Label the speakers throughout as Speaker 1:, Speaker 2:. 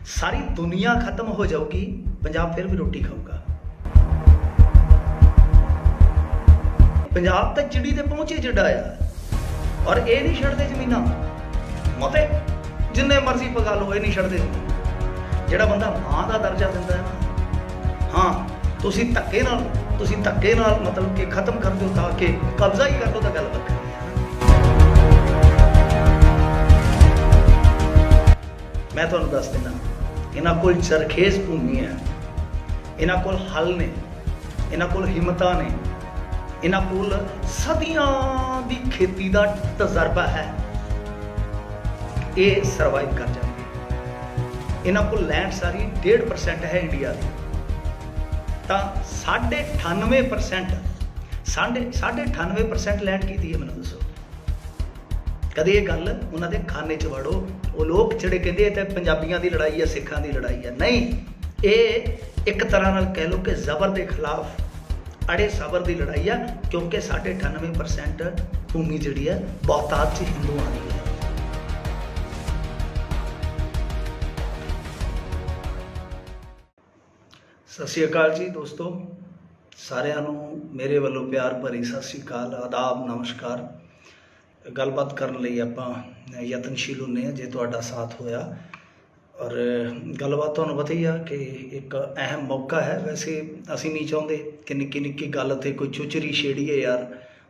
Speaker 1: सारी दुनिया खत्म हो जाऊगी, पंजाब फिर भी रोटी खाऊगा। पंजाब तक चिड़ी ते पहुंचे जिड्डा आ, और ये नहीं छड्डदे जमीनां मते जिन्ने मर्जी पगा लो, ये नहीं छड्डदे। जिहड़ा बंदा मां का दर्जा दिंदा है ना, हाँ तुसीं धक्के नाल मतलब कि खत्म कर दो, ताकि कब्जा ही कर दो, तो गल वक्खरी है। मैं तुहानूं दस दिना, इन्हां कोल जरखेज भूमि है, इन्हां कोल हल ने, इन्हां कोल हिम्मतां ने, इन्हां कोल सदियां दी खेती दा तजर्बा है। ये सर्वाइव कर जाएंगे। इन्हां कोल लैंड सारी 1.5% है इंडिया की, तो 98% लैंड की है। मैंने दसो कदे ये गल उन्होंने खाने च वड़ो, वो लोग जिहड़े कहते हैं पंजाबियों की लड़ाई है, सिखां की लड़ाई है, नहीं, ये एक तरह नाल कह लो कि जबर के खिलाफ अड़े सबर की लड़ाई है, क्योंकि 98% भूमि जिहड़ी है बहुतात च हिंदुओं की है। सत श्री अकाल जी दोस्तों, सारिਆਂ ਨੂੰ मेरे वालों प्यार भरी सत श्री अकाल, आदाब, नमस्कार। गलबात करने ਲਈ ਆਪਾਂ यत्नशील ਹੁੰਦੇ ਹਾਂ ਜੇ ਤੁਹਾਡਾ साथ होया। और गलबात ਤੁਹਾਨੂੰ पता ही है कि एक अहम मौका है। वैसे ਅਸੀਂ नहीं चाहते कि निक्की निक्की गल ते कोई चुचरी छेड़िए यार,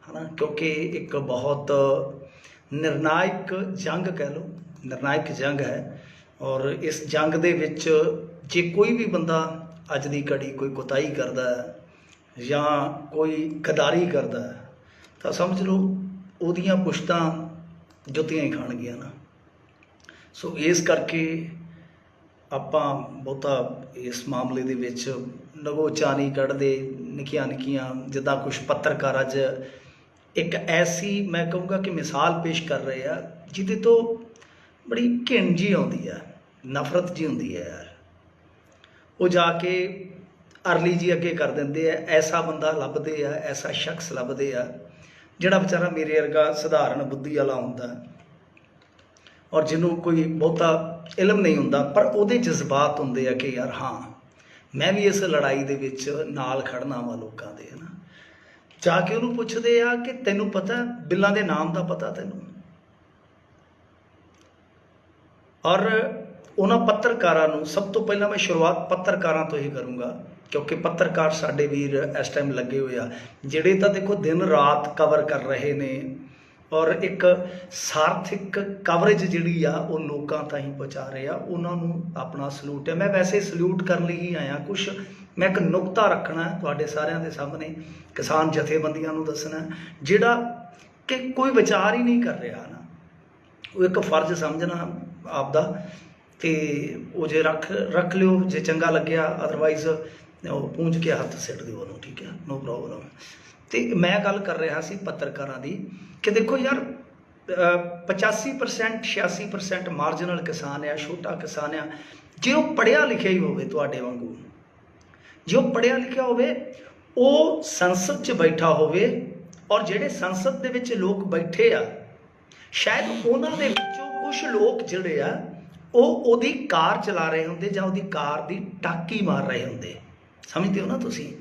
Speaker 1: है ना, क्योंकि एक बहुत निर्णायक जंग कह लो, निर्णायक जंग है। और इस जंग दे विच जे कोई भी बंदा अज दी घड़ी कोई कोताही करता है या कोई गदारी करता है, तो समझ लो उहदियां पुश्तां जुत्तियां ही खाणगियां ना। सो इस करके आपां बहुता इस मामले दे विच नगोचा नहीं कढ़दे, निक्कियां निक्कियां जिद्दां कुछ पत्रकार अज एक ऐसी मैं कहूँगा कि मिसाल पेश कर रहे हैं जिहदे तो बड़ी घिन जी आउंदी है, नफरत जी हुंदी है यार। वो जाके अरली जी अगे कर देंगे है, ऐसा बंदा लभदे है, ऐसा शख्स लभदे है जिहड़ा बेचारा मेरे वर्गा सधारण बुद्धि वाला हुंदा और जिन्हों कोई बहुता इलम नहीं हुंदा, पर उहदे जज्बात हुंदे है कि यार हाँ मैं भी इस लड़ाई दे विच नाल खड़ना वा लोकां दे, है ना। जाके उहनूं पुछदे आ कि तैनूं पता बिल्लां दे नाम दा पता तैनूं, और उन्होंने पत्रकारों को सब तो पहला मैं शुरुआत पत्रकारों तो ही करूँगा, क्योंकि पत्रकार साडे वीर इस टाइम लगे हुए आ जिहड़े तो देखो दिन रात कवर कर रहे ने, और एक सार्थिक कवरेज जिहड़ी आ वो लोकां ताईं पहुँचा रहे आ। उन्होंने अपना सलूट है। मैं वैसे सलूट करने लिए ही आया, कुछ मैं एक नुकता रखना है तुहाडे सारिਆਂ दे सामने, किसान जथेबंदियां नूं दसना जिहड़ा कि कोई विचार ही नहीं कर रहा ना, वो एक फर्ज समझना आपदा, तो वो जे रख लियो जे चंगा लग्या, अदरवाइज पूंछ के हथ सिट दिओ उन्होंने, ठीक है, नो प्रॉब्लम। तो मैं गल कर रहा सी पत्रकारां दी कि देखो यार 85% 86% मार्जिनल किसान है, छोटा किसान है, जे वो पढ़िया लिखिया ही होवे तुहाडे वांगू, जे वो पढ़िया लिखिया होवे, वो संसद च बैठा होवे, और जिहड़े संसद दे विच लोग बैठे आ शायद उन्हां दे विचों कुछ लोग जिहड़े आ ओहदी कार चला रहे होंदे जां ओहदी कार दी टाकी मार रहे होंदे। समझते हो ना तुसीं?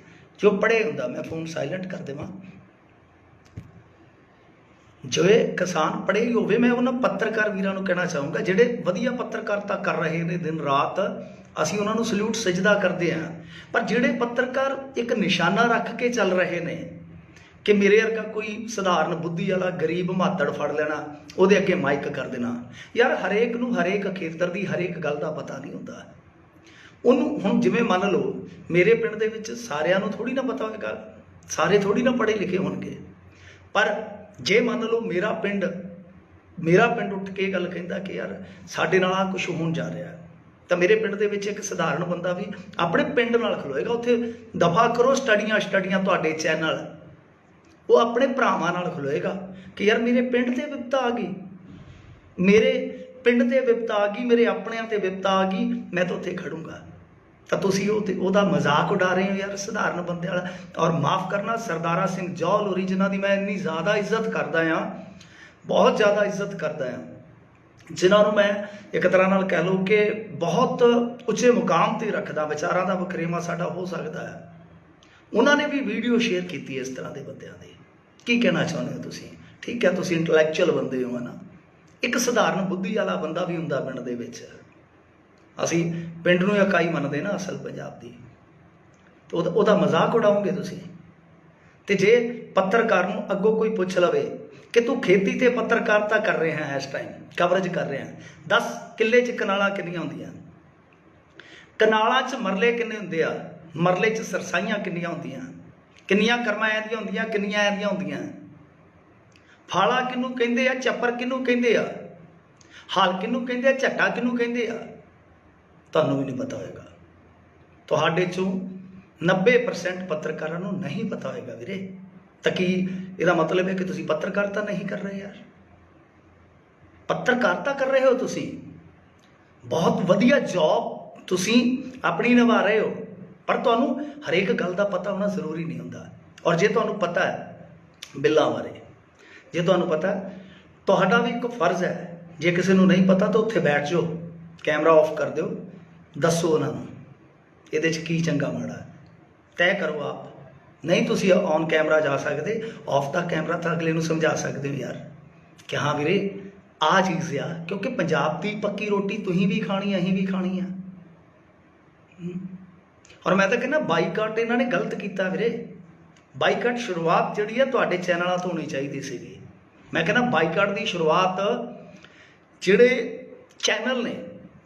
Speaker 1: जो पढ़े हुंदा, मैं फोन साइलेंट कर देवां, जो किसान पढ़े ही होवे, मैं उन्हां पत्रकार वीरां नूं कहना चाहूँगा जिहड़े वधिया पत्रकारिता कर रहे ने दिन रात, असीं उन्हां नूं सल्यूट सजदा करदे हां। पर जिहड़े पत्रकार एक निशाना रख के चल रहे ने कि मेरे वर्गा कोई सधारण बुद्धि वाला गरीब मातड़ फड़ लेना, ਉਹਦੇ ਅੱਗੇ माइक कर देना, यार हरेक नूं हरेक खेतर की हरेक गल का पता नहीं हुंदा। ਉਹਨੂੰ ਹੁਣ ਜਿਵੇਂ ਮੰਨ ਲਓ ਮੇਰੇ ਪਿੰਡ ਦੇ ਵਿੱਚ ਸਾਰਿਆਂ ਨੂੰ ਥੋੜੀ ਨਾ ਪਤਾ ਹੋਵੇਗਾ, ਸਾਰੇ ਥੋੜੀ ਨਾ ਪੜ੍ਹੇ ਲਿਖੇ ਹੋਣਗੇ, ਪਰ ਜੇ ਮੰਨ ਲਓ ਮੇਰਾ ਪਿੰਡ ਉੱਠ ਕੇ ਗੱਲ ਕਹਿੰਦਾ ਕਿ ਯਾਰ ਸਾਡੇ ਨਾਲ ਆ ਕੁਝ ਹੋਣ ਜਾ ਰਿਹਾ, ਤਾਂ ਮੇਰੇ ਪਿੰਡ ਦੇ ਵਿੱਚ ਇੱਕ ਸਧਾਰਨ ਬੰਦਾ ਵੀ ਆਪਣੇ ਪਿੰਡ ਨਾਲ ਖਲੋਏਗਾ। ਉੱਥੇ ਦਫਾ ਕਰੋ ਸਟੱਡੀਆਂ ਤੁਹਾਡੇ ਚੈਨਲ, वो अपने भरावां नाल खलोएगा कि यार मेरे पिंड ते विपता आ गई, मेरे पिंड ते विपता आ गई, मेरे अपनिਆਂ ते विपता आ गई, मैं तो उत्थे खड़ूंगा। तो तुसीं ਉਹਦਾ मजाक उड़ा रहे हो यार सधारण बंदे वाला। और माफ़ करना सरदारा सिंह जौहल होरी जिन्हां दी मैं इन्नी ज़्यादा इज्जत करदा हाँ, बहुत ज़्यादा इज्जत करदा हाँ, जिन्होंने मैं एक तरह नाल कह लो कि बहुत उच्चे मुकाम ते रखदा, विचारां दा वखरेवा साडा हो सकता है। उन्होंने भी वीडियो शेयर की इस तरह के बंदियां दी। की कहना चाहुंदे हो तुसीं? ठीक है, तुसीं इंटलैक्चुअल बंदे हो ना, एक सधारण बुद्धि वाला बंदा भी हुंदा पिंड दे विच। असीं पिंड नूं इकाई मनदे ना असल पंजाब दी, तो ਉਹਦਾ मजाक उड़ाओगे तुसीं? ते जे पत्रकार नूं अगों कोई पुछ लवे कि तू खेती ते पत्रकारिता कर रहे हैं, इस टाइम कवरेज कर रहे हैं, 10 किले च कनालां किन्नियां हुंदियां, कनालां च मरले किन्ने हुंदे आ, मरले च सरसाइयां किन्नियां हुंदियां, किन्नियां कर्मां ऐदियां हुंदियां, किन्नियां ऐदियां हुंदियां, फाला किनू कहिंदे आ, चप्पर किनू कहिंदे आ, हाल किनू कहिंदे आ, झट्टा किनू कहिंदे आ, तुहानूं भी नहीं पता होएगा। तुहाडे चों 90% पत्रकारां नूं नहीं पता होएगा वीरे। तो की इहदा मतलब है कि तुसीं पत्रकारिता नहीं कर रहे यार? पत्रकारिता कर रहे हो तुसीं, बहुत वधिया जॉब तुसीं अपनी निभा रहे हो, पर तुहानूं हरेक गल दा पता होना जरूरी नहीं हुंदा। और जे तुहानूं पता है बिल्लां बारे, जे तुहानूं पता है, तुहाडा भी एक फर्ज है, जे किसी नूं नहीं पता तो उत्थे बैठ जाओ, कैमरा ऑफ कर दिओ, दसो उन्हां नूं इहदे च की चंगा माड़ा है, तय करो आप। नहीं तुसीं ऑन कैमरा जा सकते, ऑफ द कैमरा तो अगले नूं समझा सकते हो यार कि हाँ वीरे आ चीज़ आ, क्योंकि पंजाब की पक्की रोटी तुसीं भी खानी, असीं भी खानी है। और मैं तो कहना बाईकाट इन्होंने गलत किया वीरे। बाईकाट शुरुआत जिहड़ी है तुहाडे चैनलों तो होनी चाहिए सीगी। मैं कहना बाईकाट की शुरुआत जिहड़े चैनल ने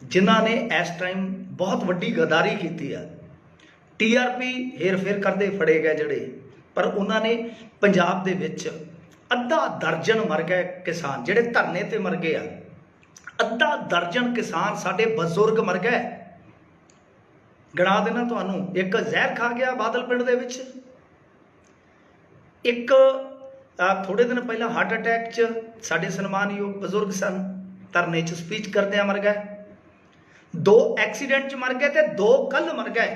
Speaker 1: जिन्हां ने इस टाइम बहुत वड्डी गद्दारी की है, TRP हेर फेर करते फड़े गए जिहड़े, पर उन्होंने पंजाब दे विच अद्धा दर्जन मर गए किसान जिहड़े धरने ते मर गए, अद्धा दर्जन किसान साडे बजुर्ग मर गए। गिना देना तुहानूं, एक जहर खा गया बादल पिंड दे विच, एक थोड़े दिन पहला हार्ट अटैक च साडे सन्मानयोग बजुर्ग सन, धरने च स्पीच करदे मर गए, 2 एक्सीडेंट च मर गए ते 2 कल मर गए,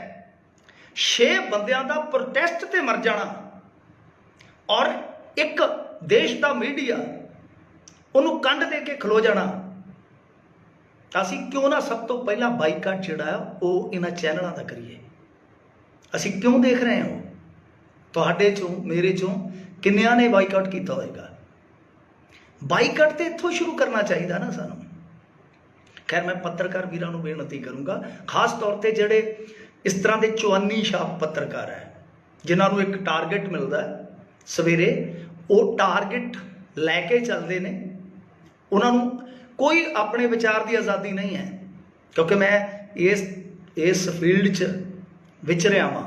Speaker 1: 6 बंदियां दा प्रोटेस्ट ते मर जाना, और एक देश का मीडिया उन्होंने कंड दे के खलो जाना। असी क्यों ना सब तो पहला बाईकाट जिहड़ा वो इन्हां चैनलों का करिए? असी क्यों देख रहे हो? तुहाडे चों मेरे चों किन्नियां ने बाईकाट किया होएगा? बाईकाट तो इत्थों शुरू करना चाहिए ना सानूं। खैर मैं पत्रकार वीरां नूं बेनती करूँगा, खास तौर पर जिहड़े इस तरह के चौआनी छाप पत्रकार है, जिन्होंने एक टारगेट मिलता है सवेरे, वो टारगेट लैके चलते हैं, उन्होंने कोई अपने विचार की आज़ादी नहीं है। क्योंकि मैं इस फील्ड च विचरिया वां,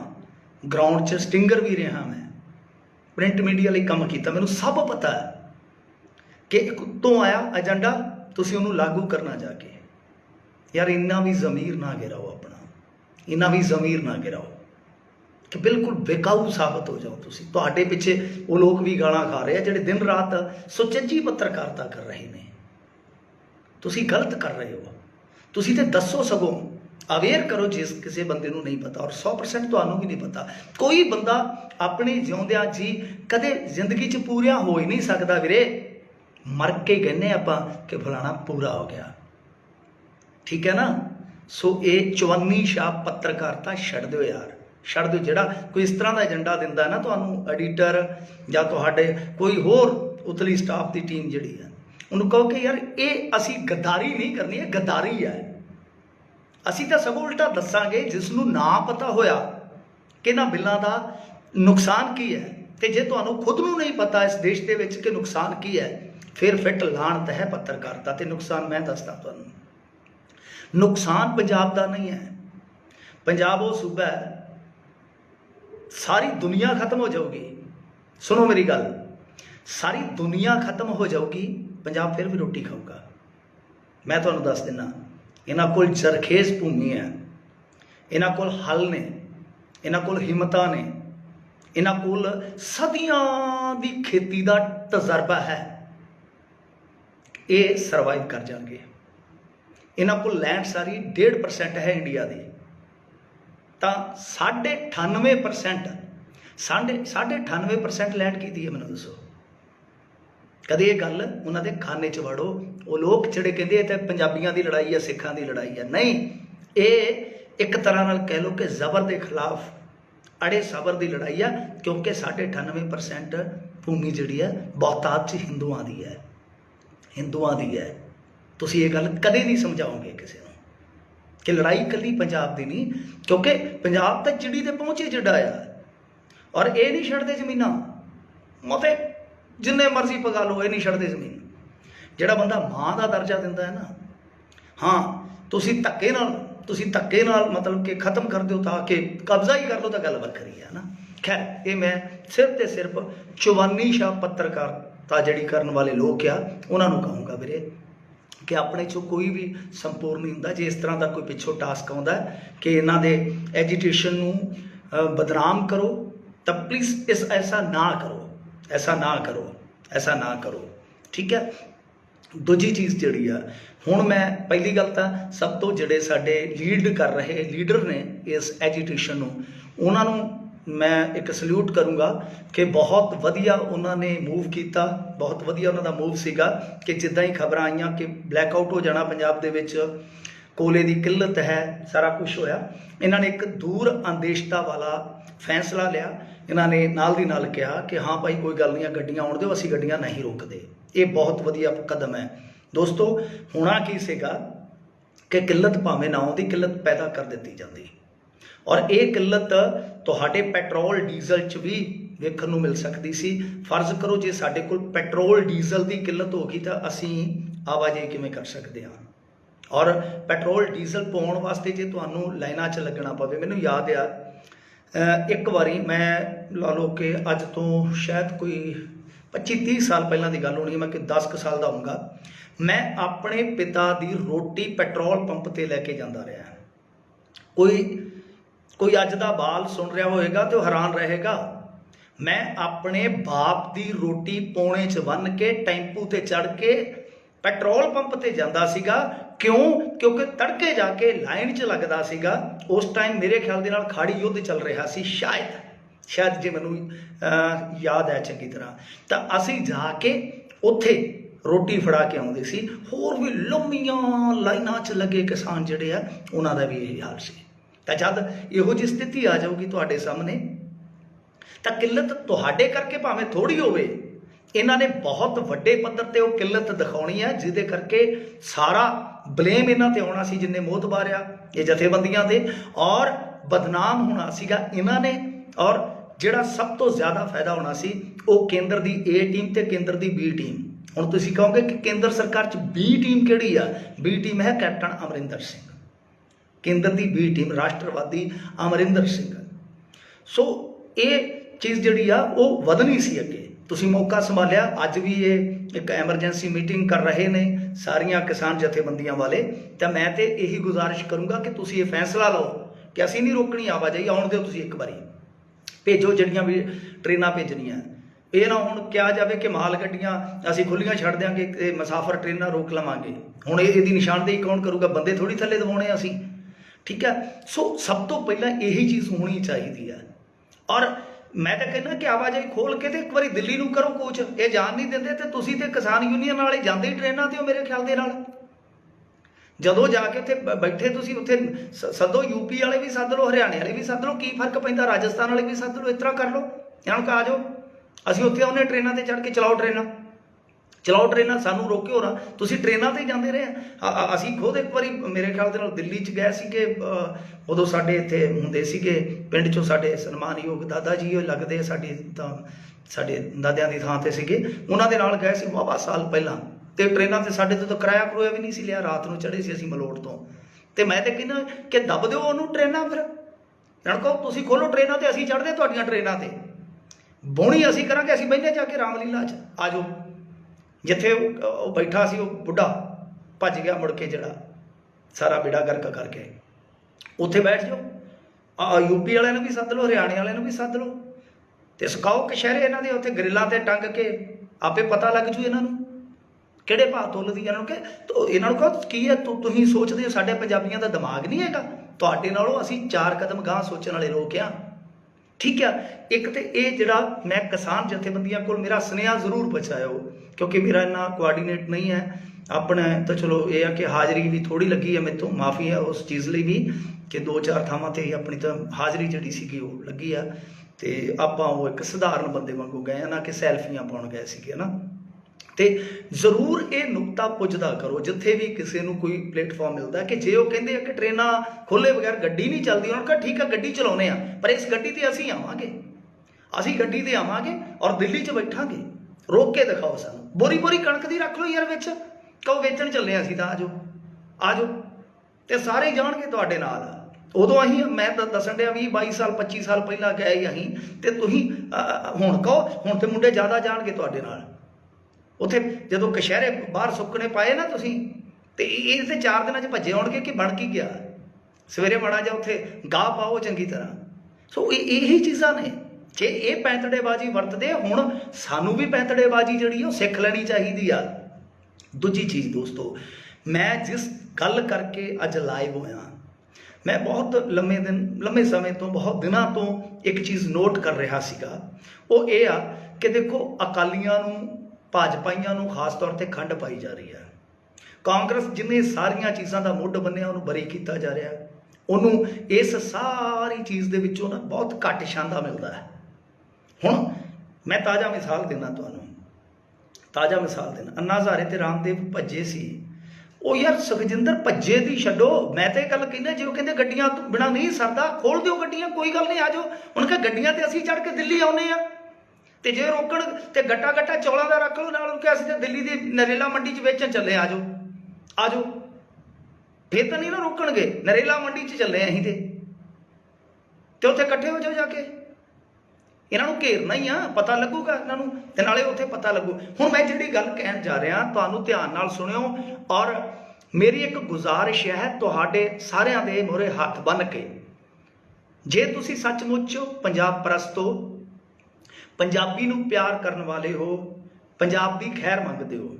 Speaker 1: ग्राउंड च स्टिंगर भी रहा, मैं प्रिंट मीडिया लिए काम किया, मैनूं सब पता है कि उत्तों आया एजेंडा, तुसीं उहनूं लागू करना जाके। यार इन्ना भी ज़मीर ना गिराओ अपना, इन्ना भी ज़मीर ना गिराओ कि बिल्कुल बेकाऊ साबित हो जाओ तुसीं। तुहाडे पिछे वो लोग भी गालां खा रहे हैं जिहड़े दिन रात सुचज्जी पत्रकारिता कर रहे हैं। तुसीं गलत कर रहे हो, तुसीं ते दसो, सगों अवेयर करो जिस किसी बंदे नूं नहीं पता। और 100% तुहानूं भी नहीं पता। कोई बंदा अपने जिउंदियां जी कदे जिंदगी च पूरा हो ही नहीं सकता वीरे। मर के कहने आपां कि फलाना पूरा हो गया, ठीक है ना। सो ये चौवन्नी छाप पत्रकारिता छड्ड दिओ यार, छड्ड दिओ। जिहड़ा कोई इस तरह का एजेंडा दिंदा ना तुहानूं, एडिटर जां तुहाडे कोई होर उतली स्टाफ की टीम जिहड़ी है, उन्होंने कहो कि यार ये असी गद्दारी नहीं करनी, है गद्दारी है। असी तो सगों उल्टा दसांगे जिसनों ना पता होया कि इन्हां बिलों का नुकसान की है, तो जे तुहानूं खुद नूं नहीं पता इस देश के विच कि नुकसान की है, फिर फिट लाणत है पत्रकारिता ते। नुकसान मैं दसदा तुहानूं, नुकसान पंजाब का नहीं है। पंजाब वो सूबा है, सारी दुनिया खत्म हो जाऊगी। सुनो मेरी गल, सारी दुनिया खत्म हो जाऊगी, पंजाब फिर भी रोटी खाऊगा। मैं तुहानूं दस दिना, इन्हां कोल जरखेज भूमि है, इन्हां कोल हल ने, इन्हां कोल हिम्मतां ने, इन्हां कोल सदियां दी खेती का तजर्बा है, ये सरवाइव कर जाएंगे। इन्हां कोल लैंड सारी 1.5% है इंडिया की, तो 98% 98% लैंड की है, मैनूं दसो। कदे ये गल उन्होंने खाने च वड़ो। वो लोग जिहड़े कहंदे ये तां पंजाबियां दी लड़ाई है, सिखां दी लड़ाई है, नहीं, ये एक तरह नाल कह लो कि जबर के खिलाफ अड़े सबर की लड़ाई है, क्योंकि 98% भूमि जिहड़ी है बहुतात च हिंदुआं दी है, हिंदुआं दी है। तुसीं ये गल कदे नहीं समझाओगे किसी को कि लड़ाई कली पंजाब की नहीं, क्योंकि पंजाब तो चिड़ी ते पहुँचे जिड्डा आ, और ये नहीं छड्डदे जमीनां, मते जिन्ने मर्जी पगा लो, ये नहीं छड्डदे जमीन। जिहड़ा बंदा मां का दर्जा दिंदा है ना, हाँ तुसीं धक्के नाल मतलब कि खत्म कर दो ताकि कब्जा ही कर लो, तो गल वखरी है ना। खैर ये मैं सिर्फ तो सिर्फ चौवानी शाह पत्रकारिता जिहड़ी करन वाले लोग आ उन्होंने कहूँगा वीरे कि अपने चो कोई भी संपूर्ण नहीं होंदा। जे इस तरह का कोई पिछों टास्क आउंदा कि इन्हां दे एजीटेशन नूं बदनाम करो, तो प्लीज़ ऐसा ना करो, ऐसा ना करो, ऐसा ना करो, ठीक है। दूजी चीज़ जिहड़ी आ, हुण मैं पहली गल तां सब तो जिहड़े साडे लीड कर रहे लीडर ने इस एजीटेशन नूं, उन्हां नूं मैं एक सल्यूट करूँगा कि बहुत वधिया उन्होंने मूव किया, बहुत वधिया उन्हों का मूव सीगा कि जिद्दां ही खबर आईयां कि ब्लैकआउट हो जाना पंजाब दे विच, कोले की किल्लत है, सारा कुछ होया, इन्होंने एक दूर अंदेशता वाला फैसला लिया। इन्होंने नाल दी नाल कहा कि हाँ भाई कोई गल नहीं, गड्डियां आउण दिओ, असीं गड्डियां नहीं रोकदे। ये बहुत वधिया कदम है दोस्तों। होना की सीगा कि किल्लत भावें ना आउंदी, किल्लत पैदा कर दी जाती, और ये किल्लत तुहाडे पैट्रोल डीजल च भी वेखण नूं मिल सकती सी। फर्ज करो जे साडे कोल पैट्रोल डीजल की किल्लत होगी तो असीं आवाजाही किवें कर सकते हाँ, और पैट्रोल डीजल पाउण वास्ते जे तुहानूं लाइनां च लगना पवे। मैनूं याद आ एक वारी मैं ला लो कि अज तो शायद कोई 25-30 साल पहलां दी गल होनी है, मैं कि 10 साल दा होऊंगा, मैं अपने पिता दी रोटी पैट्रोल पंप ते लैके जांदा रहा। कोई अज दा बाल सुन रहा होएगा तो हैरान रहेगा, मैं अपने बाप दी रोटी पौने च बन के टैंपू ते चढ़ के पैट्रोल पंप ते जांदा सीगा। क्यों? क्योंकि तड़के जाके लाइन च लगदा सीगा। उस टाइम मेरे ख्याल दे नाल खाड़ी युद्ध चल रहा सी, शायद जे मैनूं याद है चंगी तरह, तो असीं जाके उत्थे रोटी फड़ा के आउंदे सी। होर भी लंबियां लाइनां च लगे किसान जिहड़े आ उन्हां दा भी यही हाल सी। तो जब इहो जी स्थिति आ जाऊगी तुहाडे सामने, तो किल्लत तुहाडे करके भावें थोड़ी होवे, इन्हां ने बहुत वड्डे पद्धर ते वो किल्लत दिखाउणी है, जिहदे करके सारा ब्लेम इन्हां ते आउणा सी जिन्ने मोहतबार आ ये जथेबंदियां दे, और बदनाम होना सीगा इन्हां ने, और जिहड़ा सब तो ज़्यादा फायदा होना सी वो केंद्र दी ए टीम ते केंद्र दी बी टीम। हुण तुसीं कहोगे कि केंद्र सरकार च बी टीम किहड़ी आ? बी टीम है कैप्टन अमरिंदर सिंह, केंद्र की बी टीम राष्ट्रवादी अमरिंदर सिंह। सो ये चीज़ जिहड़ी आ वो वधनी सी अगे। तुसीं मौका संभालिया, अज भी ये एक एमरजेंसी मीटिंग कर रहे ने सारियां किसान जथेबंदियां वाले, तो मैं तो यही गुजारिश करूँगा कि तुसीं ये फैसला लो कि असीं नहीं रोकनी आवाजाही, आउण दिओ तुसीं एक बारी भेजो जिहड़ियां भी ट्रेनां भेजनियां। ये ना हुण किहा जावे कि माल गड्डियां असीं खुल्लियां छड्ड देंगे ते मुसाफर ट्रेनां रोक लवांगे। हुण इहदी निशानदेही कौन करूगा? बंदे थोड़ी थल्ले दबाउणे असीं, ठीक है। सो सब तो पहला यही चीज़ होनी चाहिए है। और मैं तो कहना कि आवाजाही खोल के तो एक बार दिल्ली नूं करो कोच, ये जान नहीं देंदे तो तुसीं ते किसान यूनीअन वाले जांदे ही ट्रेनां ते हो मेरे ख्याल दे नाल। जदों जाके उत्थे बैठे तुसीं उत्थे सदो, यूपी वाले भी सद लो, हरियाणे वाले भी सद लो, की फर्क पैंदा? राजस्थान वाले भी सद लो, इस तरह कर लो, इन्हां नूं आ जाओ, असीं उत्थे आउने ट्रेनां ते चढ़ के चलाओ ट्रेनां, सानू रोक्यो ना, तुसीं ट्रेनां ते जांदे रहे। असीं खुद एक बारी मेरे ख्याल दे नाल दिल्ली च गए सीगे, उदों साडे इत्थे हुंदे सीगे पिंड चों साडे सन्मानयोग दादा जी लगदे साडे दादियां दी थां ते सीगे, उन्हां दे नाल गए सी वाहवा साल पहलां, ते ट्रेनां ते साडे तो किराया करोया भी नहीं सी लिया, रात नूं चढ़े सी असीं मलोट तो। ते मैं ते कहना कि दब दिओ उहनूं ट्रेनां, फिर जण कहो तुसीं खोलो ट्रेनां ते असीं चढ़दे तुहाडीआं ट्रेनां ते, बोणी असीं करांगे, असीं बहिने जाके रामलीला च, आ जाओ। जिथे वो बैठा सी वो बुढ़ा भज गया मुड़ के, जड़ा सारा बेड़ा गर्क करके, उत्थे बैठ जाओ। यूपी वाले भी सद लो, हरियाणे वाले भी सद लो, तो सकाओ कशहरे इन्हों के उत्थे ग्रिलों से टंग के, आपे पता लग जू इन्हों किहड़े भाव तुलदी इन्हों के। तो इन्हों कहो की है तुसीं सोचदे हो साडे पंजाबियों का दिमाग नहीं हैगा? तुहाडे नालों असीं 4 कदम गांह सोचण वाले लोग आ, ठीक है। एक तो ये जिहड़ा मैं किसान जथेबंदियां कोल मेरा सुनेहा जरूर पहुँचाओ क्योंकि मेरा इन्ना कोआर्डीनेट नहीं है अपना। तो चलो ये है कि हाज़री भी थोड़ी लगी है, मेरे तो माफ़ी है उस चीज़ लिए भी कि 2-4 ਥਾਵਾਂ ਤੇ ही अपनी तो हाज़री जी सी लगी है। तो आप एक सधारण बंदे वांगू गए ना कि सैल्फियां पाउण गए सी ना। तो जरूर ये नुकता पुछदा करो जिथे भी किसी को कोई प्लेटफॉर्म मिलता है कि जे वो कहते हैं कि ट्रेनां खोले बगैर गड्डी नहीं चलती, उन्होंने कहा ठीक है गड्डी चलाउने आ, पर इस गड्डी ते असीं आवांगे, असीं गड्डी ते आवांगे और दिल्ली च बैठांगे, रोक के दिखाओ सानूं। बोरी बोरी कणक दी रख लो यार विच, कहो वेचण चले असीं तां आ जाओ ते सारे जाणगे तुहाडे नाल। उदों अहीं मैं दसन दिया 20-22 साल 25 साल पहला गए ही अहीं, ते तुसीं हुण कहो हुण ते मुंडे ज़्यादा जाणगे तुहाडे नाल। उत्थे जदों कशहरे बाहर सुक्कने पाए ना तुसीं ते ये 4 दिनां च भज्जे आउणगे कि बण की गया। सवेरे माड़ा जिहा उत्थे गाह पाओ चंगी तरह। सो यही चीज़ां ने, जे ये पैंतड़ेबाजी वरतदे हुण सानूं भी पैंतड़ेबाजी जिहड़ी आ सिख लैणी चाहीदी आ। दूजी चीज़ दोस्तो, मैं जिस गल करके अज लाइव होया, मैं बहुत लंबे समय तो बहुत दिनों तो एक चीज़ नोट कर रहा सीगा, वो ये आ कि देखो अकालियां नूं भाजपाइयां नूं खास तौर पर खंड पाई जा रही है। कांग्रेस जिन्हें सारिया चीज़ों का मुੱਢ बन्निया उन्होंने बरी किया जा रहा, उन्होंने इस सारी चीज़ के विचों ना बहुत घट शांदा मिलता है। हुण मैं ताज़ा मिसाल देना तुहानूं, ताज़ा मिसाल देना, अन्ना हज़ारे ते रामदेव भज्जे सी, ਉਹ यार सुखजिंदर भज्जे दी छड्डो, मैं तो गल कहना जो कहते गड्डियां बिना नहीं सरदा, खोल दिओ गड्डियां, कोई गल नहीं, आ जाओ। उन्होंने कहा गड्डियां ते असीं चढ़ के दिल्ली आउने आ, ते जे रोकण ते गट्टा गट्टा चौलां दा रख लो नाल, उन्होंने कहा असीं ते दिल्ली दी नरेला मंडी च वेचण चले, आ जाओ फिर तो नहीं ना रोकणगे, नरेला मंडी च चले असीं ते उत्थे इकट्ठे हो जाओ जाके, इन्हों घेरना ही आ, पता लगूगा इन्हों ते नाले उत्थे पता लगू। हुण मैं जिहड़ी गल कहण जा रहा तुहानूं ध्यान नाल सुणिओ, और मेरी एक गुजारिश है तुहाडे सारिआं दे मोहरे हत्थ बन के, जे तुसीं सचमुच पंजाब परस्त हो, पंजाबी नूं प्यार करन वाले हो, पंजाब दी खैर मंगदे हो,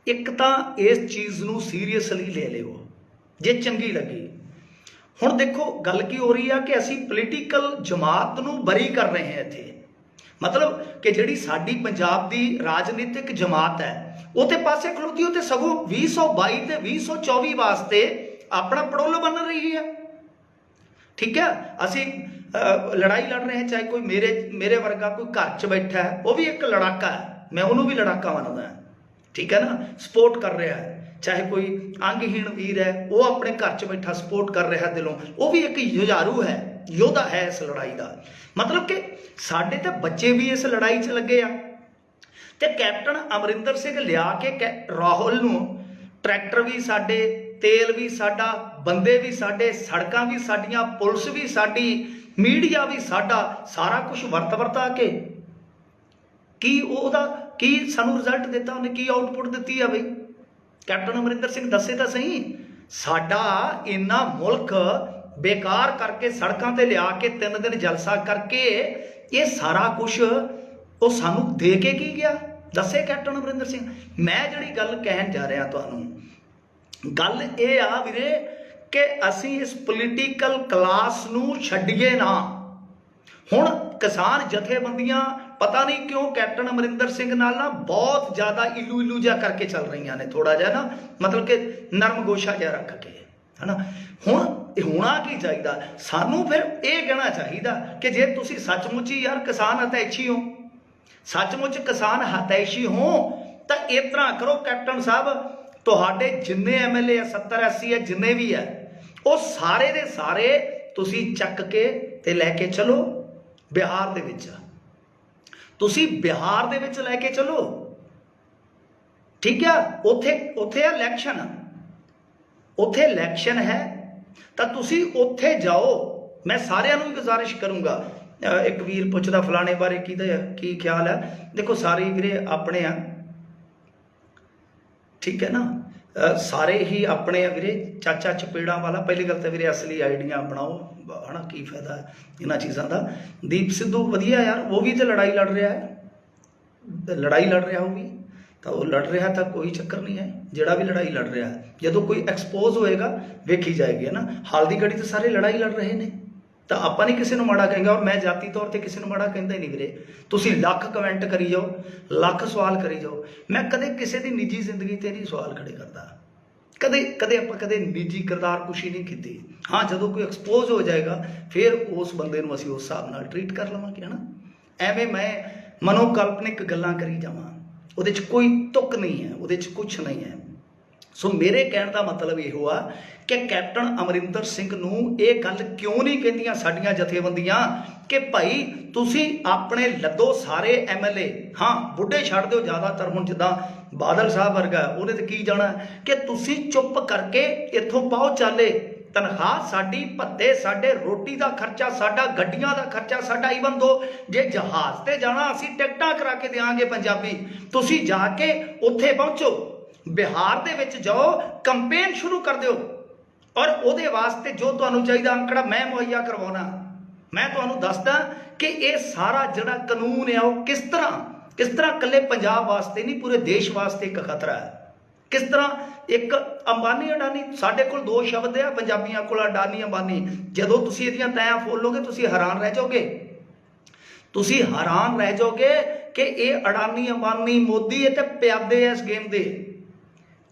Speaker 1: एक तां इस चीज़ नूं सीरीयसली ले लिओ जे चंगी लगी। हुण देखो गल की हो रही है कि असीं पोलीटिकल जमात नूं बरी कर रहे हैं इत्थे, मतलब कि जिहड़ी साडी पंजाब दी राजनीतिक जमात है वो ते पासे खलोती, वो सगों 2022 ते 2024 वास्ते अपना पड़ोल बन रही है। ठीक है, असीं लड़ाई लड़ रहे हैं, चाहे कोई मेरे वर्गा कोई घर च बैठा है, वो भी एक लड़ाका है, मैं उन्होंने भी लड़ाका मनदा, ठीक है ना, सपोर्ट कर रहा है। चाहे कोई अंगहीन वीर है वो अपने घर च बैठा सपोर्ट कर रहा दिलों, वो भी एक जुझारू है, योद्धा है इस लड़ाई का। मतलब कि साडे ते बच्चे भी इस लड़ाई च लगे आ, ते कैप्टन अमरिंदर सिंह लिया के राहुल नूं, ट्रैक्टर भी साडे, तेल भी साडा, बंदे भी साडे, सड़कां भी साडियां, पुलिस भी साडी, मीडिया भी साडा, सारा कुछ वरता के की ओहदा की सानूं रिजल्ट दिता, उन्हें की आउटपुट दिती है बई कैप्टन अमरिंदर सिंह दसे तो सही। साडा इन्ना मुल्क बेकार करके सड़कों ते लिया के 3 दिन जलसा करके ये सारा कुछ वो सानू दे के की गया, दसे कैप्टन अमरिंदर सिंह। मैं जिहड़ी गल कहन जा रहा तुहानूं, गल ये आ वीरे कि असीं इस पोलीटिकल क्लास नूं छड्डीए ना। हुण किसान जथेबंदियां पता नहीं क्यों कैप्टन अमरिंदर सिंह नाल ना बहुत ज़्यादा इलू जा करके चल रही ने, थोड़ा जिहा ना मतलब कि नरम गोशा जिहा रख के, है ना। हुण होना की चाहिए, सानू फिर ये कहना चाहिए कि जे तुसीं सचमुच ही यार किसान हतैषी हो, सचमुच किसान हतैषी हो, तो इस तरह करो कैप्टन साहब, तुहाडे जिन्ने MLA 70-80 है, जिन्ने भी है, वो सारे दे सारे तुसीं चक के ते लैके चलो बिहार दे विच, तुसीं बिहार दे विच लैके चलो, ठीक है। उत्थे इलैक्शन, उत्थे इलैक्शन है, तो तुसीं उत्थे जाओ। मैं सारिआं नूं गुजारिश करूँगा, एक वीर पुछदा फलाने बारे की ख्याल है, देखो सारे वीरे अपने आ, ठीक है ना, सारे ही अपने वीरे, चाचा चपेड़ा वाला। पहली गल तो वीरे असली आइडिया बनाओ, है ना, की फायदा इन्हां चीज़ों का। दीप सिद्धू वधिया यार, वो भी तो लड़ाई लड़ रहा है, लड़ाई लड़ रहा वो भी, तो वो लड़ रहा था, कोई चक्कर नहीं है। जिहड़ा भी लड़ाई लड़ रहा है, जो कोई एक्सपोज होएगा वेखी जाएगी, है ना। हाल की घड़ी तो सारे लड़ाई लड़ रहे हैं, ਤਾਂ ਆਪਾਂ ਨਹੀਂ ਕਿਸੇ ਨੂੰ ਮਾੜਾ ਕਹਾਂਗੇ, ਔਰ ਮੈਂ ਜਾਤੀ ਤੌਰ ਤੇ ਕਿਸੇ ਨੂੰ ਮਾੜਾ ਕਹਿੰਦਾ ਹੀ ਨਹੀਂ ਵੀਰੇ। ਤੁਸੀਂ ਲੱਖ ਕਮੈਂਟ ਕਰੀ ਜਾਓ, ਲੱਖ ਸਵਾਲ ਕਰੀ ਜਾਓ, ਮੈਂ ਕਦੇ ਕਿਸੇ ਦੀ ਨਿੱਜੀ ਜ਼ਿੰਦਗੀ ਤੇ ਨਹੀਂ ਸਵਾਲ ਖੜੇ ਕਰਦਾ। ਕਦੇ ਆਪਾਂ ਕਦੇ ਨਿੱਜੀ ਕਿਰਦਾਰ ਕੁਸ਼ੀ ਨਹੀਂ ਕੀਤੀ। ਹਾਂ, ਜਦੋਂ ਕੋਈ ਐਕਸਪੋਜ਼ ਹੋ ਜਾਏਗਾ ਫਿਰ ਉਸ ਬੰਦੇ ਨੂੰ ਅਸੀਂ ਉਸ ਹਿਸਾਬ ਨਾਲ ਟਰੀਟ ਕਰ ਲਵਾਂਗੇ, ਹੈ ਨਾ। ਐਵੇਂ ਮੈਂ ਮਨੋਕਲਪਨਿਕ ਗੱਲਾਂ ਕਰੀ ਜਾਵਾਂ, ਉਹਦੇ 'ਚ ਕੋਈ ਤੁੱਕ ਨਹੀਂ ਹੈ, ਉਹਦੇ 'ਚ ਕੁਛ ਨਹੀਂ ਹੈ। ਸੋ ਮੇਰੇ ਕਹਿਣ ਦਾ ਮਤਲਬ ਇਹੋ ਆ ਕਿ ਕੈਪਟਨ ਅਮਰਿੰਦਰ ਸਿੰਘ ਨੂੰ ਇਹ ਗੱਲ ਕਿਉਂ ਨਹੀਂ ਕਹਿੰਦੀਆਂ ਸਾਡੀਆਂ ਜਥੇਬੰਦੀਆਂ ਕਿ ਭਾਈ ਤੁਸੀਂ ਆਪਣੇ ਲੱਦੋ ਸਾਰੇ MLA, ਹਾਂ ਬੁੱਢੇ ਛੱਡ ਦਿਓ ਜ਼ਿਆਦਾਤਰ, ਹੁਣ ਜਿੱਦਾਂ ਬਾਦਲ ਸਾਹਿਬ ਵਰਗਾ ਉਹਨੇ ਤੇ ਕੀ ਜਾਣਾ, ਕਿ ਤੁਸੀਂ ਚੁੱਪ ਕਰਕੇ ਇੱਥੋਂ ਪਾਓ ਚਾਲੇ, ਤਨਖਾਹ ਸਾਡੀ, ਭੱਤੇ ਸਾਡੇ, ਰੋਟੀ ਦਾ ਖਰਚਾ ਸਾਡਾ, ਗੱਡੀਆਂ ਦਾ ਖਰਚਾ ਸਾਡਾ, ਈਵਨ ਦੋ ਜੇ ਜਹਾਜ਼ ਤੇ ਜਾਣਾ ਅਸੀਂ ਟਿਕਟਾਂ ਕਰਾ ਕੇ ਦੇਵਾਂਗੇ ਪੰਜਾਬੀ। ਤੁਸੀਂ ਜਾ ਕੇ ਉੱਥੇ ਪਹੁੰਚੋ, ਬਿਹਾਰ ਦੇ ਵਿੱਚ ਜਾਓ, ਕੰਪੇਨ ਸ਼ੁਰੂ ਕਰ ਦਿਓ, ਔਰ ਉਹਦੇ ਵਾਸਤੇ ਜੋ ਤੁਹਾਨੂੰ ਚਾਹੀਦਾ ਅੰਕੜਾ ਮੈਂ ਮੁਹੱਈਆ ਕਰਵਾਉਣਾ। ਮੈਂ ਤੁਹਾਨੂੰ ਦੱਸਦਾ ਕਿ ਇਹ ਸਾਰਾ ਜਿਹੜਾ ਕਾਨੂੰਨ ਹੈ ਉਹ ਕਿਸ ਤਰ੍ਹਾਂ ਇਕੱਲੇ ਪੰਜਾਬ ਵਾਸਤੇ ਨਹੀਂ, ਪੂਰੇ ਦੇਸ਼ ਵਾਸਤੇ ਇੱਕ ਖਤਰਾ ਹੈ। ਕਿਸ ਤਰ੍ਹਾਂ ਇੱਕ ਅੰਬਾਨੀ ਅਡਾਨੀ, ਸਾਡੇ ਕੋਲ ਦੋ ਸ਼ਬਦ ਆ ਪੰਜਾਬੀਆਂ ਕੋਲ, ਅਡਾਨੀ ਅੰਬਾਨੀ। ਜਦੋਂ ਤੁਸੀਂ ਇਹਦੀਆਂ ਤੈਆਂ ਫੋਲੋਗੇ ਤੁਸੀਂ ਹੈਰਾਨ ਰਹਿ ਜਾਓਗੇ, ਤੁਸੀਂ ਹੈਰਾਨ ਰਹਿ ਜਾਓਗੇ ਕਿ ਇਹ ਅਡਾਨੀ ਅੰਬਾਨੀ ਮੋਦੀ ਇਹ ਤੇ ਪਿਆਦੇ ਆ ਇਸ ਗੇਮ ਦੇ,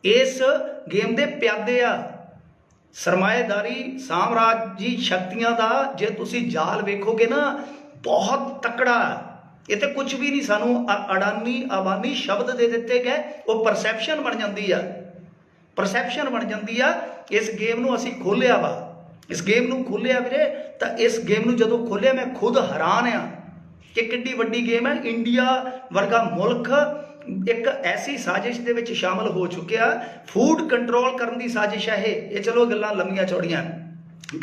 Speaker 1: ਇਸ ਗੇਮ ਦੇ ਪਿਆਦੇ ਆ। ਸਰਮਾਏਦਾਰੀ ਸਾਮਰਾਜੀ ਸ਼ਕਤੀਆਂ ਦਾ ਜੇ ਤੁਸੀਂ ਜਾਲ ਵੇਖੋਗੇ ਨਾ ਬਹੁਤ ਤਕੜਾ। ਇਹ ਤੇ ਕੁਝ ਵੀ ਨਹੀਂ, ਸਾਨੂੰ ਅਡਾਨੀ ਅੰਬਾਨੀ ਸ਼ਬਦ ਦੇ ਦਿੱਤੇ ਗਏ, ਉਹ ਪਰਸੈਪਸ਼ਨ ਬਣ ਜਾਂਦੀ ਆ, ਪਰਸੈਪਸ਼ਨ ਬਣ ਜਾਂਦੀ ਆ। ਇਸ ਗੇਮ ਨੂੰ ਅਸੀਂ ਖੋਲਿਆ ਵਾ, ਇਸ ਗੇਮ ਨੂੰ ਖੋਲਿਆ ਵੀਰੇ। ਤਾਂ ਇਸ ਗੇਮ ਨੂੰ ਜਦੋਂ ਖੋਲਿਆ ਮੈਂ ਖੁਦ ਹੈਰਾਨ ਆ ਕਿ ਕਿੰਨੀ ਵੱਡੀ ਗੇਮ ਹੈ। ਇੰਡੀਆ ਵਰਗਾ ਮੁਲਕ ਇੱਕ ਐਸੀ ਸਾਜ਼ਿਸ਼ ਦੇ ਵਿੱਚ ਸ਼ਾਮਲ ਹੋ ਚੁੱਕਿਆ, ਫੂਡ ਕੰਟਰੋਲ ਕਰਨ ਦੀ ਸਾਜ਼ਿਸ਼ ਹੈ ਇਹ। ਚਲੋ ਗੱਲਾਂ ਲੰਮੀਆਂ ਚੌੜੀਆਂ,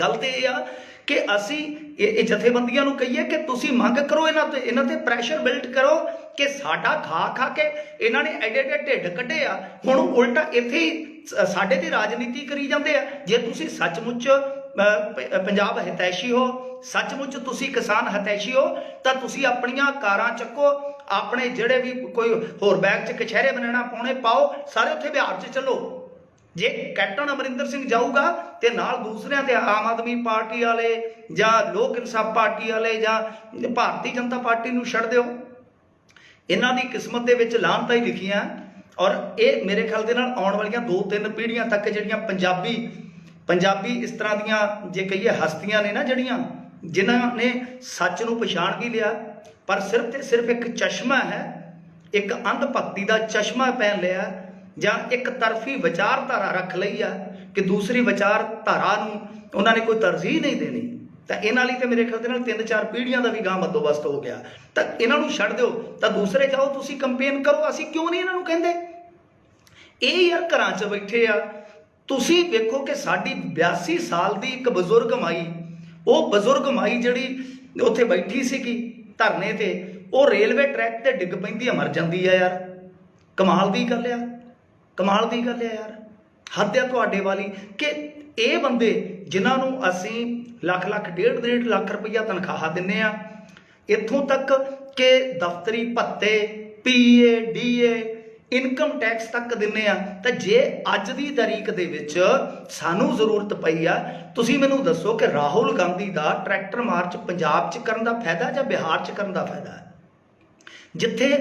Speaker 1: ਗੱਲ ਤੇ ਇਹ ਆ ਕਿ ਅਸੀਂ ਇਹ ਜਥੇਬੰਦੀਆਂ ਨੂੰ ਕਹੀਏ ਕਿ ਤੁਸੀਂ ਮੰਗ ਕਰੋ, ਇਹਨਾਂ ਤੇ ਪ੍ਰੈਸ਼ਰ ਬਿਲਡ ਕਰੋ ਕਿ ਸਾਡਾ ਖਾ ਕੇ ਇਹਨਾਂ ਨੇ ਐਡੇ ਢਿੱਡ ਕੱਢੇ ਆ, ਹੁਣ ਉਲਟਾ ਇੱਥੇ ਹੀ ਸਾਡੇ ਤੇ ਰਾਜਨੀਤੀ ਕਰੀ ਜਾਂਦੇ ਆ। ਜੇ ਤੁਸੀਂ ਸੱਚਮੁੱਚ ਪੰਜਾਬ ਹਿਤੈਸ਼ੀ ਹੋ, ਸੱਚਮੁੱਚ ਤੁਸੀਂ ਕਿਸਾਨ ਹਿਤੈਸ਼ੀ ਹੋ, ਤਾਂ ਤੁਸੀਂ ਆਪਣੀਆਂ ਕਾਰਾਂ ਚੱਕੋ, ਆਪਣੇ ਜਿਹੜੇ ਵੀ ਕੋਈ ਹੋਰ ਬੈਗ 'ਚ ਕਛਹਿਰੇ ਬਣਾਉਣਾ ਪਾਉਣੇ ਪਾਓ, ਸਾਰੇ ਉੱਥੇ ਬਿਹਾਰ 'ਚ ਚੱਲੋ। ਜੇ ਕੈਪਟਨ ਅਮਰਿੰਦਰ ਸਿੰਘ ਜਾਊਗਾ ਤੇ ਨਾਲ ਦੂਸਰਿਆਂ ਤੇ ਆਮ ਆਦਮੀ ਪਾਰਟੀ ਵਾਲੇ ਜਾਂ ਲੋਕ ਇਨਸਾਫ ਪਾਰਟੀ ਵਾਲੇ ਜਾਂ ਭਾਰਤੀ ਜਨਤਾ ਪਾਰਟੀ ਨੂੰ ਛੱਡ ਦਿਓ। ਇਹਨਾਂ ਦੀ ਕਿਸਮਤ ਦੇ ਵਿੱਚ ਲਾਹਨਤਾਂ ਹੀ ਲਿਖੀਆਂ, ਔਰ ਇਹ ਮੇਰੇ ਖਿਆਲ ਦੇ ਨਾਲ ਆਉਣ ਵਾਲੀਆਂ 2-3 ਪੀੜ੍ਹੀਆਂ ਤੱਕ ਜਿਹੜੀਆਂ ਪੰਜਾਬੀ ਇਸ ਤਰ੍ਹਾਂ ਦੀਆਂ ਜੇ ਕਹੀਏ ਹਸਤੀਆਂ ਨੇ ਨਾ, ਜਿਹੜੀਆਂ ਜਿਨ੍ਹਾਂ ਨੇ ਸੱਚ ਨੂੰ ਪਛਾਣ ਵੀ ਲਿਆ, ਪਰ ਸਿਰਫ ਤੇ ਸਿਰਫ ਇੱਕ ਚਸ਼ਮਾ ਹੈ, ਇੱਕ ਅੰਧ ਭਗਤੀ ਦਾ ਚਸ਼ਮਾ ਪਹਿਨ ਲਿਆ, ਜਾਂ ਇੱਕ ਤਰਫੀ ਵਿਚਾਰਧਾਰਾ ਰੱਖ ਲਈ ਆ ਕਿ ਦੂਸਰੀ ਵਿਚਾਰਧਾਰਾ ਨੂੰ ਉਹਨਾਂ ਨੇ ਕੋਈ ਤਰਜੀਹ ਨਹੀਂ ਦੇਣੀ। ਤਾਂ ਇਹਨਾਂ ਲਈ ਤੇ ਮੇਰੇ ਖਿਆਲ ਦੇ ਨਾਲ 3-4 ਪੀੜ੍ਹੀਆਂ ਦਾ ਵੀ ਗਾਂ ਬੰਦੋਬਸਤ ਹੋ ਗਿਆ। ਤਾਂ ਇਹਨਾਂ ਨੂੰ ਛੱਡ ਦਿਓ, ਤਾਂ ਦੂਸਰੇ ਜਾਓ, ਤੁਸੀਂ ਕੰਪੇਨ ਕਰੋ। ਅਸੀਂ ਕਿਉਂ ਨਹੀਂ ਇਹਨਾਂ ਨੂੰ ਕਹਿੰਦੇ? ਇਹ ਯਾਰ ਘਰਾਂ 'ਚ ਬੈਠੇ ਆ। ਤੁਸੀਂ ਵੇਖੋ ਕਿ ਸਾਡੀ 82 ਸਾਲ ਦੀ ਇੱਕ ਬਜ਼ੁਰਗ ਮਾਈ, ਉਹ ਬਜ਼ੁਰਗ ਮਾਈ ਜਿਹੜੀ ਉੱਥੇ ਬੈਠੀ ਸੀਗੀ ਧਰਨੇ ਤੇ, ਉਹ ਰੇਲਵੇ ਟਰੈਕ ਤੇ ਡਿੱਗ ਪੈਂਦੀ ਆ, ਮਰ ਜਾਂਦੀ ਆ ਯਾਰ। ਕਮਾਲ ਦੀ ਗੱਲ ਆ, ਕਮਾਲ ਦੀ ਗੱਲ ਆ ਯਾਰ। ਹੱਦ ਆ ਤੁਹਾਡੇ ਵਾਲੀ ਕਿ ਇਹ ਬੰਦੇ ਜਿਨ੍ਹਾਂ ਨੂੰ ਅਸੀਂ ਲੱਖ 1.5 ਲੱਖ ਰੁਪਈਆ ਤਨਖਾਹ ਦਿੰਦੇ ਆ, ਇੱਥੋਂ ਤੱਕ ਕਿ ਦਫ਼ਤਰੀ ਭੱਤੇ, PA DA ਇਨਕਮ ਟੈਕਸ ਤੱਕ ਦਿੰਦੇ ਆ। ਤਾਂ ਜੇ ਅੱਜ ਦੀ ਤਾਰੀਖ ਦੇ ਵਿੱਚ ਸਾਨੂੰ ਜ਼ਰੂਰਤ ਪਈ ਆ, ਤੁਸੀਂ ਮੈਨੂੰ ਦੱਸੋ ਕਿ ਰਾਹੁਲ ਗਾਂਧੀ ਦਾ ਟਰੈਕਟਰ ਮਾਰਚ ਪੰਜਾਬ 'ਚ ਕਰਨ ਦਾ ਫਾਇਦਾ ਜਾਂ ਬਿਹਾਰ 'ਚ ਕਰਨ ਦਾ ਫਾਇਦਾ? ਜਿੱਥੇ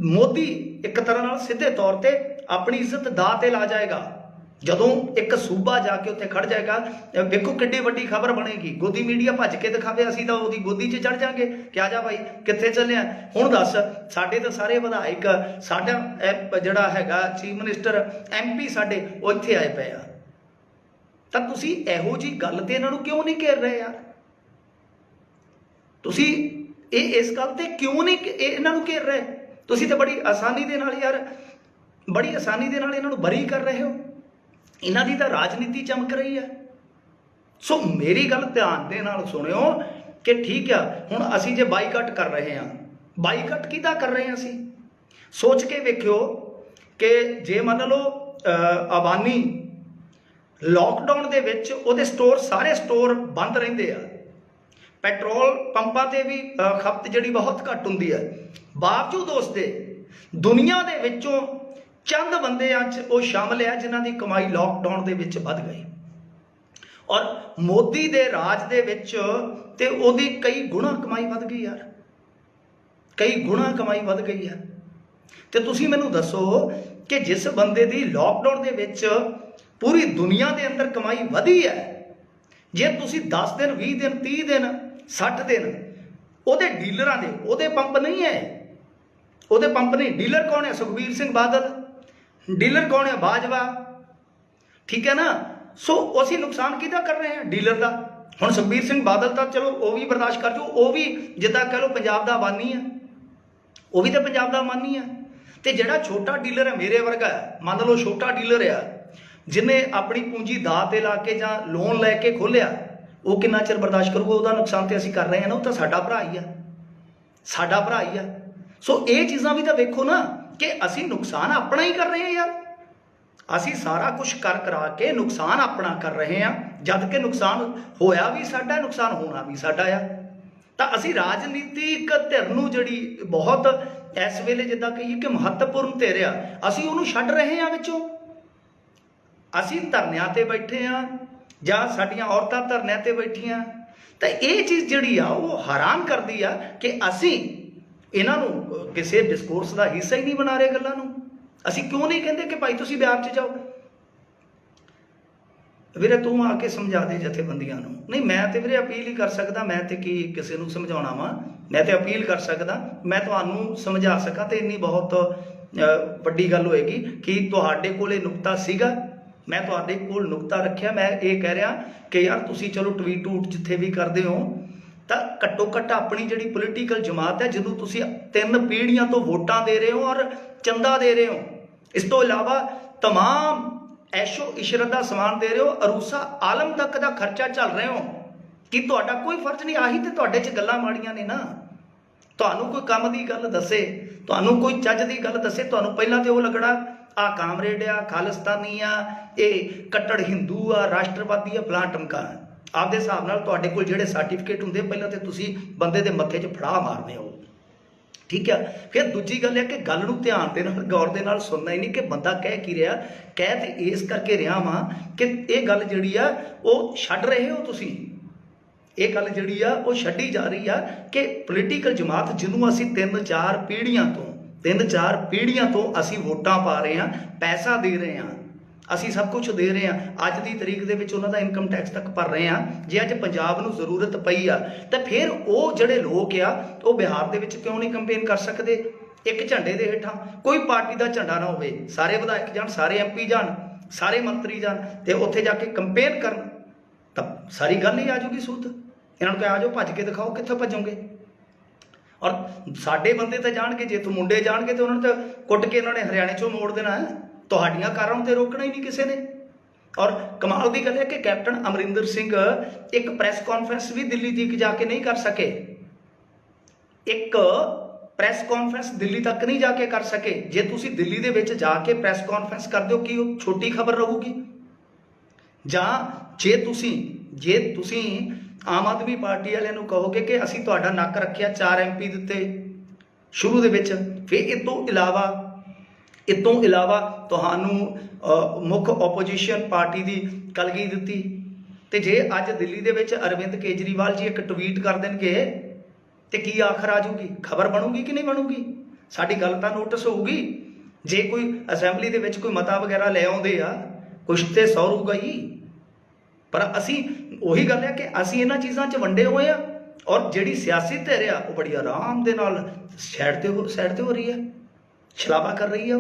Speaker 1: ਮੋਦੀ ਇੱਕ ਤਰ੍ਹਾਂ ਨਾਲ ਸਿੱਧੇ ਤੌਰ ਤੇ ਆਪਣੀ ਇੱਜ਼ਤ ਦਾਅ ਤੇ ਲਾ ਜਾਏਗਾ, ਜਦੋਂ ਇੱਕ ਸੂਬਾ ਜਾ ਕੇ ਉੱਥੇ ਖੜ ਜਾਏਗਾ। ਵੇਖੋ ਕਿੱਡੀ ਵੱਡੀ ਖਬਰ ਬਣੇਗੀ, ਗੋਦੀ ਮੀਡੀਆ ਭੱਜ ਕੇ ਦਿਖਾਵੇ, ਅਸੀਂ ਤਾਂ ਉਹਦੀ ਗੋਦੀ 'ਚ ਚੜ ਜਾਾਂਗੇ ਕਿ ਆ ਜਾ ਭਾਈ ਕਿੱਥੇ ਚੱਲਿਆ। ਹੁਣ ਦੱਸ, ਸਾਡੇ ਤਾਂ ਸਾਰੇ ਵਿਧਾਇਕ, ਸਾਡਾ ਜਿਹੜਾ ਹੈਗਾ ਚੀਫ ਮਿਨਿਸਟਰ, MP ਸਾਡੇ ਉਹ ਇੱਥੇ ਆਏ ਪਏ ਆ। ਤਾਂ ਤੁਸੀਂ ਇਹੋ ਜਿਹੀ ਗੱਲ ਤੇ ਇਹਨਾਂ ਨੂੰ ਕਿਉਂ ਨਹੀਂ ਘੇਰ ਰਹੇ ਯਾਰ? ਤੁਸੀਂ ਇਸ ਗੱਲ ਤੇ ਕਿਉਂ ਨਹੀਂ ਇਹਨਾਂ ਨੂੰ ਘੇਰ ਰਹੇ? ਤੁਸੀਂ ਤਾਂ ਬੜੀ ਆਸਾਨੀ ਦੇ ਨਾਲ ਯਾਰ, ਬੜੀ ਆਸਾਨੀ ਦੇ ਨਾਲ ਇਹਨਾਂ ਨੂੰ ਬਰੀ ਕਰ ਰਹੇ ਹੋ। ਇਹਨਾਂ ਦੀ ਤਾਂ ਰਾਜਨੀਤੀ ਚਮਕ ਰਹੀ ਹੈ। ਸੋ ਮੇਰੀ ਗੱਲ ਧਿਆਨ ਦੇ ਨਾਲ ਸੁਣਿਓ ਕਿ ਠੀਕ ਆ, ਹੁਣ ਅਸੀਂ ਜੇ ਬਾਈਕਾਟ ਕਰ ਰਹੇ ਹਾਂ, ਬਾਈਕਾਟ ਕਿਹਦਾ ਕਰ ਰਹੇ ਹਾਂ? ਅਸੀਂ ਸੋਚ ਕੇ ਵੇਖਿਓ ਕਿ ਜੇ ਮੰਨ ਲਓ ਅਬਾਨੀ ਲੋਕਡਾਊਨ ਦੇ ਵਿੱਚ ਉਹਦੇ ਸਟੋਰ, ਸਾਰੇ ਸਟੋਰ ਬੰਦ ਰਹਿੰਦੇ ਆ, ਪੈਟਰੋਲ ਪੰਪਾਂ ਤੇ ਵੀ ਖਪਤ ਜਿਹੜੀ ਬਹੁਤ ਘੱਟ ਹੁੰਦੀ ਹੈ, ਬਾਵਜੂਦ ਉਸ ਦੇ ਦੁਨੀਆ ਦੇ ਵਿੱਚੋਂ ਚੰਦ ਬੰਦਿਆਂ 'ਚ ਉਹ ਸ਼ਾਮਲ ਆ ਜਿਨ੍ਹਾਂ ਦੀ ਕਮਾਈ ਲੋਕਡਾਊਨ ਦੇ ਵਿੱਚ ਵੱਧ ਗਈ। ਔਰ ਮੋਦੀ ਦੇ ਰਾਜ ਦੇ ਵਿੱਚ ਤੇ ਉਹਦੀ ਕਈ ਗੁਣਾ ਕਮਾਈ ਵੱਧ ਗਈ ਯਾਰ, ਕਈ ਗੁਣਾ ਕਮਾਈ ਵੱਧ ਗਈ ਹੈ। ਤੇ ਤੁਸੀਂ ਮੈਨੂੰ ਦੱਸੋ ਕਿ ਜਿਸ ਬੰਦੇ ਦੀ ਲੋਕਡਾਊਨ ਦੇ ਵਿੱਚ ਪੂਰੀ ਦੁਨੀਆ ਦੇ ਅੰਦਰ ਕਮਾਈ ਵਧੀ ਹੈ, ਜੇ ਤੁਸੀਂ 10 ਦਿਨ 20 ਦਿਨ 30 ਦਿਨ 60 ਦਿਨ ਉਹਦੇ ਡੀਲਰਾਂ ਦੇ, ਉਹਦੇ ਪੰਪ ਨਹੀਂ ਹੈ, ਉਹਦੇ ਪੰਪ ਨਹੀਂ। ਡੀਲਰ ਕੌਣ ਹੈ? ਸੁਖਬੀਰ ਸਿੰਘ ਬਾਦਲ। ਡੀਲਰ ਕੌਣ ਹੈ? ਬਾਜਵਾ। ਠੀਕ ਹੈ ਨਾ। ਸੋ ਅਸੀਂ ਨੁਕਸਾਨ ਕਿਹਦਾ ਕਰ ਰਹੇ ਹਾਂ? ਡੀਲਰ ਦਾ। ਹੁਣ ਸੁਖਬੀਰ ਸਿੰਘ ਬਾਦਲ ਤਾਂ ਚਲੋ ਉਹ ਵੀ ਬਰਦਾਸ਼ਤ ਕਰ ਜਾਓ, ਉਹ ਵੀ ਜਿੱਦਾਂ ਕਹਿ ਲਓ ਪੰਜਾਬ ਦਾ ਅਬਾਨੀ ਹੈ, ਉਹ ਵੀ ਤਾਂ ਪੰਜਾਬ ਦਾ ਅਬਾਨੀ ਹੈ। ਤੇ ਜਿਹੜਾ ਛੋਟਾ ਡੀਲਰ ਹੈ, ਮੇਰੇ ਵਰਗਾ ਹੈ, ਮੰਨ ਲਓ ਛੋਟਾ ਡੀਲਰ ਆ, ਜਿਹਨੇ ਆਪਣੀ ਪੂੰਜੀ ਦਾਅ ਤੇ ਲਾ ਕੇ ਜਾਂ ਲੋਨ ਲੈ ਕੇ ਖੋਲਿਆ, ਉਹ ਕਿੰਨਾ ਚਿਰ ਬਰਦਾਸ਼ਤ ਕਰੂਗਾ? ਉਹਦਾ ਨੁਕਸਾਨ ਤੇ ਅਸੀਂ ਕਰ ਰਹੇ ਹਾਂ ਨਾ, ਉਹ ਤਾਂ ਸਾਡਾ ਭਰਾ ਹੀ ਆ, ਸਾਡਾ ਭਰਾ ਹੀ ਆ। ਸੋ ਇਹ ਚੀਜ਼ਾਂ ਵੀ ਤਾਂ ਵੇਖੋ ਨਾ ਕਿ ਅਸੀਂ ਨੁਕਸਾਨ ਆਪਣਾ ਹੀ ਕਰ ਰਹੇ ਹਾਂ ਯਾਰ। ਅਸੀਂ ਸਾਰਾ ਕੁਝ ਕਰ ਕਰਾ ਕੇ ਨੁਕਸਾਨ ਆਪਣਾ ਕਰ ਰਹੇ ਹਾਂ, ਜਦ ਕਿ ਨੁਕਸਾਨ ਹੋਇਆ ਵੀ ਸਾਡਾ, ਨੁਕਸਾਨ ਹੋਣਾ ਵੀ ਸਾਡਾ ਆ। ਤਾਂ ਅਸੀਂ ਰਾਜਨੀਤਿਕ ਧਿਰ ਨੂੰ ਜਿਹੜੀ ਬਹੁਤ ਇਸ ਵੇਲੇ ਜਿੱਦਾਂ ਕਹੀਏ ਕਿ ਮਹੱਤਵਪੂਰਨ ਧਿਰ ਆ, ਅਸੀਂ ਉਹਨੂੰ ਛੱਡ ਰਹੇ ਹਾਂ ਵਿੱਚੋਂ। ਅਸੀਂ ਧਰਨਿਆਂ ਤੇ ਬੈਠੇ ਹਾਂ ਜਾਂ ਸਾਡੀਆਂ ਔਰਤਾਂ ਧਰਨਿਆਂ ਤੇ ਬੈਠੀਆਂ। ਤਾਂ ਇਹ ਚੀਜ਼ ਜਿਹੜੀ ਆ ਉਹ ਹੈਰਾਨ ਕਰਦੀ ਆ ਕਿ ਅਸੀਂ ਇਹਨਾਂ ਨੂੰ ਕਿਸੇ ਡਿਸਕੋਰਸ ਦਾ ਹਿੱਸਾ ਹੀ ਨਹੀਂ ਬਣਾ ਰਹੇ ਗੱਲਾਂ ਨੂੰ। ਅਸੀਂ ਕਿਉਂ ਨਹੀਂ ਕਹਿੰਦੇ ਕਿ ਭਾਈ ਤੁਸੀਂ ਬਿਹਾਰ 'ਚ ਜਾਓ? ਵੀਰੇ ਤੂੰ ਆ ਕੇ ਸਮਝਾ ਦੇ ਜਥੇਬੰਦੀਆਂ ਨੂੰ। ਨਹੀਂ ਮੈਂ ਤੇ ਵੀਰੇ ਅਪੀਲ ਹੀ ਕਰ ਸਕਦਾ, ਮੈਂ ਤੇ ਕੀ ਕਿਸੇ ਨੂੰ ਸਮਝਾਉਣਾ ਵਾ, ਮੈਂ ਤੇ ਅਪੀਲ ਕਰ ਸਕਦਾ। ਮੈਂ ਤੁਹਾਨੂੰ ਸਮਝਾ ਸਕਾਂ ਤੇ ਇੰਨੀ ਬਹੁਤ ਵੱਡੀ ਗੱਲ ਹੋਏਗੀ ਕਿ ਤੁਹਾਡੇ ਕੋਲ ਇਹ ਨੁਕਤਾ ਸੀਗਾ, ਮੈਂ ਤੁਹਾਡੇ ਕੋਲ ਨੁਕਤਾ ਰੱਖਿਆ। ਮੈਂ ਇਹ ਕਹਿ ਰਿਹਾ ਕਿ ਯਾਰ ਤੁਸੀਂ ਚਲੋ ਟਵੀਟ ਟੂਟ ਜਿੱਥੇ ਵੀ ਕਰਦੇ ਹੋ ਤਾਂ ਘੱਟੋ ਘੱਟ ਆਪਣੀ ਜਿਹੜੀ ਪੋਲੀਟੀਕਲ ਜਮਾਤ ਹੈ, ਜਿਹਨੂੰ ਤੁਸੀਂ 3 ਪੀੜ੍ਹੀਆਂ ਤੋਂ ਵੋਟਾਂ ਦੇ ਰਹੇ ਹੋ ਔਰ ਚੰਦਾ ਦੇ ਰਹੇ ਹੋ, ਇਸ ਤੋਂ ਇਲਾਵਾ ਤਮਾਮ ਐਸ਼ੋ ਇਸ਼ਰਤ ਦਾ ਸਮਾਨ ਦੇ ਰਹੇ ਹੋ, ਅਰੂਸਾ ਆਲਮ ਤੱਕ ਦਾ ਖਰਚਾ ਚੱਲ ਰਹੇ ਹੋ, ਕਿ ਤੁਹਾਡਾ ਕੋਈ ਫਰਜ਼ ਨਹੀਂ? ਆਹੀ ਤੇ ਤੁਹਾਡੇ 'ਚ ਗੱਲਾਂ ਮਾੜੀਆਂ ਨੇ ਨਾ। ਤੁਹਾਨੂੰ ਕੋਈ ਕੰਮ ਦੀ ਗੱਲ ਦੱਸੇ, ਤੁਹਾਨੂੰ ਕੋਈ ਚੱਜ ਦੀ ਗੱਲ ਦੱਸੇ, ਤੁਹਾਨੂੰ ਪਹਿਲਾਂ ਤੇ ਉਹ ਲੱਗਣਾ ਆ ਕਾਮਰੇਡ ਆ, ਖਾਲਿਸਤਾਨੀ ਆ, ਇਹ ਕੱਟੜ ਹਿੰਦੂ ਆ, ਰਾਸ਼ਟਰਵਾਦੀ ਆ, ਫਲਾਂ ਟਮਕਾ। ਆਪਦੇ ਹਿਸਾਬ ਨਾਲ ਤੁਹਾਡੇ ਕੋਲ ਜਿਹੜੇ ਸਰਟੀਫਿਕੇਟ ਹੁੰਦੇ, ਪਹਿਲਾਂ ਤੇ ਤੁਸੀਂ ਬੰਦੇ ਦੇ ਮੱਥੇ 'ਚ ਫੜਾ ਮਾਰਦੇ ਹੋ। ਠੀਕ ਆ। ਫਿਰ ਦੂਜੀ ਗੱਲ ਹੈ ਕਿ ਗੱਲ ਨੂੰ ਧਿਆਨ ਦੇ ਨਾਲ ਗੌਰ ਦੇ ਨਾਲ ਸੁਣਨਾ ਹੀ ਨਹੀਂ ਕਿ ਬੰਦਾ ਕਹਿ ਕੀ ਰਿਹਾ। ਕਹਿ ਤੇ ਇਸ ਕਰਕੇ ਰਿਹਾ ਵਾਂ ਕਿ ਇਹ ਗੱਲ ਜਿਹੜੀ ਆ ਉਹ ਛੱਡ ਰਹੇ ਹੋ ਤੁਸੀਂ। ਇਹ ਗੱਲ ਜਿਹੜੀ ਆ ਉਹ ਛੱਡੀ ਜਾ ਰਹੀ ਆ ਕਿ ਪੋਲੀਟੀਕਲ ਜਮਾਤ ਜਿਹਨੂੰ ਅਸੀਂ 3-4 ਪੀੜ੍ਹੀਆਂ ਤੋਂ ਅਸੀਂ ਵੋਟਾਂ ਪਾ ਰਹੇ ਹਾਂ, ਪੈਸਾ ਦੇ ਰਹੇ ਹਾਂ, ਅਸੀਂ ਸਭ ਕੁਝ ਦੇ ਰਹੇ ਹਾਂ। ਅੱਜ ਦੀ ਤਰੀਕ ਦੇ ਵਿੱਚ ਉਹਨਾਂ ਦਾ ਇਨਕਮ ਟੈਕਸ ਤੱਕ ਭਰ ਰਹੇ ਹਾਂ। ਜੇ ਅੱਜ ਪੰਜਾਬ ਨੂੰ ਜ਼ਰੂਰਤ ਪਈ ਆ ਤਾਂ ਫਿਰ ਉਹ ਜਿਹੜੇ ਲੋਕ ਆ ਉਹ ਬਿਹਾਰ ਦੇ ਵਿੱਚ ਕਿਉਂ ਨਹੀਂ ਕੰਪੇਨ ਕਰ ਸਕਦੇ? ਇੱਕ ਝੰਡੇ ਦੇ ਹੇਠਾਂ ਕੋਈ ਪਾਰਟੀ ਦਾ ਝੰਡਾ ਨਾ ਹੋਵੇ, ਸਾਰੇ ਵਿਧਾਇਕ ਜਾਣ, ਸਾਰੇ MP ਜਾਣ, ਸਾਰੇ ਮੰਤਰੀ ਜਾਣ ਤੇ ਉੱਥੇ ਜਾ ਕੇ ਕੰਪੇਨ ਕਰਨ, ਤਾਂ ਸਾਰੀ ਗੱਲ ਹੀ ਆ ਜੂਗੀ ਸੂਤ। ਇਹਨਾਂ ਨੂੰ ਕਹਿ ਆ ਜਾਓ, ਭੱਜ ਕੇ ਦਿਖਾਓ, ਕਿੱਥੋਂ ਭੱਜੋਗੇ? ਔਰ ਸਾਡੇ ਬੰਦੇ ਤਾਂ ਜਾਣਗੇ, ਜੇ ਤੂੰ ਮੁੰਡੇ ਜਾਣਗੇ ਤਾਂ ਉਹਨਾਂ ਨੂੰ ਤਾਂ ਕੁੱਟ ਕੇ ਇਹਨਾਂ ਨੇ ਹਰਿਆਣੇ 'ਚੋਂ ਮੋੜ ਦੇਣਾ ਹੈ। ਤੁਹਾਡੀਆਂ ਕਾਰਾਂ ਨੂੰ ਤੇ ਰੋਕਣਾ ਹੀ ਨਹੀਂ ਕਿਸੇ ਨੇ। ਔਰ ਕਮਾਲ ਦੀ ਗੱਲ ਹੈ ਕਿ ਕੈਪਟਨ ਅਮਰਿੰਦਰ ਸਿੰਘ ਇੱਕ ਪ੍ਰੈਸ ਕਾਨਫਰੰਸ ਵੀ ਦਿੱਲੀ ਤੱਕ ਜਾ ਕੇ ਨਹੀਂ ਕਰ ਸਕੇ। ਇੱਕ ਪ੍ਰੈਸ ਕਾਨਫਰੰਸ ਦਿੱਲੀ ਤੱਕ ਨਹੀਂ ਜਾ ਕੇ ਕਰ ਸਕੇ। ਜੇ ਤੁਸੀਂ ਦਿੱਲੀ ਦੇ ਵਿੱਚ ਜਾ ਕੇ ਪ੍ਰੈਸ ਕਾਨਫਰੰਸ ਕਰਦੇ ਹੋ, ਕੀ ਉਹ ਛੋਟੀ ਖਬਰ ਰਹੂਗੀ? ਜਾਂ ਜੇ ਤੁਸੀਂ ਆਮ ਆਦਮੀ ਪਾਰਟੀ ਵਾਲਿਆਂ ਨੂੰ ਕਹੋਗੇ ਕਿ ਅਸੀਂ ਤੁਹਾਡਾ ਨੱਕ ਰੱਖਿਆ, 4 MP ਦਿੱਤੇ ਸ਼ੁਰੂ ਦੇ ਵਿੱਚ, ਫਿਰ ਇਹ ਤੋਂ ਇਲਾਵਾ ਤੁਹਾਨੂੰ ਮੁੱਖ ਓਪੋਜੀਸ਼ਨ ਪਾਰਟੀ ਦੀ ਕਲਗੀ ਦਿੱਤੀ। ਤੇ ਜੇ ਅੱਜ ਦਿੱਲੀ ਦੇ ਵਿੱਚ ਅਰਵਿੰਦ ਕੇਜਰੀਵਾਲ ਜੀ ਇੱਕ ਟਵੀਟ ਕਰ ਦੇਣਗੇ ਤੇ ਕੀ ਆਖਰ ਆ ਜੂਗੀ? ਖਬਰ ਬਣੂਗੀ ਕਿ ਨਹੀਂ ਬਣੂਗੀ? ਸਾਡੀ ਗੱਲ ਤਾਂ ਨੋਟਿਸ ਹੋਊਗੀ। ਜੇ ਕੋਈ ਅਸੈਂਬਲੀ ਦੇ ਵਿੱਚ ਕੋਈ ਮਤਾ ਵਗੈਰਾ ਲੈ ਆਉਂਦੇ ਆ, ਕੁਛ ਤੇ ਸੌਰੂਗਾ ਹੀ। ਪਰ ਅਸੀਂ ਉਹੀ ਗੱਲ ਹੈ ਕਿ ਅਸੀਂ ਇਹਨਾਂ ਚੀਜ਼ਾਂ 'ਚ ਵੰਡੇ ਹੋਏ ਆ ਔਰ ਜਿਹੜੀ ਸਿਆਸੀ ਧਿਰ ਆ ਉਹ ਬੜੀ ਆਰਾਮ ਦੇ ਨਾਲ ਸਾਈਡ ਤੇ ਹੋ ਰਹੀ ਹੈ, ਛਲਾਵਾ ਕਰ ਰਹੀ ਆ।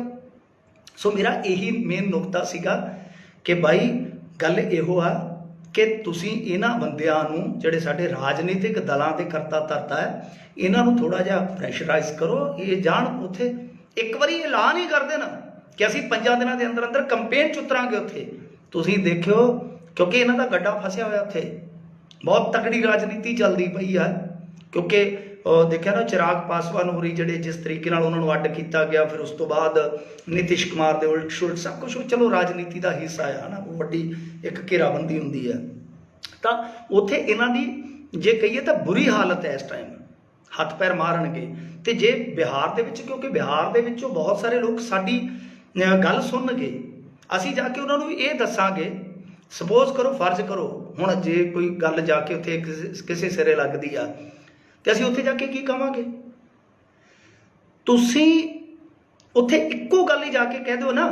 Speaker 1: ਸੋ ਮੇਰਾ ਇਹੀ ਮੇਨ ਨੁਕਤਾ ਸੀਗਾ ਕਿ ਬਾਈ ਗੱਲ ਇਹੋ ਆ ਕਿ ਤੁਸੀਂ ਇਹਨਾਂ ਬੰਦਿਆਂ ਨੂੰ, ਜਿਹੜੇ ਸਾਡੇ ਰਾਜਨੀਤਿਕ ਦਲਾਂ ਦੇ ਕਰਤਾ ਧਰਤਾ ਹੈ, ਇਹਨਾਂ ਨੂੰ ਥੋੜ੍ਹਾ ਜਿਹਾ ਪ੍ਰੈਸ਼ਰਾਈਜ਼ ਕਰੋ। ਇਹ ਜਾਣ ਉੱਥੇ ਇੱਕ ਵਾਰੀ ਐਲਾਨ ਹੀ ਕਰ ਦੇਣਾ ਕਿ ਅਸੀਂ 5 ਦਿਨਾਂ ਦੇ ਅੰਦਰ ਕੰਪੇਨ 'ਚ ਉਤਰਾਂਗੇ ਉੱਥੇ। ਤੁਸੀਂ ਦੇਖਿਓ, ਕਿਉਂਕਿ ਇਹਨਾਂ ਦਾ ਗੱਡਾ ਫਸਿਆ ਹੋਇਆ ਉੱਥੇ, ਬਹੁਤ ਤਕੜੀ ਰਾਜਨੀਤੀ ਚੱਲਦੀ ਪਈ ਆ। ਕਿਉਂਕਿ ਦੇਖਿਆ ਨਾ ਚਿਰਾਗ ਪਾਸਵਾਨ ਹੋਰੀ ਜਿਹੜੇ ਜਿਸ ਤਰੀਕੇ ਨਾਲ ਉਹਨਾਂ ਨੂੰ ਅੱਡ ਕੀਤਾ ਗਿਆ, ਫਿਰ ਉਸ ਤੋਂ ਬਾਅਦ ਨਿਤਿਸ਼ ਕੁਮਾਰ ਦੇ ਉਲਟ ਸ਼ੁਲਟ ਸਭ ਕੁਛ ਚਲੋ ਰਾਜਨੀਤੀ ਦਾ ਹਿੱਸਾ ਆ ਨਾ, ਉਹ ਵੱਡੀ ਇੱਕ ਘੇਰਾਬੰਦੀ ਹੁੰਦੀ ਹੈ। ਤਾਂ ਉੱਥੇ ਇਹਨਾਂ ਦੀ ਜੇ ਕਹੀਏ ਤਾਂ ਬੁਰੀ ਹਾਲਤ ਹੈ ਇਸ ਟਾਈਮ, ਹੱਥ ਪੈਰ ਮਾਰਨਗੇ। ਤੇ ਜੇ ਬਿਹਾਰ ਦੇ ਵਿੱਚ, ਕਿਉਂਕਿ ਬਿਹਾਰ ਦੇ ਵਿੱਚੋਂ ਬਹੁਤ ਸਾਰੇ ਲੋਕ ਸਾਡੀ ਗੱਲ ਸੁਣਨਗੇ, ਅਸੀਂ ਜਾ ਕੇ ਉਹਨਾਂ ਨੂੰ ਇਹ ਦੱਸਾਂਗੇ ਸਪੋਜ਼ ਕਰੋ, ਫਰਜ਼ ਕਰੋ ਹੁਣ ਜੇ ਕੋਈ ਗੱਲ ਜਾ ਕੇ ਉੱਥੇ ਕਿਸੇ ਸਿਰੇ ਲੱਗਦੀ ਆ ਤੇ ਅਸੀਂ ਉੱਥੇ ਜਾ ਕੇ ਕੀ ਕਵਾਂਗੇ? ਤੁਸੀਂ ਉੱਥੇ ਇੱਕੋ ਗੱਲ ਹੀ ਜਾ ਕੇ ਕਹਿ ਦਿਓ ਨਾ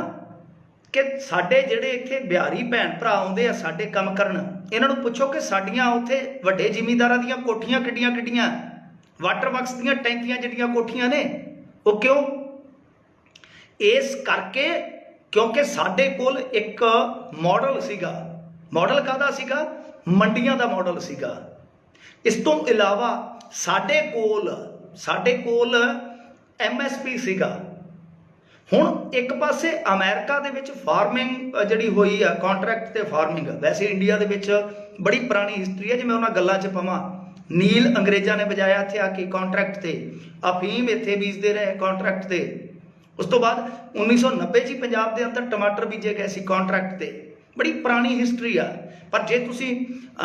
Speaker 1: ਕਿ ਸਾਡੇ ਜਿਹੜੇ ਇੱਥੇ ਬਿਹਾਰੀ ਭੈਣ ਭਰਾ ਆਉਂਦੇ ਆ ਸਾਡੇ ਕੰਮ ਕਰਨ, ਇਹਨਾਂ ਨੂੰ ਪੁੱਛੋ ਕਿ ਸਾਡੀਆਂ ਉੱਥੇ ਵੱਡੇ ਜ਼ਿਮੀਂਦਾਰਾਂ ਦੀਆਂ ਕੋਠੀਆਂ ਕਿੱਡੀਆਂ ਕਿੱਡੀਆਂ, ਵਾਟਰ ਵਰਕਸ ਦੀਆਂ ਟੈਂਕੀਆਂ ਜਿਹੜੀਆਂ ਕੋਠੀਆਂ ਨੇ, ਉਹ ਕਿਉਂ? ਇਸ ਕਰਕੇ ਕਿਉਂਕਿ ਸਾਡੇ ਕੋਲ ਇੱਕ ਮਾਡਲ ਸੀਗਾ। ਮਾਡਲ ਕਾਹਦਾ ਸੀਗਾ? ਮੰਡੀਆਂ ਦਾ ਮਾਡਲ ਸੀਗਾ। ਇਸ ਤੋਂ ਇਲਾਵਾ ਸਾਡੇ ਕੋਲ MSP ਸੀਗਾ। ਹੁਣ ਇੱਕ ਪਾਸੇ ਅਮਰੀਕਾ ਦੇ ਵਿੱਚ ਫਾਰਮਿੰਗ ਜਿਹੜੀ ਹੋਈ ਆ, ਕੰਟਰੈਕਟ ਤੇ ਫਾਰਮਿੰਗ, ਵੈਸੇ ਇੰਡੀਆ ਦੇ ਵਿੱਚ ਬੜੀ ਪੁਰਾਣੀ ਹਿਸਟਰੀ ਹੈ। ਜਿਵੇਂ ਉਹਨਾਂ ਗੱਲਾਂ 'ਚ ਪਵਾਂ, ਨੀਲ ਅੰਗਰੇਜ਼ਾਂ ਨੇ ਵਜਾਇਆ ਇੱਥੇ ਆ ਕੇ ਕੰਟਰੈਕਟ ਤੇ, ਅਫੀਮ ਇੱਥੇ ਬੀਜਦੇ ਰਹੇ ਕੰਟਰੈਕਟ ਤੇ। ਉਸ ਤੋਂ ਬਾਅਦ 1990 'ਚ ਪੰਜਾਬ ਦੇ ਅੰਦਰ ਟਮਾਟਰ ਬੀਜੇ ਗਏ ਸੀ ਕੰਟਰੈਕਟ ਤੇ। ਬੜੀ ਪੁਰਾਣੀ ਹਿਸਟਰੀ ਆ। ਪਰ ਜੇ ਤੁਸੀਂ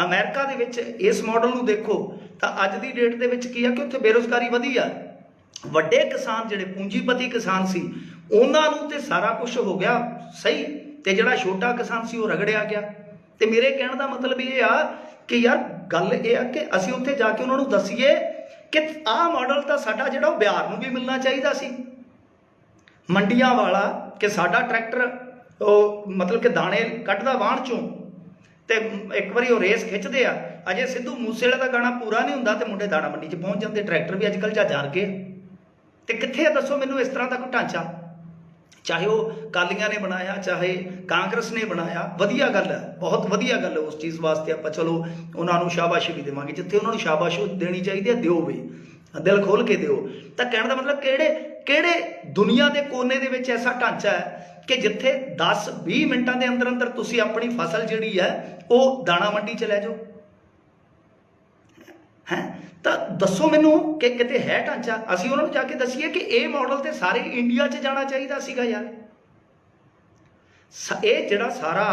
Speaker 1: ਅਮਰੀਕਾ ਦੇ ਵਿੱਚ ਇਸ ਮਾਡਲ ਨੂੰ ਦੇਖੋ ਤਾਂ ਅੱਜ ਦੀ ਡੇਟ ਦੇ ਵਿੱਚ ਕੀ ਆ ਕਿ ਉੱਥੇ ਬੇਰੁਜ਼ਗਾਰੀ ਵਧੀ ਆ। ਵੱਡੇ ਕਿਸਾਨ ਜਿਹੜੇ ਪੂੰਜੀਪਤੀ ਕਿਸਾਨ ਸੀ ਉਹਨਾਂ ਨੂੰ ਤੇ ਸਾਰਾ ਕੁਝ ਹੋ ਗਿਆ ਸਹੀ, ਤੇ ਜਿਹੜਾ ਛੋਟਾ ਕਿਸਾਨ ਸੀ ਉਹ ਰਗੜਿਆ ਗਿਆ। ਤੇ ਮੇਰੇ ਕਹਿਣ ਦਾ ਮਤਲਬ ਇਹ ਆ ਕਿ ਯਾਰ ਗੱਲ ਇਹ ਆ ਕਿ ਅਸੀਂ ਉੱਥੇ ਜਾ ਕੇ ਉਹਨਾਂ ਨੂੰ ਦੱਸੀਏ ਕਿ ਆਹ ਮਾਡਲ ਤਾਂ ਸਾਡਾ ਜਿਹੜਾ ਉਹ ਬਿਹਾਰ ਨੂੰ ਵੀ ਮਿਲਣਾ ਚਾਹੀਦਾ ਸੀ, ਮੰਡੀਆਂ ਵਾਲਾ, ਕਿ ਸਾਡਾ ਟਰੈਕਟਰ ਉਹ ਮਤਲਬ ਕਿ ਦਾਣੇ ਕੱਢਦਾ ਵਾਹਣ ਚੋਂ ਤੇ ਇੱਕ ਵਾਰੀ ਉਹ ਰੇਸ ਖਿੱਚਦੇ ਆ। ਅਜੇ ਸਿੱਧੂ ਮੂਸੇਵਾਲੇ ਦਾ ਗਾਣਾ ਪੂਰਾ ਨਹੀਂ ਹੁੰਦਾ ਤੇ ਮੁੰਡੇ ਦਾਣਾ ਮੰਡੀ 'ਚ ਪਹੁੰਚ ਜਾਂਦੇ। ਟਰੈਕਟਰ ਵੀ ਅੱਜ ਕੱਲ੍ਹ ਜਹਾਜ਼ਾਂ ਵਰਗੇ ਤੇ ਕਿੱਥੇ ਆ ਦੱਸੋ ਮੈਨੂੰ ਇਸ ਤਰ੍ਹਾਂ ਦਾ ਕੋਈ ਢਾਂਚਾ? ਚਾਹੇ ਉਹ ਅਕਾਲੀਆਂ ਨੇ ਬਣਾਇਆ, ਚਾਹੇ ਕਾਂਗਰਸ ਨੇ ਬਣਾਇਆ, ਵਧੀਆ ਗੱਲ ਹੈ, ਬਹੁਤ ਵਧੀਆ ਗੱਲ ਹੈ। ਉਸ ਚੀਜ਼ ਵਾਸਤੇ ਆਪਾਂ ਚਲੋ ਉਹਨਾਂ ਨੂੰ ਸ਼ਾਬਾਸ਼ੀ ਵੀ ਦੇਵਾਂਗੇ, ਜਿੱਥੇ ਉਹਨਾਂ ਨੂੰ ਸ਼ਾਬਾਸ਼ ਦੇਣੀ ਚਾਹੀਦੀ ਹੈ ਦਿਓ ਵੀ, ਦਿਲ ਖੋਲ ਕੇ ਦਿਓ। ਤਾਂ ਕਹਿਣ ਦਾ ਮਤਲਬ ਕਿਹੜੇ ਦੁਨੀਆ ਦੇ ਕੋਨੇ ਦੇ ਵਿੱਚ ਐਸਾ ਢਾਂਚਾ ਹੈ ਕਿ ਜਿੱਥੇ 10-20 ਮਿੰਟਾਂ ਦੇ ਅੰਦਰ ਅੰਦਰ ਤੁਸੀਂ ਆਪਣੀ ਫਸਲ ਜਿਹੜੀ ਹੈ ਉਹ ਦਾਣਾ ਮੰਡੀ 'ਚ ਲੈ ਜਾਓ ਹੈ? ਤਾਂ ਦੱਸੋ ਮੈਨੂੰ ਕਿ ਕਿਤੇ ਹੈ ਢਾਂਚਾ? ਅਸੀਂ ਉਹਨਾਂ ਨੂੰ ਜਾ ਕੇ ਦੱਸੀਏ ਕਿ ਇਹ ਮਾਡਲ ਤੇ ਸਾਰੇ ਇੰਡੀਆ 'ਚ ਜਾਣਾ ਚਾਹੀਦਾ ਸੀਗਾ ਯਾਰ। ਇਹ ਜਿਹੜਾ ਸਾਰਾ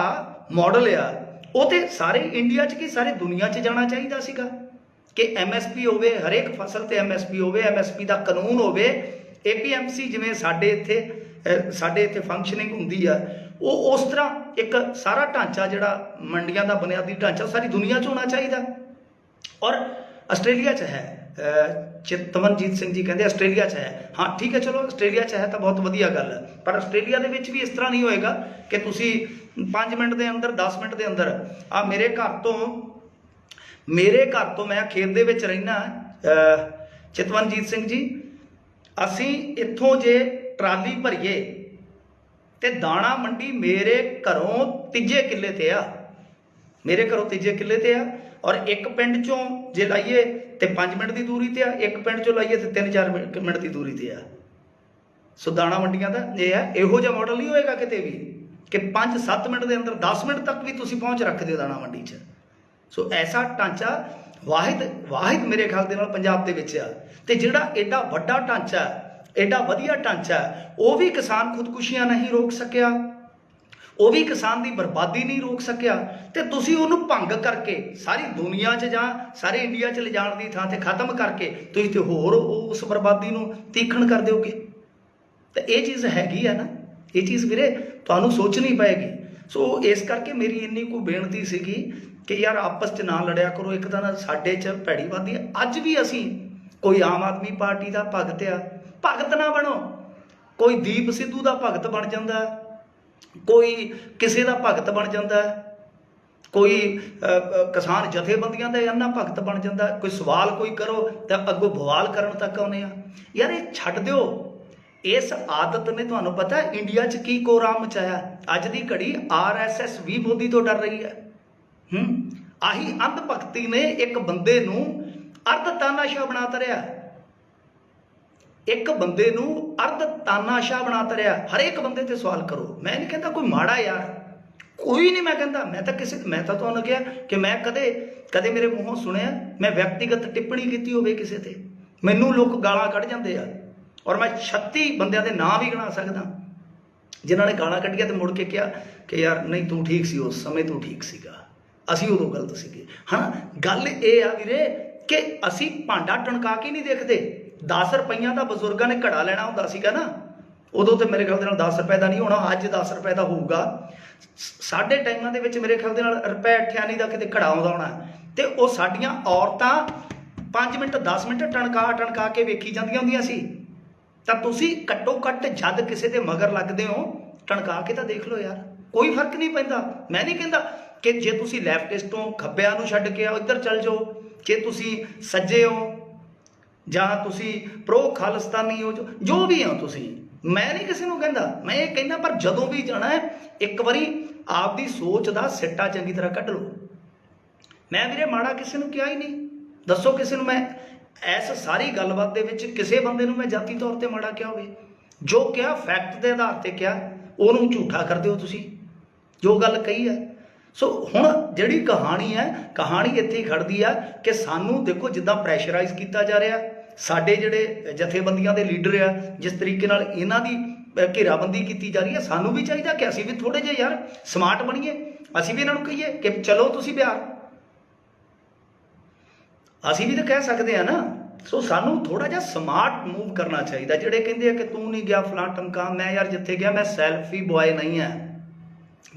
Speaker 1: ਮਾਡਲ ਆ ਉਹ ਤੇ ਸਾਰੇ ਇੰਡੀਆ 'ਚ ਕੀ ਸਾਰੇ ਦੁਨੀਆ 'ਚ ਜਾਣਾ ਚਾਹੀਦਾ ਸੀਗਾ ਕਿ MSP ਹੋਵੇ, ਹਰੇਕ ਫਸਲ ਤੇ MSP ਹੋਵੇ, MSP ਦਾ ਕਾਨੂੰਨ ਹੋਵੇ। APMC ਜਿਵੇਂ ਸਾਡੇ ਇੱਥੇ ਫੰਕਸ਼ਨਿੰਗ ਹੁੰਦੀ ਆ, ਉਹ ਉਸ ਤਰ੍ਹਾਂ ਇੱਕ ਸਾਰਾ ਢਾਂਚਾ ਜਿਹੜਾ ਮੰਡੀਆਂ ਦਾ ਬੁਨਿਆਦੀ ਢਾਂਚਾ ਸਾਰੀ ਦੁਨੀਆ 'ਚ ਹੋਣਾ ਚਾਹੀਦਾ। ਔਰ ਆਸਟ੍ਰੇਲੀਆ 'ਚ ਹੈ, ਚਿਤਵਨਜੀਤ ਸਿੰਘ ਜੀ ਕਹਿੰਦੇ ਆਸਟ੍ਰੇਲੀਆ 'ਚ ਹੈ। ਹਾਂ ਠੀਕ ਹੈ, ਚਲੋ ਆਸਟ੍ਰੇਲੀਆ 'ਚ ਹੈ ਤਾਂ ਬਹੁਤ ਵਧੀਆ ਗੱਲ ਹੈ। ਪਰ ਆਸਟ੍ਰੇਲੀਆ ਦੇ ਵਿੱਚ ਵੀ ਇਸ ਤਰ੍ਹਾਂ ਨਹੀਂ ਹੋਏਗਾ ਕਿ ਤੁਸੀਂ 5 ਮਿੰਟ ਦੇ ਅੰਦਰ 10 ਮਿੰਟ ਦੇ ਅੰਦਰ ਮੇਰੇ ਘਰ ਤੋਂ ਮੈਂ ਖੇਤ ਦੇ ਵਿੱਚ ਰਹਿਣਾ, ਚਿਤਵਨਜੀਤ ਸਿੰਘ ਜੀ, ਅਸੀਂ ਇੱਥੋਂ ਜੇ ਟਰਾਲੀ ਭਰੀਏ ਤੇ ਦਾਣਾ ਮੰਡੀ ਮੇਰੇ ਘਰੋਂ ਤੀਜੇ ਕਿੱਲੇ ਤੇ ਆ, ਮੇਰੇ ਘਰੋਂ ਤੀਜੇ ਕਿੱਲੇ ਤੇ ਆ। ਔਰ ਇੱਕ ਪਿੰਡ ਚੋਂ ਜੇ ਲਾਈਏ ਤੇ 5 ਮਿੰਟ ਦੀ ਦੂਰੀ ਤੇ ਆ, ਇੱਕ ਪਿੰਡ ਚੋਂ ਲਾਈਏ ਤੇ 3-4 ਮਿੰਟ ਦੀ ਦੂਰੀ ਤੇ ਆ। ਸੋ ਦਾਣਾ ਮੰਡੀਆਂ ਦਾ ਇਹ ਹੈ, ਇਹੋ ਜਿਹਾ ਮਾਡਲ ਨਹੀਂ ਹੋਏਗਾ ਕਿਤੇ ਵੀ ਕਿ 5-7 ਮਿੰਟ ਦੇ ਅੰਦਰ 10 ਮਿੰਟ ਤੱਕ ਵੀ ਤੁਸੀਂ ਪਹੁੰਚ ਰੱਖਦੇ ਹੋ ਦਾਣਾ ਮੰਡੀ 'ਚ। ਸੋ ਐਸਾ ਢਾਂਚਾ ਵਾਹਿਦ ਮੇਰੇ ਖਿਆਲ ਦੇ ਨਾਲ ਪੰਜਾਬ ਦੇ ਵਿੱਚ ਆ। ਤੇ ਜਿਹੜਾ ਐਡਾ ਵੱਡਾ ਢਾਂਚਾ, ਐਡਾ ਵਧੀਆ ਢਾਂਚਾ, ਉਹ ਵੀ ਕਿਸਾਨ ਖੁਦਕੁਸ਼ੀਆਂ ਨਹੀਂ ਰੋਕ ਸਕਿਆ, ਉਹ ਵੀ ਕਿਸਾਨ ਦੀ ਬਰਬਾਦੀ ਨਹੀਂ ਰੋਕ ਸਕਿਆ। ਤੇ ਤੁਸੀਂ ਉਹਨੂੰ ਭੰਗ ਕਰਕੇ ਸਾਰੀ ਦੁਨੀਆ 'ਚ ਜਾਂ ਸਾਰੇ ਇੰਡੀਆ 'ਚ ਲਿਜਾਣ ਦੀ ਥਾਂ ਤੇ ਖਤਮ ਕਰਕੇ ਤੁਸੀਂ ਤੇ ਹੋਰ ਉਸ ਬਰਬਾਦੀ ਨੂੰ ਤੀਖਣ ਕਰ ਦਿਓਗੇ। ਤਾਂ ਇਹ ਚੀਜ਼ ਹੈਗੀ ਆ ਨਾ, ਇਹ ਚੀਜ਼ ਵੀਰੇ ਤੁਹਾਨੂੰ ਸੋਚਣੀ ਪਏਗੀ। ਸੋ ਇਸ ਕਰਕੇ ਮੇਰੀ ਇੰਨੀ ਕੋਈ ਬੇਨਤੀ ਸੀਗੀ ਕਿ ਯਾਰ ਆਪਸ 'ਚ ਨਾ ਲੜਿਆ ਕਰੋ। ਇੱਕ ਤਾਂ ਨਾ ਸਾਡੇ 'ਚ ਭੈੜੀ ਵੱਧਦੀ ਹੈ। ਅੱਜ ਵੀ ਅਸੀਂ ਕੋਈ ਆਮ ਆਦਮੀ ਪਾਰਟੀ ਦਾ ਭਗਤ ਆ, ਭਗਤ ਨਾ ਬਣੋ। ਕੋਈ ਦੀਪ ਸਿੱਧੂ ਦਾ ਭਗਤ ਬਣ ਜਾਂਦਾ, ਕੋਈ ਕਿਸੇ ਦਾ ਭਗਤ ਬਣ ਜਾਂਦਾ, ਕੋਈ ਕਿਸਾਨ ਜਥੇਬੰਦੀਆਂ ਦਾ ਇਹਨਾਂ ਭਗਤ ਬਣ ਜਾਂਦਾ। ਕੋਈ ਸਵਾਲ ਕੋਈ ਕਰੋ ਤਾਂ ਅੱਗੋਂ ਬਵਾਲ ਕਰਨ ਤੱਕ ਆਉਂਦੇ ਆ। ਯਾਰ ਇਹ ਛੱਡ ਦਿਓ। ਇਸ ਆਦਤ ਨੇ ਤੁਹਾਨੂੰ ਪਤਾ ਇੰਡੀਆ 'ਚ ਕੀ ਕੋਹਰਾਮ ਮਚਾਇਆ। ਅੱਜ ਦੀ ਘੜੀ RSS ਵੀ ਮੋਦੀ ਤੋਂ ਡਰ ਰਹੀ ਹੈ। ਆਹੀ ਅੰਧ ਭਗਤੀ ਨੇ ਇੱਕ ਬੰਦੇ ਨੂੰ ਅਰਧ ਤਾਨਾਸ਼ਾਹ ਬਣਾ ਤਰਿਆ, ਇੱਕ ਬੰਦੇ ਨੂੰ ਅਰਧ ਤਾਨਾਸ਼ਾਹ ਬਣਾ ਤਰਿਆ। ਹਰੇਕ ਬੰਦੇ ਤੇ ਸਵਾਲ ਕਰੋ। ਮੈਂ ਨਹੀਂ ਕਹਿੰਦਾ ਕੋਈ ਮਾੜਾ ਯਾਰ, ਕੋਈ ਨਹੀਂ। ਮੈਂ ਕਹਿੰਦਾ ਮੈਂ ਤਾਂ ਤੁਹਾਨੂੰ ਕਿਹਾ ਕਿ ਮੈਂ ਕਦੇ ਮੇਰੇ ਮੂੰਹੋਂ ਸੁਣਿਆ ਮੈਂ ਵਿਅਕਤੀਗਤ ਟਿੱਪਣੀ ਕੀਤੀ ਹੋਵੇ ਕਿਸੇ ਤੇ। ਮੈਨੂੰ ਲੋਕ ਗਾਲਾਂ ਕੱਢ ਜਾਂਦੇ ਆ ਔਰ ਮੈਂ 36 ਬੰਦਿਆਂ ਦੇ ਨਾਂ ਵੀ ਗਿਣਾ ਸਕਦਾ ਜਿਨ੍ਹਾਂ ਨੇ ਗਾਲਾਂ ਕੱਢੀਆਂ ਤੇ ਮੁੜ ਕੇ ਕਿਹਾ ਕਿ ਯਾਰ ਨਹੀਂ ਤੂੰ ਠੀਕ ਸੀ, ਉਸ ਸਮੇਂ ਤੂੰ ਠੀਕ ਸੀਗਾ, ਅਸੀਂ ਉਦੋਂ ਗਲਤ ਸੀਗੇ। ਹਾਂ, ਗੱਲ ਇਹ ਆ ਵੀਰੇ ਕਿ ਅਸੀਂ ਭਾਂਡਾ ਟਣਕਾ ਕੇ ਨਹੀਂ ਦੇਖਦੇ। 10 ਰੁਪਈਆਂ ਦਾ ਬਜ਼ੁਰਗਾਂ ਨੇ ਘੜਾ ਲੈਣਾ ਹੁੰਦਾ ਸੀਗਾ ਨਾ, ਉਦੋਂ ਤੇ ਮੇਰੇ ਖਿਆਲ ਦੇ ਨਾਲ 10 ਰੁਪਏ ਦਾ ਨਹੀਂ ਹੋਣਾ, ਅੱਜ 10 ਰੁਪਏ ਦਾ ਹੋਊਗਾ। ਸਾਡੇ ਟਾਈਮਾਂ ਦੇ ਵਿੱਚ ਮੇਰੇ ਖਿਆਲ ਦੇ ਨਾਲ ਰੁਪਏ 98 ਦਾ ਕਿਤੇ ਘੜਾ ਆਉਂਦਾ ਹੋਣਾ। ਤੇ ਉਹ ਸਾਡੀਆਂ ਔਰਤਾਂ 5 ਮਿੰਟ 10 ਮਿੰਟ ਟਣਕਾ ਕੇ ਵੇਖੀ ਜਾਂਦੀਆਂ ਹੁੰਦੀਆਂ ਸੀ। ਤਾਂ ਤੁਸੀਂ ਘੱਟੋ ਘੱਟ ਜਦ ਕਿਸੇ ਦੇ ਮਗਰ ਲੱਗਦੇ ਹੋ ਟਣਕਾ ਕੇ ਤਾਂ ਦੇਖ ਲਓ ਯਾਰ, ਕੋਈ ਫਰਕ ਨਹੀਂ ਪੈਂਦਾ। ਮੈਂ ਨਹੀਂ ਕਹਿੰਦਾ ਕਿ ਜੇ ਤੁਸੀਂ ਲੈਫਟਿਸਟ ਹੋ ਖੱਬਿਆਂ ਨੂੰ ਛੱਡ ਕੇ ਆਓ ਇੱਧਰ ਚੱਲ ਜਾਓ, ਜੇ ਤੁਸੀਂ ਸੱਜੇ ਹੋ ਜਾਂ ਤੁਸੀਂ ਪ੍ਰੋ ਖਾਲਿਸਤਾਨੀ ਹੋ, ਜੋ ਵੀ ਹੋ ਤੁਸੀਂ, ਮੈਂ ਨਹੀਂ ਕਿਸੇ ਨੂੰ ਕਹਿੰਦਾ। ਮੈਂ ਇਹ ਕਹਿੰਦਾ ਪਰ ਜਦੋਂ ਵੀ ਜਾਣਾ ਹੈ ਇੱਕ ਵਾਰੀ ਆਪਦੀ ਸੋਚ ਦਾ ਸਿੱਟਾ ਚੰਗੀ ਤਰ੍ਹਾਂ ਕੱਢ ਲਓ। ਮੈਂ ਵੀਰੇ ਮਾੜਾ ਕਿਸੇ ਨੂੰ ਕਿਹਾ ਹੀ ਨਹੀਂ, ਦੱਸੋ ਕਿਸੇ ਨੂੰ ਮੈਂ ਇਸ ਸਾਰੀ ਗੱਲਬਾਤ ਦੇ ਵਿੱਚ ਕਿਸੇ ਬੰਦੇ ਨੂੰ ਮੈਂ ਜਾਤੀ ਤੌਰ ਤੇ ਮਾੜਾ ਕਿਹਾ ਹੋਵੇ? ਜੋ ਕਿਹਾ ਫੈਕਟ ਦੇ ਆਧਾਰ ਤੇ ਕਿਹਾ, ਉਹਨੂੰ ਝੂਠਾ ਕਰ ਦਿਓ ਤੁਸੀਂ ਜੋ ਗੱਲ ਕਹੀ ਹੈ। ਸੋ ਹੁਣ ਜਿਹੜੀ ਕਹਾਣੀ ਹੈ, ਕਹਾਣੀ ਇੱਥੇ ਹੀ ਖੜਦੀ ਆ ਕਿ ਸਾਨੂੰ ਦੇਖੋ ਜਿੱਦਾਂ ਪ੍ਰੈਸ਼ਰਾਈਜ਼ ਕੀਤਾ ਜਾ ਰਿਹਾ, ਸਾਡੇ ਜਿਹੜੇ ਜਥੇਬੰਦੀਆਂ ਦੇ ਲੀਡਰ ਆ ਜਿਸ ਤਰੀਕੇ ਨਾਲ ਇਹਨਾਂ ਦੀ ਘੇਰਾਬੰਦੀ ਕੀਤੀ ਜਾ ਰਹੀ ਹੈ, ਸਾਨੂੰ ਵੀ ਚਾਹੀਦਾ ਕਿ ਅਸੀਂ ਵੀ ਥੋੜੇ ਜਿਹੇ ਯਾਰ ਸਮਾਰਟ ਬਣੀਏ। ਅਸੀਂ ਵੀ ਇਹਨਾਂ ਨੂੰ ਕਹੀਏ ਕਿ ਚਲੋ ਤੁਸੀਂ ਬਿਹਾਰ, ਅਸੀਂ ਵੀ ਤਾਂ ਕਹਿ ਸਕਦੇ ਹਾਂ ਨਾ। ਸੋ ਸਾਨੂੰ ਥੋੜਾ ਜਿਹਾ ਸਮਾਰਟ ਮੂਵ ਕਰਨਾ ਚਾਹੀਦਾ। ਜਿਹੜੇ ਕਹਿੰਦੇ ਆ ਕਿ ਤੂੰ ਨਹੀਂ ਗਿਆ ਫਲਾਂ ਟਮਕਾ, ਮੈਂ ਯਾਰ ਜਿੱਥੇ ਗਿਆ ਮੈਂ ਸੈਲਫੀ ਬॉय ਨਹੀਂ ਹੈ,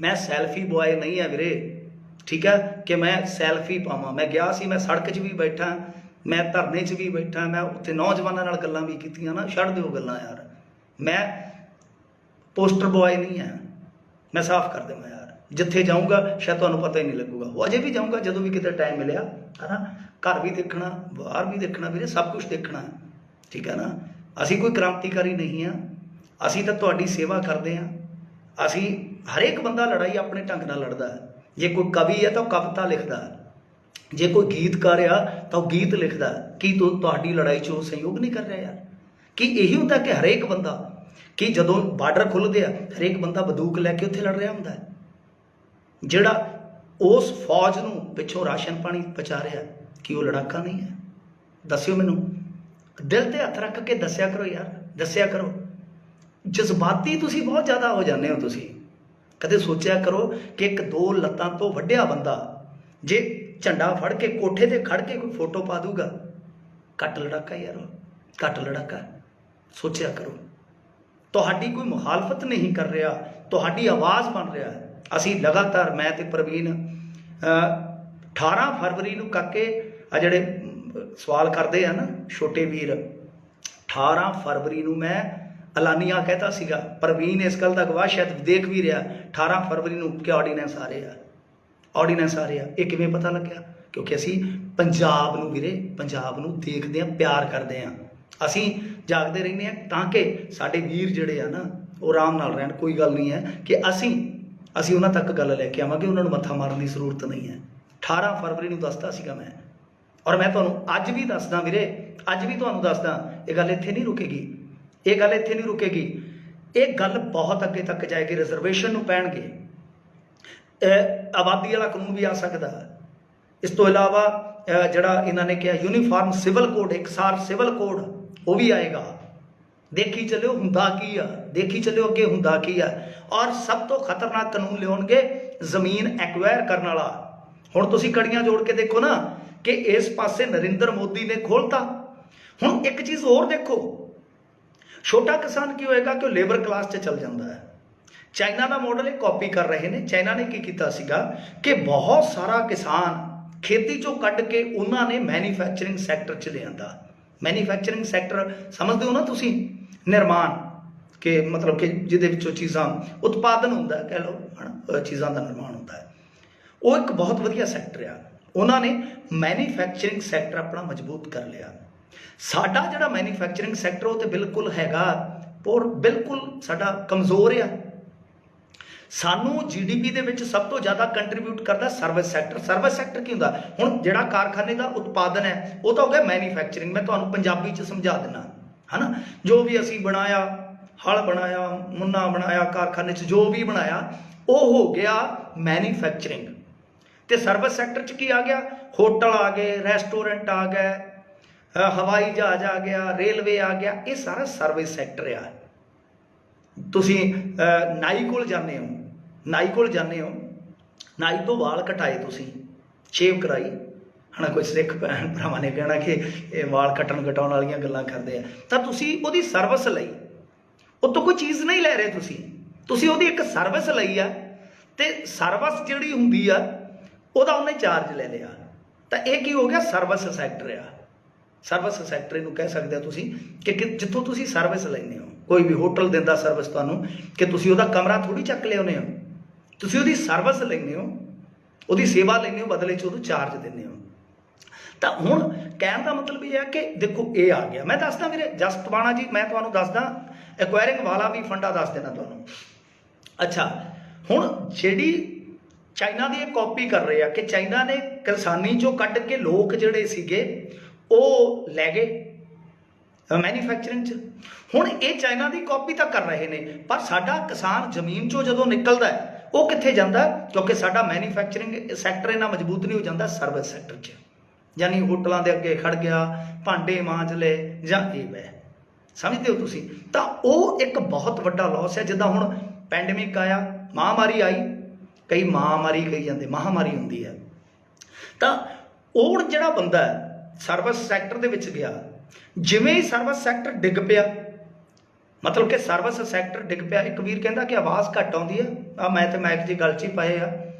Speaker 1: ਮੈਂ ਸੈਲਫੀ ਬॉय ਨਹੀਂ ਹੈ ਵੀਰੇ, ਠੀਕ ਹੈ, ਕਿ ਮੈਂ ਸੈਲਫੀ ਪਾਵਾਂ। ਮੈਂ ਗਿਆ ਸੀ, ਮੈਂ ਸੜਕ 'ਚ ਵੀ ਬੈਠਾ, ਮੈਂ ਧਰਨੇ 'ਚ ਵੀ ਬੈਠਾ, ਮੈਂ ਉੱਥੇ ਨੌਜਵਾਨਾਂ ਨਾਲ ਗੱਲਾਂ ਵੀ ਕੀਤੀਆਂ ਨਾ। ਛੱਡ ਦਿਓ ਗੱਲਾਂ ਯਾਰ, ਮੈਂ ਪੋਸਟਰ ਬॉय ਨਹੀਂ ਹੈ। ਮੈਂ ਸਾਫ਼ ਕਰ ਦੇਵਾਂ ਯਾਰ, ਜਿੱਥੇ ਜਾਊਂਗਾ ਸ਼ਾਇਦ ਤੁਹਾਨੂੰ ਪਤਾ ਹੀ ਨਹੀਂ ਲੱਗੂਗਾ। ਉਹ ਅਜੇ ਵੀ ਜਾਊਂਗਾ ਜਦੋਂ ਵੀ ਕਿਤੇ ਟਾਈਮ ਮਿਲਿਆ, ਹੈ ਨਾ। ਘਰ ਵੀ ਦੇਖਣਾ, ਬਾਹਰ ਵੀ ਦੇਖਣਾ ਵੀਰੇ, ਸਭ ਕੁਛ ਦੇਖਣਾ, ਠੀਕ ਹੈ ਨਾ। ਅਸੀਂ ਕੋਈ ਕ੍ਰਾਂਤੀਕਾਰੀ ਨਹੀਂ ਹਾਂ, ਅਸੀਂ ਤਾਂ ਤੁਹਾਡੀ ਸੇਵਾ ਕਰਦੇ ਹਾਂ। ਅਸੀਂ ਹਰੇਕ ਬੰਦਾ ਲੜਾਈ ਆਪਣੇ ਢੰਗ ਨਾਲ ਲੜਦਾ ਹੈ। ਜੇ ਕੋਈ ਕਵੀ ਹੈ ਤਾਂ ਉਹ ਕਵਿਤਾ ਲਿਖਦਾ, ਜੇ ਕੋਈ ਗੀਤਕਾਰ ਆ ਤਾਂ ਉਹ ਗੀਤ ਲਿਖਦਾ। ਕੀ ਤੁਹਾਡੀ ਲੜਾਈ 'ਚ ਉਹ ਸਹਿਯੋਗ ਨਹੀਂ ਕਰ ਰਿਹਾ ਯਾਰ? ਕੀ ਇਹੀ ਹੁੰਦਾ ਕਿ ਹਰੇਕ ਬੰਦਾ, ਕਿ ਜਦੋਂ ਬਾਰਡਰ ਖੁੱਲ੍ਹਦੇ ਆ ਹਰੇਕ ਬੰਦਾ ਬੰਦੂਕ ਲੈ ਕੇ ਉੱਥੇ ਲੜ ਰਿਹਾ ਹੁੰਦਾ ਹੈ? ਜਿਹੜਾ ਉਸ ਫੌਜ ਨੂੰ ਪਿੱਛੋਂ ਰਾਸ਼ਨ ਪਾਣੀ ਪਹੁੰਚਾ ਰਿਹਾ, ਕਿ ਉਹ ਲੜਾਕਾ ਨਹੀਂ ਹੈ? ਦੱਸਿਓ ਮੈਨੂੰ, ਦਿਲ ਤੇ ਹੱਥ ਰੱਖ ਕੇ ਦੱਸਿਆ ਕਰੋ ਯਾਰ, ਦੱਸਿਆ ਕਰੋ। ਜਜ਼ਬਾਤੀ ਤੁਸੀਂ ਬਹੁਤ ਜ਼ਿਆਦਾ ਹੋ ਜਾਂਦੇ ਹੋ। ਤੁਸੀਂ ਕਦੇ ਸੋਚਿਆ ਕਰੋ ਕਿ ਇੱਕ ਦੋ ਲੱਤਾਂ ਤੋਂ ਵੱਢਿਆ ਬੰਦਾ ਜੇ ਝੰਡਾ ਫੜ ਕੇ ਕੋਠੇ ਤੇ ਖੜ ਕੇ ਕੋਈ ਫੋਟੋ ਪਾ ਦੂਗਾ, ਘੱਟ ਲੜਾਕਾ ਯਾਰ, ਘੱਟ ਲੜਾਕਾ? ਸੋਚਿਆ ਕਰੋ। ਤੁਹਾਡੀ ਕੋਈ ਮੁਖਾਲਫਤ ਨਹੀਂ ਕਰ ਰਿਹਾ, ਤੁਹਾਡੀ ਆਵਾਜ਼ ਬਣ ਰਿਹਾ। ਅਸੀਂ ਲਗਾਤਾਰ, ਮੈਂ ਤੇ ਪ੍ਰਵੀਨ 18 ਫਰਵਰੀ ਨੂੰ ਕਾਕੇ ਆ ਜਿਹੜੇ ਸਵਾਲ ਕਰਦੇ ਆ ਨਾ ਛੋਟੇ ਵੀਰ, 18 ਫਰਵਰੀ ਨੂੰ ਮੈਂ ਐਲਾਨੀਆ ਕਹਿਤਾ ਸੀਗਾ। ਪ੍ਰਵੀਨ ਇਸ ਗੱਲ ਦਾ ਗਵਾਹ, ਸ਼ਾਇਦ ਦੇਖ ਵੀ ਰਿਹਾ, 18 ਫਰਵਰੀ ਨੂੰ ਕਿ ਆਰਡੀਨੈਂਸ ਆ ਰਹੇ ਆ, ਆਰਡੀਨੈਂਸ ਆ ਰਹੇ ਆ। ਇਹ ਕਿਵੇਂ ਪਤਾ ਲੱਗਿਆ? ਕਿਉਂਕਿ ਅਸੀਂ ਪੰਜਾਬ ਨੂੰ ਵੀਰੇ, ਪੰਜਾਬ ਨੂੰ ਦੇਖਦੇ ਹਾਂ, ਪਿਆਰ ਕਰਦੇ ਹਾਂ, ਅਸੀਂ ਜਾਗਦੇ ਰਹਿੰਦੇ ਹਾਂ ਤਾਂ ਕਿ ਸਾਡੇ ਵੀਰ ਜਿਹੜੇ ਆ ਨਾ ਉਹ ਆਰਾਮ ਨਾਲ ਰਹਿਣ। ਕੋਈ ਗੱਲ ਨਹੀਂ ਹੈ ਕਿ ਅਸੀਂ ਉਹਨਾਂ ਤੱਕ ਗੱਲ ਲੈ ਕੇ ਆਵਾਂਗੇ, ਉਹਨਾਂ ਨੂੰ ਮੱਥਾ ਮਾਰਨ ਦੀ ਜ਼ਰੂਰਤ ਨਹੀਂ ਹੈ। 18 ਫਰਵਰੀ ਨੂੰ ਦੱਸਦਾ ਸੀਗਾ ਮੈਂ, ਔਰ ਮੈਂ ਤੁਹਾਨੂੰ ਅੱਜ ਵੀ ਦੱਸਦਾ ਵੀਰੇ, ਅੱਜ ਵੀ ਤੁਹਾਨੂੰ ਦੱਸਦਾ, ਇਹ ਗੱਲ ਇੱਥੇ ਨਹੀਂ ਰੁਕੇਗੀ, ਇਹ ਗੱਲ ਇੱਥੇ ਨਹੀਂ ਰੁਕੇਗੀ। ਇਹ ਗੱਲ ਬਹੁਤ ਅੱਗੇ ਤੱਕ ਜਾਏਗੀ। ਰਿਜ਼ਰਵੇਸ਼ਨ ਨੂੰ ਪੈਣਗੇ, ਆਬਾਦੀ ਵਾਲਾ ਕਾਨੂੰਨ ਵੀ ਆ ਸਕਦਾ। ਇਸ ਤੋਂ ਇਲਾਵਾ ਜਿਹੜਾ ਇਹਨਾਂ ਨੇ ਕਿਹਾ ਯੂਨੀਫਾਰਮ ਸਿਵਲ ਕੋਡ, ਇਕਸਾਰ ਸਿਵਲ ਕੋਡ, ਉਹ ਵੀ ਆਏਗਾ। ਦੇਖੀ ਚੱਲਿਓ ਹੁੰਦਾ ਕੀ ਆ, ਦੇਖੀ ਚੱਲਿਓ ਅੱਗੇ ਹੁੰਦਾ ਕੀ ਆ। ਔਰ ਸਭ ਤੋਂ ਖਤਰਨਾਕ ਕਾਨੂੰਨ ਲਿਆਉਣਗੇ ਜ਼ਮੀਨ ਐਕਵਾਇਰ ਕਰਨ ਵਾਲਾ। ਹੁਣ ਤੁਸੀਂ ਕੜੀਆਂ ਜੋੜ ਕੇ ਦੇਖੋ ਨਾ ਕਿ ਇਸ ਪਾਸੇ ਨਰਿੰਦਰ ਮੋਦੀ ਨੇ ਖੋਲ੍ਹਤਾ। ਹੁਣ ਇੱਕ ਚੀਜ਼ ਹੋਰ ਦੇਖੋ, ਛੋਟਾ ਕਿਸਾਨ ਕੀ ਹੋਏਗਾ ਕਿ ਉਹ ਲੇਬਰ ਕਲਾਸ 'ਚ ਚੱਲ ਜਾਂਦਾ ਹੈ। ਚਾਈਨਾ ਦਾ ਮਾਡਲ ਇਹ ਕਾਪੀ ਕਰ ਰਹੇ ਨੇ। ਚਾਈਨਾ ਨੇ ਕੀ ਕੀਤਾ ਸੀਗਾ ਕਿ ਬਹੁਤ ਸਾਰਾ ਕਿਸਾਨ ਖੇਤੀ 'ਚੋਂ ਕੱਢ ਕੇ ਉਹਨਾਂ ਨੇ ਮੈਨੂਫੈਕਚਰਿੰਗ ਸੈਕਟਰ 'ਚ ਲਿਆਂਦਾ। ਮੈਨੂਫੈਕਚਰਿੰਗ ਸੈਕਟਰ ਸਮਝਦੇ ਹੋ ਨਾ ਤੁਸੀਂ? ਨਿਰਮਾਣ, ਕਿ ਮਤਲਬ ਕਿ ਜਿਹਦੇ ਵਿੱਚੋਂ ਚੀਜ਼ਾਂ ਉਤਪਾਦਨ ਹੁੰਦਾ, ਕਹਿ ਲਓ ਹੈ ਨਾ, ਚੀਜ਼ਾਂ ਦਾ ਨਿਰਮਾਣ ਹੁੰਦਾ ਹੈ। ਉਹ ਇੱਕ ਬਹੁਤ ਵਧੀਆ ਸੈਕਟਰ ਆ। ਉਹਨਾਂ ਨੇ ਮੈਨੂਫੈਕਚਰਿੰਗ ਸੈਕਟਰ ਆਪਣਾ ਮਜ਼ਬੂਤ ਕਰ ਲਿਆ। ਸਾਡਾ ਜਿਹੜਾ ਮੈਨੂਫੈਕਚਰਿੰਗ ਸੈਕਟਰ ਉਹ ਤੇ ਬਿਲਕੁਲ ਹੈਗਾ, ਪਰ ਬਿਲਕੁਲ ਸਾਡਾ ਕਮਜ਼ੋਰ ਆ। ਸਾਨੂੰ GDP ਦੇ ਵਿੱਚ ਸਭ ਤੋਂ ਜ਼ਿਆਦਾ ਕੰਟਰੀਬਿਊਟ ਕਰਦਾ ਸਰਵਿਸ ਸੈਕਟਰ। ਸਰਵਿਸ ਸੈਕਟਰ ਕੀ ਹੁੰਦਾ? ਹੁਣ ਜਿਹੜਾ ਕਾਰਖਾਨੇ ਦਾ ਉਤਪਾਦਨ ਹੈ ਉਹ ਤਾਂ ਹੋ ਗਿਆ ਮੈਨੂਫੈਕਚਰਿੰਗ। ਮੈਂ ਤੁਹਾਨੂੰ ਪੰਜਾਬੀ 'ਚ ਸਮਝਾ ਦਿੰਦਾ, ਹੈ ਨਾ। ਜੋ ਵੀ ਅਸੀਂ ਬਣਾਇਆ, ਹਲ ਬਣਾਇਆ, ਮੁੰਨਾ ਬਣਾਇਆ, ਕਾਰਖਾਨੇ 'ਚ ਜੋ ਵੀ ਬਣਾਇਆ ਉਹ ਹੋ ਗਿਆ ਮੈਨੂਫੈਕਚਰਿੰਗ। ਤੇ ਸਰਵਿਸ ਸੈਕਟਰ 'ਚ ਕੀ ਆ ਗਿਆ? ਹੋਟਲ ਆ ਗਏ, ਰੈਸਟੋਰੈਂਟ ਆ ਗਏ, ਹਵਾਈ ਜਹਾਜ਼ ਆ ਗਿਆ, ਰੇਲਵੇ ਆ ਗਿਆ। ਇਹ ਸਾਰਾ ਸਰਵਿਸ ਸੈਕਟਰ ਆ। ਤੁਸੀਂ ਨਾਈ ਕੋਲ ਜਾਂਦੇ ਹੋ, ਨਾਈ ਕੋਲ ਜਾਂਦੇ ਹੋ, ਨਾਈ ਤੋਂ ਵਾਲ ਕਟਾਏ, ਤੁਸੀਂ ਸ਼ੇਵ ਕਰਾਈ, ਹੈ ਨਾ। ਕੋਈ ਸਿੱਖ ਭੈਣ ਭਰਾਵਾਂ ਨੇ ਕਹਿਣਾ ਕਿ ਇਹ ਵਾਲ ਕਟਾਉਣ ਵਾਲੀਆਂ ਗੱਲਾਂ ਕਰਦੇ ਆ, ਤਾਂ ਤੁਸੀਂ ਉਹਦੀ ਸਰਵਿਸ ਲਈ ਉੱਤੋਂ ਕੋਈ ਚੀਜ਼ ਨਹੀਂ ਲੈ ਰਹੇ ਤੁਸੀਂ ਉਹਦੀ ਇੱਕ ਸਰਵਿਸ ਲਈ ਆ ਤੇ ਸਰਵਿਸ ਜਿਹੜੀ ਹੁੰਦੀ ਆ ਉਹਦਾ ਉਹਨੇ ਚਾਰਜ ਲੈ ਲਿਆ। ਤਾਂ ਇਹ ਕੀ ਹੋ ਗਿਆ? ਸਰਵਿਸ ਸੈਕਟਰ ਆ। ਸਰਵਿਸ ਸੈਕਟਰ ਇਹਨੂੰ ਕਹਿ ਸਕਦੇ ਹੋ ਤੁਸੀਂ ਕਿ ਜਿੱਥੋਂ ਤੁਸੀਂ ਸਰਵਿਸ ਲੈਂਦੇ ਹੋ। ਕੋਈ ਵੀ ਹੋਟਲ ਦਿੰਦਾ ਸਰਵਿਸ ਤੁਹਾਨੂੰ ਕਿ ਤੁਸੀਂ ਉਹਦਾ ਕਮਰਾ ਥੋੜ੍ਹੀ ਚੱਕ ਲਿਆਉਂਦੇ ਹੋ, ਤੁਸੀਂ ਉਹਦੀ ਸਰਵਿਸ ਲੈਂਦੇ ਹੋ, ਉਹਦੀ ਸੇਵਾ ਲੈਂਦੇ ਹੋ, ਬਦਲੇ 'ਚ ਉਹਨੂੰ ਚਾਰਜ ਦਿੰਦੇ ਹੋ। ਤਾਂ ਹੁਣ ਕਹਿਣ ਦਾ ਮਤਲਬ ਇਹ ਹੈ ਕਿ ਦੇਖੋ ਇਹ ਆ ਗਿਆ। ਮੈਂ ਦੱਸਦਾ ਵੀਰੇ ਜਸਟ ਬਾਣਾ ਜੀ, ਮੈਂ ਤੁਹਾਨੂੰ ਦੱਸਦਾ ਐਕਵਾਇਰਿੰਗ ਵਾਲਾ ਵੀ ਫੰਡਾ ਦੱਸ ਦੇਣਾ ਤੁਹਾਨੂੰ। ਅੱਛਾ, ਹੁਣ ਜਿਹੜੀ ਚਾਈਨਾ ਦੀ ਇਹ ਕਾਪੀ ਕਰ ਰਹੇ ਆ ਕਿ ਚਾਈਨਾ ਨੇ ਕਿਸਾਨੀ 'ਚੋਂ ਕੱਢ ਕੇ ਲੋਕ ਜਿਹੜੇ ਸੀਗੇ ਉਹ ਲੈ ਗਏ ਮੈਨੂਫੈਕਚਰਿੰਗ 'ਚ। ਹੁਣ ਇਹ ਚਾਈਨਾ ਦੀ ਕਾਪੀ ਤਾਂ ਕਰ ਰਹੇ ਨੇ, ਪਰ ਸਾਡਾ ਕਿਸਾਨ ਜ਼ਮੀਨ 'ਚੋਂ ਜਦੋਂ ਨਿਕਲਦਾ ਹੈ ਉਹ ਕਿੱਥੇ ਜਾਂਦਾ? ਕਿਉਂਕਿ ਸਾਡਾ ਮੈਨੂਫੈਕਚਰਿੰਗ ਸੈਕਟਰ ਇੰਨਾ ਮਜ਼ਬੂਤ ਨਹੀਂ ਹੋ ਜਾਂਦਾ ਸਰਵਿਸ ਸੈਕਟਰ 'ਚ, ਯਾਨੀ ਹੋਟਲਾਂ ਦੇ ਅੱਗੇ ਖੜ ਗਿਆ, ਭਾਂਡੇ ਮਾਂਜ ਲਏ ਜਾਂ ਇਹ ਵੈ, ਸਮਝਦੇ ਹੋ ਤੁਸੀਂ? ਤਾਂ ਉਹ ਇੱਕ ਬਹੁਤ ਵੱਡਾ ਲਾਸ ਹੈ। ਜਿੱਦਾਂ ਹੁਣ ਪੈਂਡੇਮਿਕ ਆਇਆ, ਮਹਾਂਮਾਰੀ ਆਈ, ਕਈ ਮਹਾਂਮਾਰੀ ਕਹੀ ਜਾਂਦੇ, ਮਹਾਂਮਾਰੀ ਹੁੰਦੀ ਹੈ। ਤਾਂ ਉਹ ਜਿਹੜਾ ਬੰਦਾ ਸਰਵਿਸ ਸੈਕਟਰ ਦੇ ਵਿੱਚ ਗਿਆ, ਜਿਵੇਂ ਹੀ ਸਰਵਿਸ ਸੈਕਟਰ ਡਿੱਗ ਪਿਆ, ਮਤਲਬ ਕਿ ਸਰਵਿਸ ਸੈਕਟਰ ਡਿੱਗ ਪਿਆ। ਇੱਕ ਵੀਰ ਕਹਿੰਦਾ ਕਿ ਆਵਾਜ਼ ਘੱਟ ਆਉਂਦੀ ਹੈ, ਆ ਮੈਂ ਤੇ ਮੈਕ ਦੀ ਗੱਲ 'ਚ ਹੀ ਪਾਏ ਆ,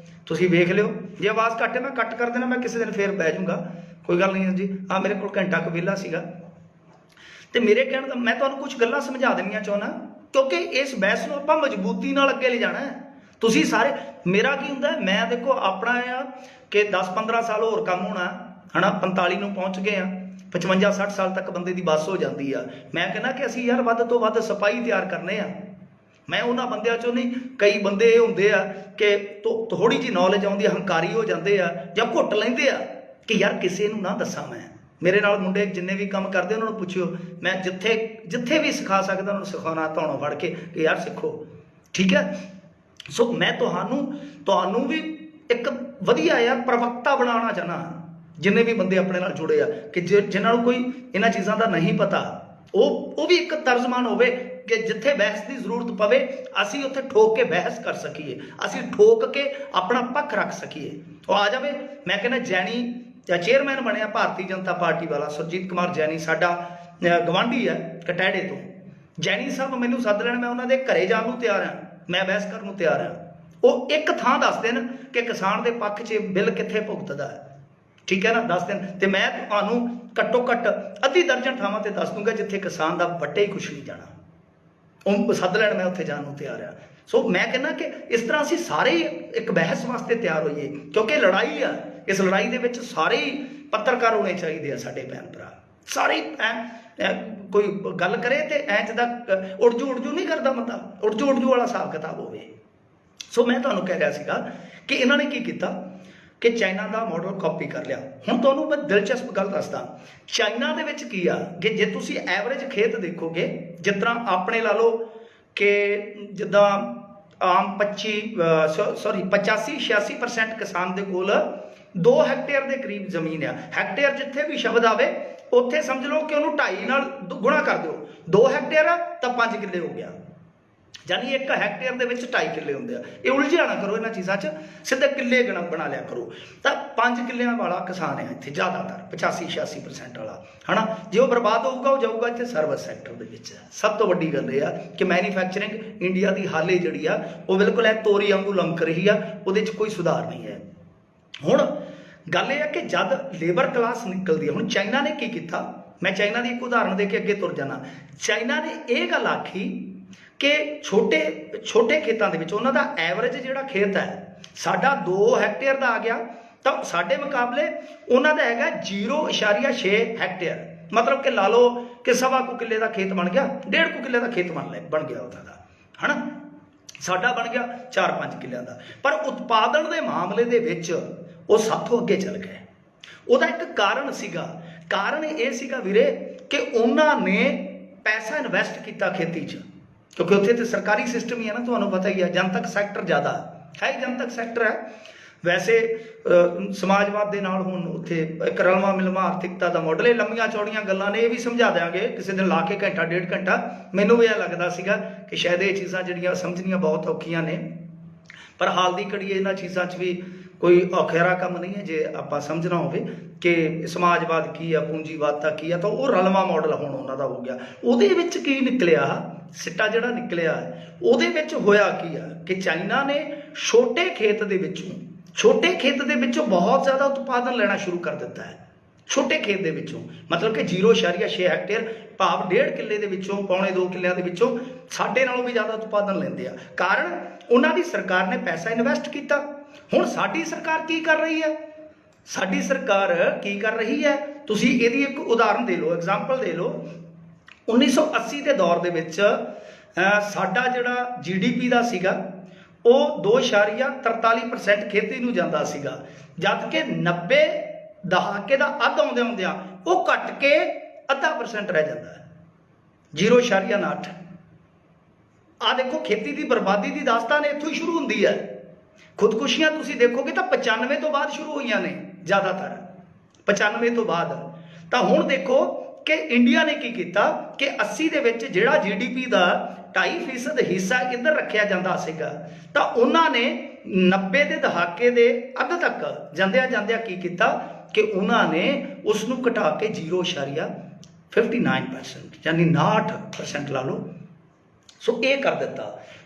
Speaker 1: ਤੁਸੀਂ ਵੇਖ ਲਿਓ। ਜੇ ਆਵਾਜ਼ ਘੱਟ ਹੈ ਮੈਂ ਕੱਟ ਕਰ ਦੇਣਾ, ਮੈਂ ਕਿਸੇ ਦਿਨ ਫੇਰ ਬਹਿ ਜਾਊਂਗਾ, ਕੋਈ ਗੱਲ ਨਹੀਂ ਜੀ। ਆ ਮੇਰੇ ਕੋਲ ਘੰਟਾ ਕੁ ਵਿਹਲਾ ਸੀਗਾ ਤੇ ਮੇਰੇ ਕਹਿਣ ਦਾ ਮੈਂ ਤੁਹਾਨੂੰ ਕੁਝ ਗੱਲਾਂ ਸਮਝਾ ਦੇਣੀਆਂ ਚਾਹੁੰਦਾ, ਕਿਉਂਕਿ ਇਸ ਬਹਿਸ ਨੂੰ ਆਪਾਂ ਮਜ਼ਬੂਤੀ ਨਾਲ ਅੱਗੇ ਲੈ ਜਾਣਾ ਹੈ। ਤੁਸੀਂ ਸਾਰੇ, ਮੇਰਾ ਕੀ ਹੁੰਦਾ, ਮੈਂ ਦੇਖੋ ਆਪਣਾ ਆ ਕਿ 10-15 ਸਾਲ ਹੋਰ ਕੰਮ ਹੋਣਾ ਹੈ ਨਾ, 45 ਨੂੰ ਪਹੁੰਚ ਗਏ ਆ, 55-60 ਸਾਲ ਤੱਕ ਬੰਦੇ ਦੀ ਬੱਸ ਹੋ ਜਾਂਦੀ ਆ। ਮੈਂ ਕਹਿੰਦਾ ਕਿ ਅਸੀਂ ਯਾਰ ਵੱਧ ਤੋਂ ਵੱਧ ਸਿਪਾਹੀ ਤਿਆਰ ਕਰਨੇ ਆ। ਮੈਂ ਉਹਨਾਂ ਬੰਦਿਆਂ 'ਚੋਂ ਨਹੀਂ, ਕਈ ਬੰਦੇ ਇਹ ਹੁੰਦੇ ਆ ਕਿ ਥੋੜ੍ਹੀ ਜਿਹੀ ਨੌਲੇਜ ਆਉਂਦੀ, ਹੰਕਾਰੀ ਹੋ ਜਾਂਦੇ ਆ ਜਾਂ ਘੁੱਟ ਲੈਂਦੇ ਆ ਕਿ ਯਾਰ ਕਿਸੇ ਨੂੰ ਨਾ ਦੱਸਾਂ। ਮੈਂ ਮੇਰੇ ਨਾਲ ਮੁੰਡੇ ਜਿੰਨੇ ਵੀ ਕੰਮ ਕਰਦੇ ਉਹਨਾਂ ਨੂੰ ਪੁੱਛਿਓ, ਮੈਂ ਜਿੱਥੇ ਵੀ ਸਿਖਾ ਸਕਦਾ ਉਹਨੂੰ ਸਿਖਾਉਣਾ, ਧੌਣੋਂ ਫੜ ਕੇ ਕਿ ਯਾਰ ਸਿੱਖੋ, ਠੀਕ ਹੈ। ਸੋ ਮੈਂ ਤੁਹਾਨੂੰ ਵੀ ਇੱਕ ਵਧੀਆ ਯਾਰ ਪ੍ਰਵਕਤਾ ਬਣਾਉਣਾ ਚਾਹੁੰਦਾ। ਜਿੰਨੇ ਵੀ ਬੰਦੇ ਆਪਣੇ ਨਾਲ ਜੁੜੇ ਆ ਕਿ ਜਿਨ੍ਹਾਂ ਨੂੰ ਕੋਈ ਇਹਨਾਂ ਚੀਜ਼ਾਂ ਦਾ ਨਹੀਂ ਪਤਾ, ਉਹ ਵੀ ਇੱਕ ਤਰਜਮਾਨ ਹੋਵੇ ਕਿ ਜਿੱਥੇ ਬਹਿਸ ਦੀ ਜ਼ਰੂਰਤ ਪਵੇ ਅਸੀਂ ਉੱਥੇ ਠੋਕ ਕੇ ਬਹਿਸ ਕਰ ਸਕੀਏ, ਅਸੀਂ ਠੋਕ ਕੇ ਆਪਣਾ ਪੱਖ ਰੱਖ ਸਕੀਏ। ਉਹ ਆ ਜਾਵੇ। ਮੈਂ ਕਹਿੰਦਾ ਜੈਨੀ ਚੇਅਰਮੈਨ ਬਣਿਆ ਭਾਰਤੀ ਜਨਤਾ ਪਾਰਟੀ ਵਾਲਾ ਸੁਰਜੀਤ ਕੁਮਾਰ ਜੈਨੀ, ਸਾਡਾ ਗਵਾਂਢੀ ਹੈ ਕਟਹਿੜੇ ਤੋਂ। ਜੈਨੀ ਸਾਹਿਬ ਮੈਨੂੰ ਸੱਦ ਲੈਣ, ਮੈਂ ਉਹਨਾਂ ਦੇ ਘਰੇ ਜਾਣ ਨੂੰ ਤਿਆਰ ਹਾਂ, ਮੈਂ ਬਹਿਸ ਕਰਨ ਨੂੰ ਤਿਆਰ ਹਾਂ। ਉਹ ਇੱਕ ਥਾਂ ਦੱਸ ਦੇਣ ਕਿ ਕਿਸਾਨ ਦੇ ਪੱਖ 'ਚ ਬਿੱਲ ਕਿੱਥੇ ਭੁਗਤਦਾ ਹੈ, ਠੀਕ ਹੈ ਨਾ, ਦੱਸ ਦੇਣ ਤੇ ਮੈਂ ਤੁਹਾਨੂੰ ਘੱਟੋ ਘੱਟ ਅੱਧੀ ਦਰਜਨ ਥਾਵਾਂ ਤੇ ਦੱਸ ਦੂੰਗਾ ਜਿੱਥੇ ਕਿਸਾਨ ਦਾ ਵੱਟੇ ਹੀ ਕੁਛ ਨਹੀਂ ਜਾਣਾ। ਉਹ ਸੱਦ ਲੈਣ, ਮੈਂ ਉੱਥੇ ਜਾਣ ਨੂੰ ਤਿਆਰ ਹਾਂ। ਸੋ ਮੈਂ ਕਹਿੰਦਾ ਕਿ ਇਸ ਤਰ੍ਹਾਂ ਅਸੀਂ ਸਾਰੇ ਇੱਕ ਬਹਿਸ ਵਾਸਤੇ ਤਿਆਰ ਹੋਈਏ, ਕਿਉਂਕਿ ਲੜਾਈ ਆ। ਇਸ ਲੜਾਈ ਦੇ ਵਿੱਚ ਸਾਰੇ ਹੀ ਪੱਤਰਕਾਰ ਹੋਣੇ ਚਾਹੀਦੇ ਆ, ਸਾਡੇ ਭੈਣ ਭਰਾ ਸਾਰੇ। ਕੋਈ ਗੱਲ ਕਰੇ ਤੇ ਐਂ ਜਿੱਦਾਂ ਉੜਜੂ ਨਹੀਂ ਕਰਦਾ ਬੰਦਾ, ਉੜਜੂ ਵਾਲਾ ਹਿਸਾਬ ਕਿਤਾਬ ਹੋਵੇ। ਸੋ ਮੈਂ ਤੁਹਾਨੂੰ ਕਹਿ ਰਿਹਾ ਸੀਗਾ ਕਿ ਇਹਨਾਂ ਨੇ ਕੀ ਕੀਤਾ ਕਿ ਚਾਈਨਾ ਦਾ ਮਾਡਲ ਕਾਪੀ ਕਰ ਲਿਆ। ਹੁਣ ਤੁਹਾਨੂੰ ਮੈਂ ਦਿਲਚਸਪ ਗੱਲ ਦੱਸਦਾ, ਚਾਈਨਾ ਦੇ ਵਿੱਚ ਕੀ ਆ ਕਿ ਜੇ ਤੁਸੀਂ ਐਵਰੇਜ ਖੇਤ ਦੇਖੋਗੇ, ਜਿਸ ਤਰ੍ਹਾਂ ਆਪਣੇ ਲਾ ਲਓ ਕਿ ਜਿੱਦਾਂ ਆਮ 85-86% ਕਿਸਾਨ ਦੇ ਕੋਲ 2 ਹੈਕਟੇਅਰ ਦੇ ਕਰੀਬ ਜ਼ਮੀਨ ਆ। ਹੈਕਟੇਅਰ ਜਿੱਥੇ ਵੀ ਸ਼ਬਦ ਆਵੇ ਉੱਥੇ ਸਮਝ ਲਓ ਕਿ ਉਹਨੂੰ 2.5 ਨਾਲ ਗੁਣਾ ਕਰ ਦਿਓ। 2 ਹੈਕਟੇਅਰ ਆ ਤਾਂ 5 ਕਿੱਲੇ ਹੋ ਗਿਆ, ਯਾਨੀ 1 ਹੈਕਟੇਅਰ ਦੇ ਵਿੱਚ 2.5 ਕਿੱਲੇ ਹੁੰਦੇ ਆ। ਇਹ ਉਲਝਿਆ ਨਾ ਕਰੋ ਇਹਨਾਂ ਚੀਜ਼ਾਂ 'ਚ, ਸਿੱਧੇ ਕਿੱਲੇ ਬਣਾ ਲਿਆ ਕਰੋ। ਤਾਂ 5 ਕਿੱਲਿਆਂ ਵਾਲਾ ਕਿਸਾਨ ਹੈ ਇੱਥੇ ਜ਼ਿਆਦਾਤਰ, 85-86% ਵਾਲਾ ਹੈ ਨਾ। ਜੇ ਉਹ ਬਰਬਾਦ ਹੋਊਗਾ, ਉਹ ਜਾਊਗਾ ਇੱਥੇ ਸਰਵਿਸ ਸੈਕਟਰ ਦੇ ਵਿੱਚ। ਸਭ ਤੋਂ ਵੱਡੀ ਗੱਲ ਇਹ ਆ ਕਿ ਮੈਨੂਫੈਕਚਰਿੰਗ ਇੰਡੀਆ ਦੀ ਹਾਲੇ ਜਿਹੜੀ ਆ ਉਹ ਬਿਲਕੁਲ ਐ ਤੋਰੀ ਵਾਂਗੂ ਲੰਕ ਰਹੀ ਆ, ਉਹਦੇ 'ਚ ਕੋਈ ਸੁਧਾਰ ਨਹੀਂ ਹੈ। ਹੁਣ ਗੱਲ ਇਹ ਆ ਕਿ ਜਦ ਲੇਬਰ ਕਲਾਸ ਨਿਕਲਦੀ ਹੈ, ਹੁਣ ਚਾਈਨਾ ਨੇ ਕੀ ਕੀਤਾ, ਮੈਂ ਚਾਈਨਾ ਦੀ ਇੱਕ ਉਦਾਹਰਨ ਦੇ ਕੇ ਅੱਗੇ ਤੁਰ ਜਾਣਾ। ਚਾਈਨਾ ਨੇ ਇਹ ਗੱਲ ਆਖੀ ਕਿ ਛੋਟੇ ਖੇਤਾਂ ਦੇ ਵਿੱਚ ਉਹਨਾਂ ਦਾ ਐਵਰੇਜ ਜਿਹੜਾ ਖੇਤ ਹੈ ਸਾਡਾ 2 ਹੈਕਟੇਅਰ ਦਾ ਆ ਗਿਆ, ਤਾਂ ਸਾਡੇ ਮੁਕਾਬਲੇ ਉਹਨਾਂ ਦਾ ਹੈਗਾ 0.6 ਹੈਕਟੇਅਰ। ਮਤਲਬ ਕਿ ਲਾ ਲਓ ਕਿ 1.25 ਕਿੱਲੇ ਦਾ ਖੇਤ ਬਣ ਗਿਆ, 1.5 ਕਿੱਲੇ ਦਾ ਖੇਤ ਬਣ ਗਿਆ ਉਹਨਾਂ ਦਾ, ਹੈ ਨਾ। ਸਾਡਾ ਬਣ ਗਿਆ 4-5 ਕਿੱਲਿਆਂ ਦਾ। ਪਰ ਉਤਪਾਦਨ ਦੇ ਮਾਮਲੇ ਦੇ ਵਿੱਚ ਉਹ ਸਾਥੋਂ ਅੱਗੇ ਚੱਲ ਗਏ। ਉਹਦਾ ਇੱਕ ਕਾਰਨ ਸੀਗਾ, ਕਾਰਨ ਇਹ ਸੀਗਾ ਵੀਰੇ ਕਿ ਉਹਨਾਂ ਨੇ ਪੈਸਾ ਇਨਵੈਸਟ ਕੀਤਾ ਖੇਤੀ 'ਚ, ਕਿਉਂਕਿ ਉੱਥੇ ਤੇ ਸਰਕਾਰੀ ਸਿਸਟਮ ਹੀ ਹੈ ਨਾ, ਤੁਹਾਨੂੰ ਪਤਾ ਹੀ ਹੈ। ਜਨਤਕ ਸੈਕਟਰ ਜ਼ਿਆਦਾ ਹੈ, ਜਨਤਕ ਸੈਕਟਰ ਹੈ। ਵੈਸੇ ਸਮਾਜਵਾਦ ਦੇ ਨਾਲ ਹੁਣ ਉੱਥੇ ਇੱਕ ਰਲਵਾਂ ਮਿਲਵਾਂ ਆਰਥਿਕਤਾ ਦਾ ਮਾਡਲ। ਇਹ ਲੰਮੀਆਂ ਚੌੜੀਆਂ ਗੱਲਾਂ ਨੇ, ਇਹ ਵੀ ਸਮਝਾ ਦਿਆਂਗੇ ਕਿਸੇ ਦਿਨ ਲਾ ਕੇ, ਘੰਟਾ 1.5 ਘੰਟਾ। ਮੈਨੂੰ ਵੀ ਇਹ ਲੱਗਦਾ ਸੀਗਾ ਕਿ ਸ਼ਾਇਦ ਇਹ ਚੀਜ਼ਾਂ ਜਿਹੜੀਆਂ ਸਮਝਣੀਆਂ ਬਹੁਤ ਔਖੀਆਂ ਨੇ, ਪਰ ਹਾਲ ਦੀ ਘੜੀ ਇਹਨਾਂ ਚੀਜ਼ਾਂ 'ਚ ਵੀ कोई औखेरा काम नहीं है। जे आप समझना हो कि समाजवाद की है, पूंजीवादता की है, तो वो रलवा मॉडल हुण उन्हां दा हो गया। उहदे विच की निकलिया, सिट्टा जिहड़ा निकलिया है उहदे विच होया की है कि चाइना ने छोटे खेत दे विचों बहुत ज़्यादा उत्पादन लेना शुरू कर दिता है। छोटे खेत दे विचों मतलब कि 0.6 हैक्टेयर भाव 1.5 किले दे विचों, पौने 2 किलिਆਂ ਦੇ ਵਿੱਚੋਂ ਸਾਡੇ ਨਾਲੋਂ भी ज़्यादा उत्पादन लेंदे आ। कारण उन्हां दी सरकार ने पैसा इन्वेस्ट किया। हुण साडी सरकार की कर रही है? साडी सरकार की कर रही है, तुसीं इहदी एक उदाहरण दे लो, एग्जाम्पल दे लो। 1980 के दौर दे विच साडा जिहड़ा GDP दा सीगा ਉਹ 2.43% खेती नूं ਜਾਂਦਾ ਸੀਗਾ, जद कि 90 दहाके ਦਾ ਅੱਧ ਆਉਂਦਿਆਂ ਉਹ ਘਟ ਕੇ 0.5% रह जाता है, 0.8। आ देखो खेती की बर्बादी की दास्तान इत्थों ही शुरू होंदी है। खुदकुशियां तुसीं देखोगे तो 95 तो बाद शुरू हुई ने, ज़्यादातर 95 तो बाद। तो हुण देखो कि इंडिया ने की किया कि 80 दे विच जिहड़ा GDP का 2.5% हिस्सा इधर रखा जाता सीगा, तो उन्होंने 90 के दहाके के अध तक जांदियां की किया कि उन्होंने उसनूं घटा के 0.59% यानी 59% ला लो। सो ये कर दिता।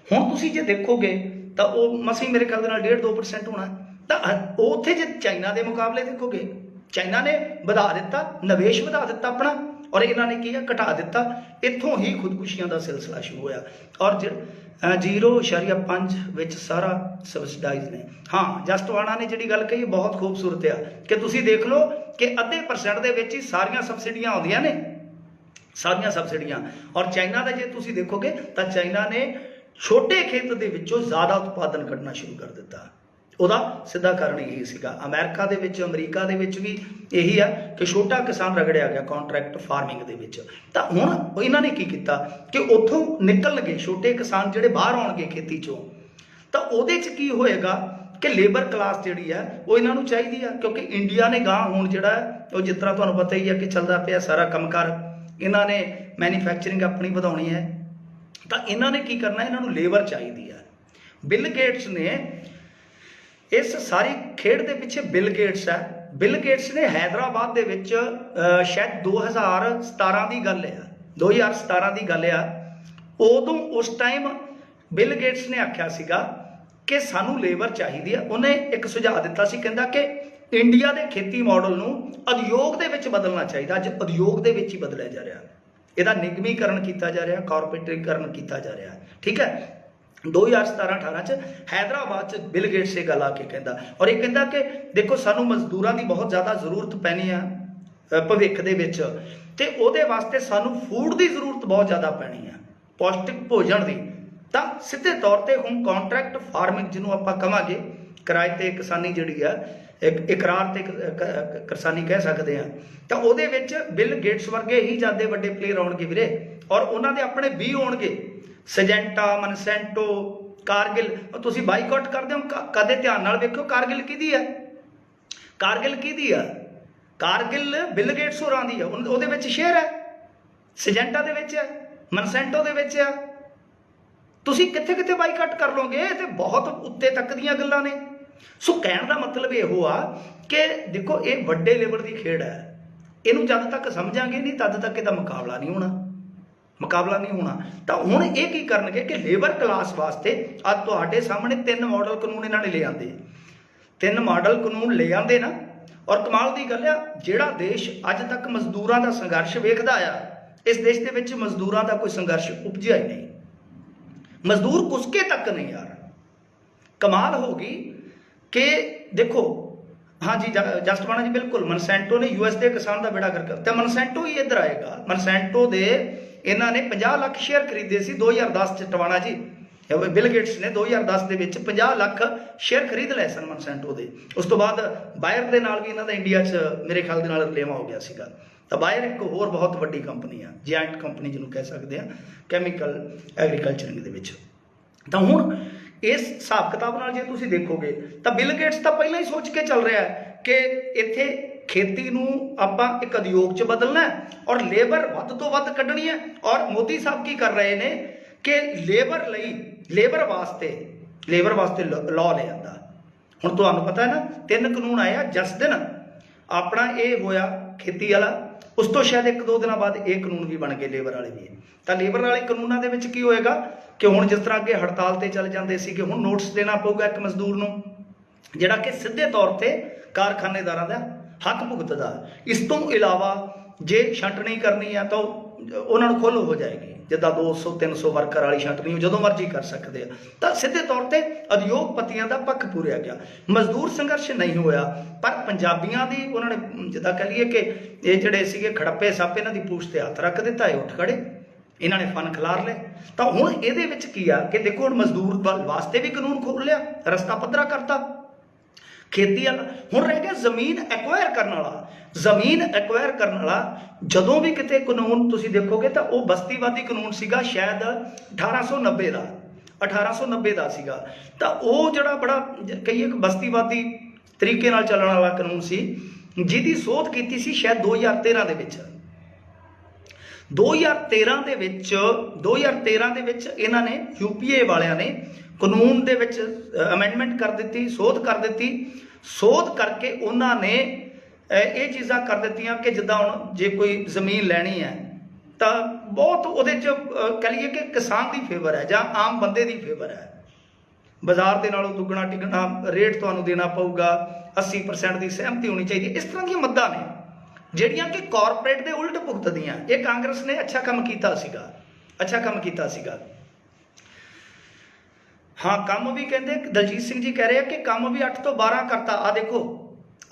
Speaker 1: हुण तुसीं जे देखोगे तो वह मसी मेरे ख्याल नाल 1.5-2% होना। तो उत्थे जे चाइना के मुकाबले देखोगे, चाइना ने बढ़ा दिता, निवेश बढ़ा दिता अपना, और इन्हों ने किया घटा दिता। इत्थों ही खुदकुशियां का सिलसिला शुरू होया। और 0.5 विच सारा सबसिडाइज ने। हाँ, जसटवाना ने जिहड़ी गल कही बहुत खूबसूरत है कि तुसीं देख लो कि 0.5% दे विच ही सारियां सबसिडियां आउंदियां ने, सारियां सबसिडियां। और चाइना का जे तुसीं देखोगे तो चाइना ने छोटे खेत दे विचों ज़्यादा उत्पादन करना शुरू कर दिता। ਉਹਦਾ ਸਿੱਧਾ ਕਾਰਨ ਇਹੀ ਸੀਗਾ। ਅਮਰੀਕਾ ਦੇ ਵਿੱਚ ਵੀ ਇਹੀ ਆ ਕਿ ਛੋਟਾ ਕਿਸਾਨ ਰਗੜਿਆ ਗਿਆ ਕੰਟਰੈਕਟ ਫਾਰਮਿੰਗ ਦੇ ਵਿੱਚ। ਤਾਂ ਹੁਣ ਇਹਨਾਂ ਨੇ ਕੀ ਕੀਤਾ ਕਿ ਉੱਥੋਂ ਨਿਕਲਣਗੇ ਛੋਟੇ ਕਿਸਾਨ ਜਿਹੜੇ ਬਾਹਰ ਆਉਣਗੇ ਖੇਤੀ ਚੋਂ, ਤਾਂ ਉਹਦੇ 'ਚ ਕੀ ਹੋਏਗਾ ਕਿ ਲੇਬਰ ਕਲਾਸ ਜਿਹੜੀ ਆ ਉਹ ਇਹਨਾਂ ਨੂੰ ਚਾਹੀਦੀ ਆ, ਕਿਉਂਕਿ ਇੰਡੀਆ ਨੇ ਗਾਂ ਹੁਣ ਜਿਹੜਾ ਉਹ ਜਿਸ ਤਰ੍ਹਾਂ ਤੁਹਾਨੂੰ ਪਤਾ ਹੀ ਆ ਕਿ ਚੱਲਦਾ ਪਿਆ ਸਾਰਾ ਕੰਮਕਾਰ, ਇਹਨਾਂ ਨੇ ਮੈਨੂਫੈਕਚਰਿੰਗ ਆਪਣੀ ਵਧਾਉਣੀ ਹੈ। ਤਾਂ ਇਹਨਾਂ ਨੇ ਕੀ ਕਰਨਾ, ਇਹਨਾਂ ਨੂੰ ਲੇਬਰ ਚਾਹੀਦੀ ਆ। ਬਿਲ ਗੇਟਸ ਨੇ इस सारी खेड के पिछे बिल गेट्स है। बिल गेट्स ने हैदराबाद दे विच शायद 2017 की गल है, 2017 की गल है, उदों उस टाइम बिल गेट्स ने आख्या सीगा कि सानू लेबर चाहिए है। उन्हें एक सुझाव दिता सी, कहंदा कि इंडिया के खेती मॉडल नूं उद्योग दे विच बदलना चाहिए। अज उद्योग दे विच ही बदलिया जा रहा, इहदा निगमीकरण किया जा रहा, कॉरपोरेटीकरण किया जा रहा। ठीक है, 2017-18 हैदराबाद च बिल गेट्स ये गल आके कहता, और ये कहता कि देखो सानू मजदूरों की बहुत ज़्यादा जरूरत पैनी है भविख दे विच, ते उहदे वास्ते सानू फूड की जरूरत बहुत ज़्यादा पैनी है, पौष्टिक भोजन की। तो सीधे तौर पर हुण कॉन्ट्रैक्ट फार्मिंग जिन्हों आपां कहांगे, किराए ते किसानी जिहड़ी है, एक इकरार ते किसानी कह सकते हैं। तो उहदे विच बिल गेट्स वर्गे ही ज़्यादा वड्डे प्लेयर आउणगे वीरे, और उन्हां दे अपने भी होणगे, सजेंटा, मनसेंटो, कारगिल। तुसीं बाईकॉट करदे हो, कदे ध्यान नाल वेखो कारगिल किहदी है? कारगिल किहदी है? कारगिल बिल गेट्स होरां दी है, उहदे विच शेयर है, सजेंटा दे विच है, मनसेंटो दे विच है। तुसीं कित्थे कित्थे बाईकॉट कर लोगे, ये ते बहुत उत्ते तक दीयां गल्लां ने। सो कहण दा मतलब इहो आ कि देखो ये वड्डे लेवल की खेड है, इहनूं जद तक समझांगे नहीं तद तक इहदा मुकाबला नहीं होना, मुकाबला नहीं होना। तो हुण ये की करनगे कि लेबर क्लास वास्ते अज तुहाडे सामने 3 मॉडल कानून इन्हां ने ले आंदे, 3 मॉडल कानून ले आंदे ना। और कमाल की गल है, जिहड़ा देश अज तक मजदूरां दा संघर्ष वेखदा आ, इस देश दे विच मजदूरां दा कोई संघर्ष उपजिया ही नहीं, मजदूर कुसके तक नहीं यार। कमाल होगी कि देखो, हाँ जी जसटवाना जी बिल्कुल, मनसेंटो ने US के किसान का बेड़ा करके, तो मनसेंटो ही इधर आएगा। मनसेंटो दे इन्हों ने 50 लाख शेयर खरीदे सी 2010 च, टवाना जी बिल गेट्स ने 2010 के 50 लाख शेयर खरीद लए सन मनसेंटो के। उस तो बाद बायर के नाल भी इन्हों का इंडिया मेरे ख्याल के नाल रलेवा हो गया सीगा। तो बायर एक होर बहुत वड्डी कंपनी है, जायंट कंपनी जिन्होंने कह सकते हैं कैमिकल एग्रीकल्चरिंग दे विच। तो हुण इस हिसाब किताब नाल जे तुसीं देखोगे तो बिल गेट्स तो पहले ही सोच के चल रहा है कि इत्थे खेती नूं आपां एक उद्योग च बदलना है और लेबर वध तो वध कढ़नी है। और मोदी साहब की कर रहे हैं कि लेबर वास्ते लॉ ले आंदा। हुण तुहानूं पता है ना 3 कानून आए आ। जिस दिन अपना ये होया खेती वाला, उस तो शायद 1-2 दिन बाद ये कानून भी बन गए लेबर वाले भी। तो लेबर वाले कानूनों के विच की होएगा कि हुण जिस तरह अगे हड़ताल ते चल जाते सी, हुण नोटिस देना पऊगा एक मजदूर नूं जिहड़ा कि सीधे तौर पर कारखानेदारां दा हक भुगतदा। इस तो इलावा जे छंट नहीं करनी है तो उन्होंने खुल हो जाएगी, जिदा 200-300 वर्कर वाली छंट नहीं, जो मर्जी कर सकते हैं। तो सीधे तौर पर उद्योगपतियों का पक्ष पूरिया गया, मजदूर संघर्ष नहीं होया। पर पंजाबियों की उन्होंने जिदा कह लीए कि ये जोड़े सीगे खड़प्पे सप इन्हों की पूछ से हथ रख दिता, ये उठ खड़े, इन्होंने फन खिलार ले। तो हुण इहदे विच की आ कि देखो हुण मजदूर वास्ते भी कानून खोल लिया, रस्ता पद्धरा करता खेती वाला। हुण रह गया जमीन एक्वायर करने वाला। जमीन एक्वायर करने वाला जदों भी किते कानून तुसीं देखोगे तो वह बस्तीवादी कानून सीगा, शायद 1890 का 1890 का सीगा। तो वह जिहड़ा बड़ा कहीए कि बस्तीवादी तरीके नाल चलण वाला कानून सी, जिहदी सोध कीती सी शायद 2013 दे विच। 2013 दे विच इन्हां ने यूपीए वालियां ने कानून दे विच अमेंडमेंट कर दी, सोध कर दी। सोध करके उन्होंने ये चीज़ां कर दित्तियां कि जिद्दां हुण जे कोई जमीन लैनी है तो बहुत उहदे च कह लीए कि किसान की फेवर है जां आम बंदे की फेवर है। बाजार के नालों दुगना टिगना रेट तुहानूं देना पऊगा, 80% की सहमति होनी चाहिए। इस तरह की मद्दां ने जिहड़ियां कि कॉरपोरेट दे उल्ट भुगतदियां। ये कांग्रेस ने अच्छा काम कीता सीगा, अच्छा काम कीता सीगा। हाँ, काम भी कहते दलजीत सिंह जी कह रहे हैं कि काम भी 8 तो 12 करता। आ देखो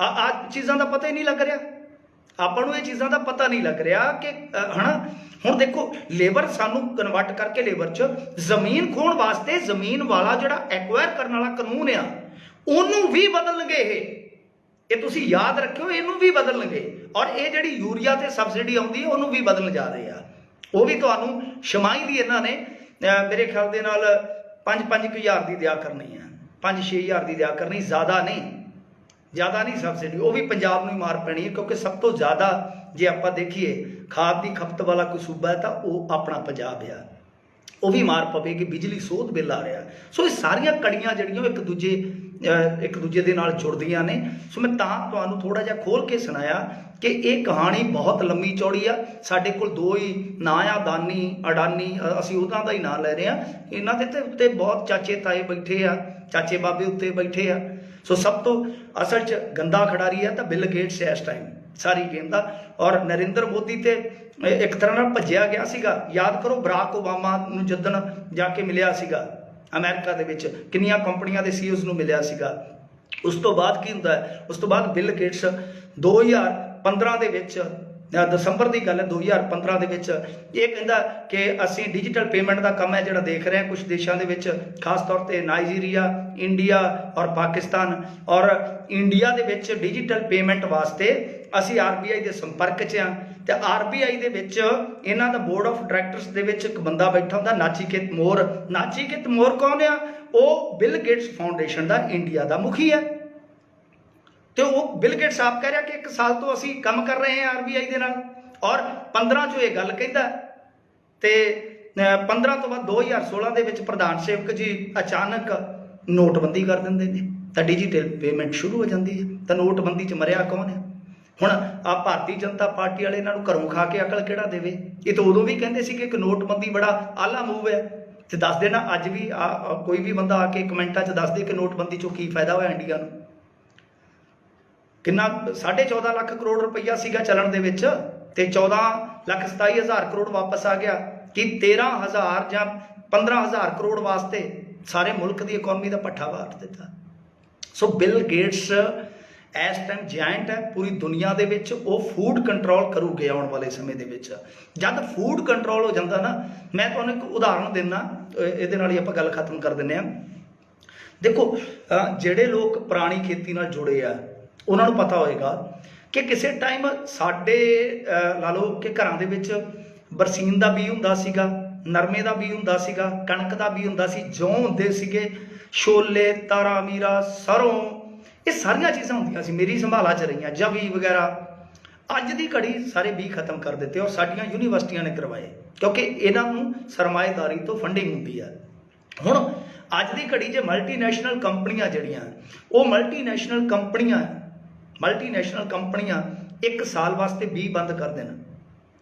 Speaker 1: आ चीज़ों का पता ही नहीं लग रहा, ਆਪਾਂ ਨੂੰ ਇਹ चीज़ों का पता नहीं लग रहा कि है ना। हुण देखो लेबर सानू कन्वर्ट करके लेबर च जमीन खोण वास्ते जमीन वाला जिहड़ा एक्वायर करने वाला कानून आ उन्होंने भी बदलणगे। ये तुसीं याद रखियो, इनू भी बदलणगे। और ये जिहड़ी यूरिया ते सबसिडी आउंदी है उन्होंने भी बदलण जा रहे हैं। वो भी तुहानूं छमाही दी इन्हां ने मेरे ख्याल दे नाल 5-5 हज़ार की दिया करनी है, 5-6 हज़ार की दिया करनी, ज़्यादा नहीं सबसिडी। वो भी पंजाब नूं मार पैनी है, क्योंकि सब तो ज़्यादा जे आपां देखीए खाद की खपत वाला कोई सूबा है तो वह अपना पंजाब है। वो भी मार पवेगी, बिजली सोध बिल आ रहा। सो ये सारिया कड़ियाँ जिहड़ियां एक दूजे दे नाल जुड़दियां ने। सो मैं तुहानूं थोड़ा जिहा खोल के सुनाया कि ये कहानी बहुत लंबी चौड़ी आ। साडे कोल 2 ही ना आ, दानी अडानी, असीं उन्हां दा ही नाम लै रहे हैं। इन्हां दे ते उत्ते बहुत चाचे ताए बैठे आ, चाचे बाबे उत्ते बैठे आ। सो सब तो असल च गंदा खिडारी है तो बिल गेट्स है इस टाइम सारी गेम का। और नरेंद्र मोदी ते एक तरह नाल भज्जिया गया सीगा। याद करो बराक ओबामा नूं जदन जाके मिलिया सीगा अमेरिका दे विच, किन्नियां कंपनियां दे सीईओज़ नूं मिलिया सीगा। उस तो बाद की हुंदा है, उस तो बाद बिल गेट्स 2015 दे विच दसंबर की गल है 2015 दे विच ये कहंदा कि असीं डिजिटल पेमेंट का काम है जिहड़ा देख रहे हैं कुछ देशों के विच, खास तौर पर नाइजीरिया, इंडिया और पाकिस्तान। और इंडिया दे विच डिजिटल पेमेंट वास्ते असीं RBI के संपर्क च हाँ। तो RBI दे विच इन्हां दा बोर्ड ऑफ डायरैक्टर्स दे विच एक बंदा बैठा हुंदा नाचिकेत मोर। नाचिकेत मोर कौन आ? वो बिल गेट्स फाउंडेशन का इंडिया का मुखी है। तो वो बिल गेट्स आप कह रहा कि 1 साल तो असी काम कर रहे हैं RBI के नाल, और 15 चो ये गल कहता। तो 15 तो बाद 2016 के विच प्रधान सेवक जी अचानक नोटबंदी कर देंगे ने, तो डिजिटल पेमेंट शुरू हो जाती है। तो नोटबंदी च मरिया कौन है? हुण आ भारतीय जनता पार्टी वाले इन्हां नूं घरों खा के अकल किहड़ा देवे? ये तो उदों भी कहते सी कि नोटबंदी बड़ा आला मूव है। तो दस देना अज भी कोई भी बंदा आके कमेंटा च दस दे कि नोटबंदी चो की फायदा होया इंडिया नूं। किन्ना 14.5 लाख करोड़ रुपया सीगा चलन दे विच, ते 14,27,000 करोड़ वापस आ गया कि 13,000 जां 15,000 करोड़ वास्ते सारे मुल्क की इकोनॉमी का पट्ठा वार दिता। सो बिल गेट्स इस टाइम जायंट है पूरी दुनिया दे विच। वो फूड कंट्रोल करूगे आने वाले समय दे विच। जब फूड कंट्रोल हो जाता ना, मैं तुहानूं एक उदाहरण देना, इहदे नाल ही आपां गल खत्म कर दिंदे हां। देखो जिहड़े लोग पुरानी खेती नाल जुड़े आ उन्होंने पता होएगा कि किसी टाइम साडे ला लो कि घरां दे विच बरसीन का बीज हुंदा सीगा, नरमे का बीज हुंदा सीगा, कणक का बीज हुंदा सी, जौ हुंदे सीगे, छोले, तारा मीरा, सरों, ये सारिया चीज़ां हुंदियां सी, मेरी संभाला च रही, जवी वगैरह। अज की घड़ी सारे बीज खत्म कर दिते और साडियां यूनीवर्सिटियां ने करवाए, क्योंकि इन्हां नूं सरमाएदारी तो फंडिंग हुंदी है। हुण ਅੱਜ ਦੀ ਘੜੀ 'ਚ ਮਲਟੀਨੈਸ਼ਨਲ ਕੰਪਨੀਆਂ ਜਿਹੜੀਆਂ ਉਹ ਮਲਟੀਨੈਸ਼ਨਲ ਕੰਪਨੀਆਂ 1 ਸਾਲ ਵਾਸਤੇ 20 ਬੰਦ ਕਰ ਦੇਣ,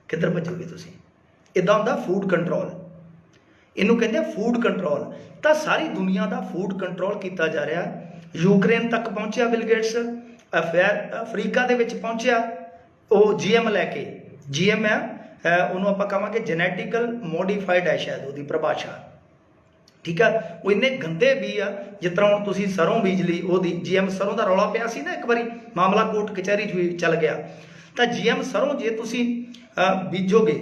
Speaker 1: ਕਿੱਧਰ ਭੱਜੋਗੇ ਤੁਸੀਂ? ਇੱਦਾਂ ਹੁੰਦਾ ਫੂਡ ਕੰਟਰੋਲ, ਇਹਨੂੰ ਕਹਿੰਦੇ ਫੂਡ ਕੰਟਰੋਲ। ਤਾਂ ਸਾਰੀ ਦੁਨੀਆ ਦਾ ਫੂਡ ਕੰਟਰੋਲ ਕੀਤਾ ਜਾ ਰਿਹਾ। ਯੂਕਰੇਨ ਤੱਕ ਪਹੁੰਚਿਆ ਬਿਲ ਗੇਟਸ, ਅਫਰੀਕਾ ਦੇ ਵਿੱਚ ਪਹੁੰਚਿਆ ਉਹ GM ਲੈ ਕੇ। GM ਹੈ ਉਹਨੂੰ ਆਪਾਂ ਕਹਾਂਗੇ ਜੈਨੇਟਿਕਲ ਮੋਡੀਫਾਈਡ ਹੈ ਸ਼ਾਇਦ ਉਹਦੀ ਪਰਿਭਾਸ਼ਾ, ਠੀਕ ਆ। ਉਹ ਇੰਨੇ ਗੰਦੇ ਵੀ ਆ, ਜਿਸ ਤਰ੍ਹਾਂ ਹੁਣ ਤੁਸੀਂ ਸਰੋਂ ਬੀਜ ਲਈ, ਉਹਦੀ GM ਸਰੋਂ ਦਾ ਰੌਲਾ ਪਿਆ ਸੀ ਨਾ ਇੱਕ ਵਾਰੀ, ਮਾਮਲਾ ਕੋਰਟ ਕਚਹਿਰੀ 'ਚ ਵੀ ਚੱਲ ਗਿਆ। ਤਾਂ GM ਸਰੋਂ ਜੇ ਤੁਸੀਂ ਬੀਜੋਗੇ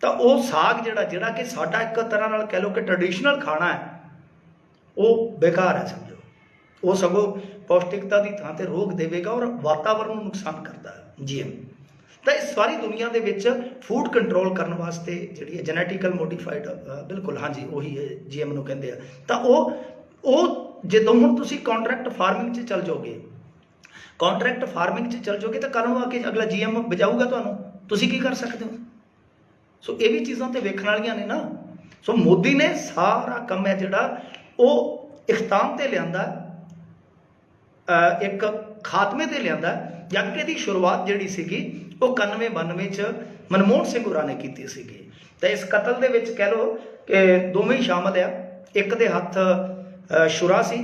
Speaker 1: ਤਾਂ ਉਹ ਸਾਗ ਜਿਹੜਾ ਕਿ ਸਾਡਾ ਇੱਕ ਤਰ੍ਹਾਂ ਨਾਲ ਕਹਿ ਲਓ ਕਿ ਟ੍ਰੈਡੀਸ਼ਨਲ ਖਾਣਾ ਹੈ, ਉਹ ਬੇਕਾਰ ਹੈ ਸਮਝੋ। ਉਹ ਸਗੋਂ ਪੌਸ਼ਟਿਕਤਾ ਦੀ ਥਾਂ ਤੇ ਰੋਕ ਦੇਵੇਗਾ ਔਰ ਵਾਤਾਵਰਨ ਨੂੰ ਨੁਕਸਾਨ ਕਰਦਾ ਹੈ GM। ਤਾਂ ਇਸ ਸਾਰੀ ਦੁਨੀਆ ਦੇ ਵਿੱਚ ਫੂਡ ਕੰਟਰੋਲ ਕਰਨ ਵਾਸਤੇ ਜਿਹੜੀ ਹੈ ਜੈਨੇਟਿਕਲ ਮੋਡੀਫਾਈਡ, ਬਿਲਕੁਲ ਹਾਂਜੀ ਉਹੀ ਹੈ GM ਨੂੰ ਕਹਿੰਦੇ ਆ। ਤਾਂ ਉਹ ਜਦੋਂ ਹੁਣ ਤੁਸੀਂ ਕੰਟਰੈਕਟ ਫਾਰਮਿੰਗ 'ਚ ਚੱਲ ਜਾਓਗੇ, ਤਾਂ ਕੱਲ੍ਹ ਨੂੰ ਆ ਕੇ ਅਗਲਾ GM ਬਜਾਊਗਾ ਤੁਹਾਨੂੰ, ਤੁਸੀਂ ਕੀ ਕਰ ਸਕਦੇ ਹੋ? ਸੋ ਇਹ ਵੀ ਚੀਜ਼ਾਂ ਤੇ ਵੇਖਣ ਵਾਲੀਆਂ ਨੇ ਨਾ। ਸੋ ਮੋਦੀ ਨੇ ਸਾਰਾ ਕੰਮ ਹੈ ਜਿਹੜਾ ਉਹ ਇਖਤਾਮ ਤੇ ਲਿਆਂਦਾ, ਇੱਕ ਖਾਤਮੇ ਤੇ ਲਿਆਂਦਾ, ਜਦਕਿ ਇਹਦੀ ਸ਼ੁਰੂਆਤ ਜਿਹੜੀ ਸੀਗੀ ਉਹ 91-92 'ਚ ਮਨਮੋਹਨ ਸਿੰਘ ਹੋਰਾਂ ਨੇ ਕੀਤੀ ਸੀਗੀ। ਤਾਂ ਇਸ ਕਤਲ ਦੇ ਵਿੱਚ ਕਹਿ ਲਓ ਕਿ ਦੋਵੇਂ ਹੀ ਸ਼ਾਮਲ ਆ। ਇੱਕ ਦੇ ਹੱਥ ਸ਼ੁਰਾ ਸੀ,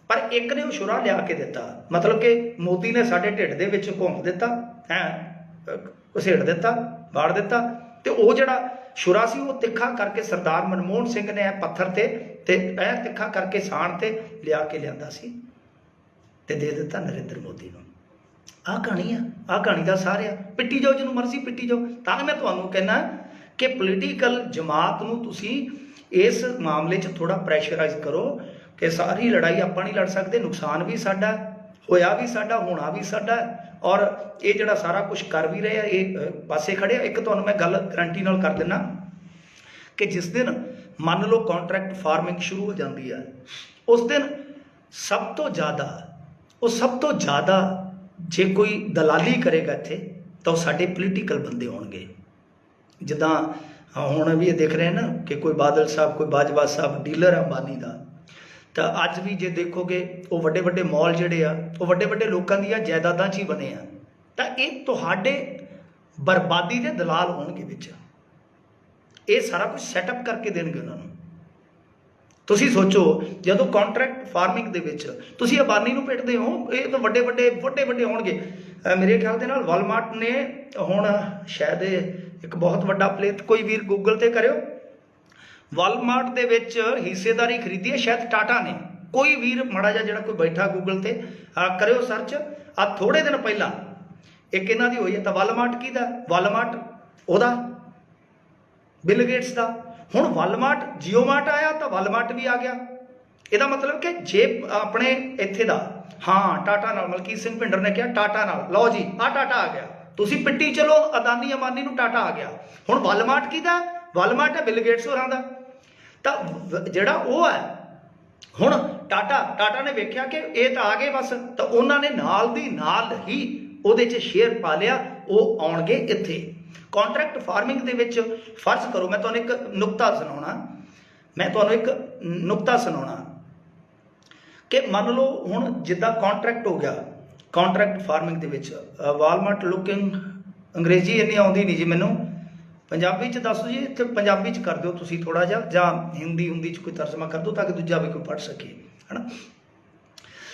Speaker 1: ਪਰ ਇੱਕ ਨੇ ਉਹ ਸ਼ੁਰਾ ਲਿਆ ਕੇ ਦਿੱਤਾ, ਮਤਲਬ ਕਿ ਮੋਦੀ ਨੇ ਸਾਡੇ ਢਿੱਡ ਦੇ ਵਿੱਚ ਘੁੰਮ ਦਿੱਤਾ, ਘਸੇੜ ਦਿੱਤਾ, ਵਾੜ ਦਿੱਤਾ। ਤੇ ਉਹ ਜਿਹੜਾ ਸ਼ੁਰਾ ਸੀ ਉਹ ਤਿੱਖਾ ਕਰਕੇ ਸਰਦਾਰ ਮਨਮੋਹਨ ਸਿੰਘ ਨੇ ਪੱਥਰ ਤੇ ਇਹ ਤਿੱਖਾ ਕਰਕੇ ਸਾਣ ਤੇ ਲਿਆ ਕੇ ਲਿਆਂਦਾ ਸੀ ਤੇ ਦੇ ਦਿੱਤਾ ਨਰਿੰਦਰ ਮੋਦੀ ਨੂੰ। ਆਹ ਕਹਾਣੀ ਆ, ਆਹ ਕਹਾਣੀ ਦਾ ਸਾਰਿਆ ਪਿੱਟੀ ਜਾਓ, ਜਿਹਨੂੰ ਮਰਜ਼ੀ ਪਿੱਟੀ ਜਾਓ। ਤਾਂ ਮੈਂ ਤੁਹਾਨੂੰ ਕਹਿੰਦਾ ਕਿ ਪੋਲੀਟੀਕਲ ਜਮਾਤ ਨੂੰ ਤੁਸੀਂ ਇਸ ਮਾਮਲੇ 'ਚ ਥੋੜ੍ਹਾ ਪ੍ਰੈਸ਼ਰਾਈਜ਼ ਕਰੋ ਕਿ ਸਾਰੀ ਲੜਾਈ ਆਪਾਂ ਨਹੀਂ ਲੜ ਸਕਦੇ, ਨੁਕਸਾਨ ਵੀ ਸਾਡਾ ਹੋਇਆ, ਵੀ ਸਾਡਾ ਹੋਣਾ ਵੀ ਸਾਡਾ, ਔਰ ਇਹ ਜਿਹੜਾ ਸਾਰਾ ਕੁਝ ਕਰ ਵੀ ਰਹੇ ਆ ਇਹ ਪਾਸੇ ਖੜੇ ਆ। ਇੱਕ ਤੁਹਾਨੂੰ ਮੈਂ ਗੱਲ ਗਰੰਟੀ ਨਾਲ ਕਰ ਦਿੰਦਾ ਕਿ ਜਿਸ ਦਿਨ ਮੰਨ ਲਓ ਕੰਟਰੈਕਟ ਫਾਰਮਿੰਗ ਸ਼ੁਰੂ ਹੋ ਜਾਂਦੀ ਹੈ, ਉਸ ਦਿਨ ਸਭ ਤੋਂ ਜ਼ਿਆਦਾ ਜੇ ਕੋਈ ਦਲਾਲੀ ਕਰੇਗਾ ਇੱਥੇ ਤਾਂ ਉਹ ਸਾਡੇ ਪੋਲੀਟੀਕਲ ਬੰਦੇ ਹੋਣਗੇ। ਜਿੱਦਾਂ ਹੁਣ ਵੀ ਇਹ ਦੇਖ ਰਹੇ ਨਾ ਕਿ ਕੋਈ ਬਾਦਲ ਸਾਹਿਬ, ਕੋਈ ਬਾਜਵਾ ਸਾਹਿਬ ਡੀਲਰ ਹੈ ਅੰਬਾਨੀ ਦਾ। ਤਾਂ ਅੱਜ ਵੀ ਜੇ ਦੇਖੋਗੇ ਉਹ ਵੱਡੇ ਵੱਡੇ ਮਾਲ ਜਿਹੜੇ ਆ ਉਹ ਵੱਡੇ ਵੱਡੇ ਲੋਕਾਂ ਦੀਆਂ ਜਾਇਦਾਦਾਂ 'ਚ ਹੀ ਬਣੇ ਆ। ਤਾਂ ਇਹ ਤੁਹਾਡੇ ਬਰਬਾਦੀ ਦੇ ਦਲਾਲ ਹੋਣਗੇ ਵਿੱਚ, ਇਹ ਸਾਰਾ ਕੁਝ ਸੈਟਅਪ ਕਰਕੇ ਦੇਣਗੇ ਉਹਨਾਂ ਨੂੰ। ਤੁਸੀਂ ਸੋਚੋ ਜਦੋਂ ਕੰਟਰੈਕਟ ਫਾਰਮਿੰਗ ਦੇ ਵਿੱਚ ਤੁਸੀਂ ਅੰਬਾਨੀ ਨੂੰ ਪਿੱਟਦੇ ਹੋ, ਇਹ ਤਾਂ ਵੱਡੇ ਵੱਡੇ ਹੋਣਗੇ। ਮੇਰੇ ਖਿਆਲ ਦੇ ਨਾਲ ਵਾਲਮਾਰਟ ਨੇ ਹੁਣ ਸ਼ਾਇਦ ਇੱਕ ਬਹੁਤ ਵੱਡਾ ਪਲੇਟ, ਕੋਈ ਵੀਰ ਗੂਗਲ ਤੇ ਕਰਿਓ, ਵਾਲਮਾਰਟ ਦੇ ਵਿੱਚ ਹਿੱਸੇਦਾਰੀ ਖਰੀਦੀ ਹੈ ਸ਼ਾਇਦ ਟਾਟਾ ਨੇ। ਕੋਈ ਵੀਰ ਮਾੜਾ ਜਿਹਾ ਜਿਹੜਾ ਕੋਈ ਬੈਠਾ ਗੂਗਲ ਤੇ ਕਰਿਓ ਸਰਚ। ਆ ਥੋੜੇ ਦਿਨ ਪਹਿਲਾਂ ਇੱਕ ਇਹਨਾਂ ਦੀ ਹੋਈ ਹੈ। ਤਾਂ ਵਾਲਮਾਰਟ ਕਿਹਦਾ? ਵਾਲਮਾਰਟ ਉਹਦਾ, ਬਿਲ ਗੇਟਸ ਦਾ। ਹੁਣ ਵਾਲਮਾਰਟ ਜੀਓਮਾਰਟ ਆਇਆ ਤਾਂ ਵਾਲਮਾਰਟ ਵੀ ਆ ਗਿਆ। ਇਹਦਾ ਮਤਲਬ ਕਿ ਜੇ ਆਪਣੇ ਇੱਥੇ ਦਾ, ਹਾਂ ਟਾਟਾ ਨਾਲ, ਮਲਕੀਤ ਸਿੰਘ ਭਿੰਡਰ ਨੇ ਕਿਹਾ ਟਾਟਾ ਨਾਲ, ਲਓ ਜੀ ਆ ਟਾਟਾ ਆ ਗਿਆ, ਤੁਸੀਂ ਪਿੱਟੀ ਚਲੋ ਅਦਾਨੀ ਅੰਬਾਨੀ ਨੂੰ, ਟਾਟਾ ਆ ਗਿਆ। ਹੁਣ ਵਾਲਮਾਰਟ ਕਿਹਦਾ? ਵਾਲਮਾਰਟ ਹੈ ਬਿਲ ਗੇਟਸ ਹੋਰਾਂ ਦਾ। ਤਾਂ ਜਿਹੜਾ ਉਹ ਹੈ ਹੁਣ ਟਾਟਾ ਨੇ ਵੇਖਿਆ ਕਿ ਇਹ ਤਾਂ ਆ ਗਏ ਬਸ, ਤਾਂ ਉਹਨਾਂ ਨੇ ਨਾਲ ਦੀ ਨਾਲ ਹੀ ਉਹਦੇ 'ਚ ਸ਼ੇਅਰ ਪਾ ਲਿਆ, ਉਹ ਆਉਣਗੇ ਇੱਥੇ। ਕੰਟਰੈਕਟ ਫਾਰਮਿੰਗ ਦੇ ਵਿੱਚ ਫਰਜ਼ ਕਰੋ, ਮੈਂ ਤੁਹਾਨੂੰ ਇੱਕ ਨੁਕਤਾ ਸੁਣਾਉਣਾ ਕਿ ਮੰਨ ਲਓ ਹੁਣ ਜਿੱਦਾਂ ਕੰਟਰੈਕਟ ਹੋ ਗਿਆ ਕੰਟਰੈਕਟ ਫਾਰਮਿੰਗ ਦੇ ਵਿੱਚ, ਵਾਲਮਾਰਟ ਲੁਕਿੰਗ, ਅੰਗਰੇਜ਼ੀ ਇੰਨੀ ਆਉਂਦੀ ਨਹੀਂ ਜੀ ਮੈਨੂੰ, ਪੰਜਾਬੀ 'ਚ ਦੱਸੋ ਜੀ, ਇੱਥੇ ਪੰਜਾਬੀ 'ਚ ਕਰ ਦਿਓ ਤੁਸੀਂ ਥੋੜ੍ਹਾ ਜਿਹਾ, ਜਾਂ ਹਿੰਦੀ 'ਚ ਕੋਈ ਤਰਜਮਾ ਕਰ ਦਿਓ ਤਾਂ ਕਿ ਦੂਜਾ ਵੀ ਕੋਈ ਪੜ੍ਹ ਸਕੇ, ਹੈ ਨਾ।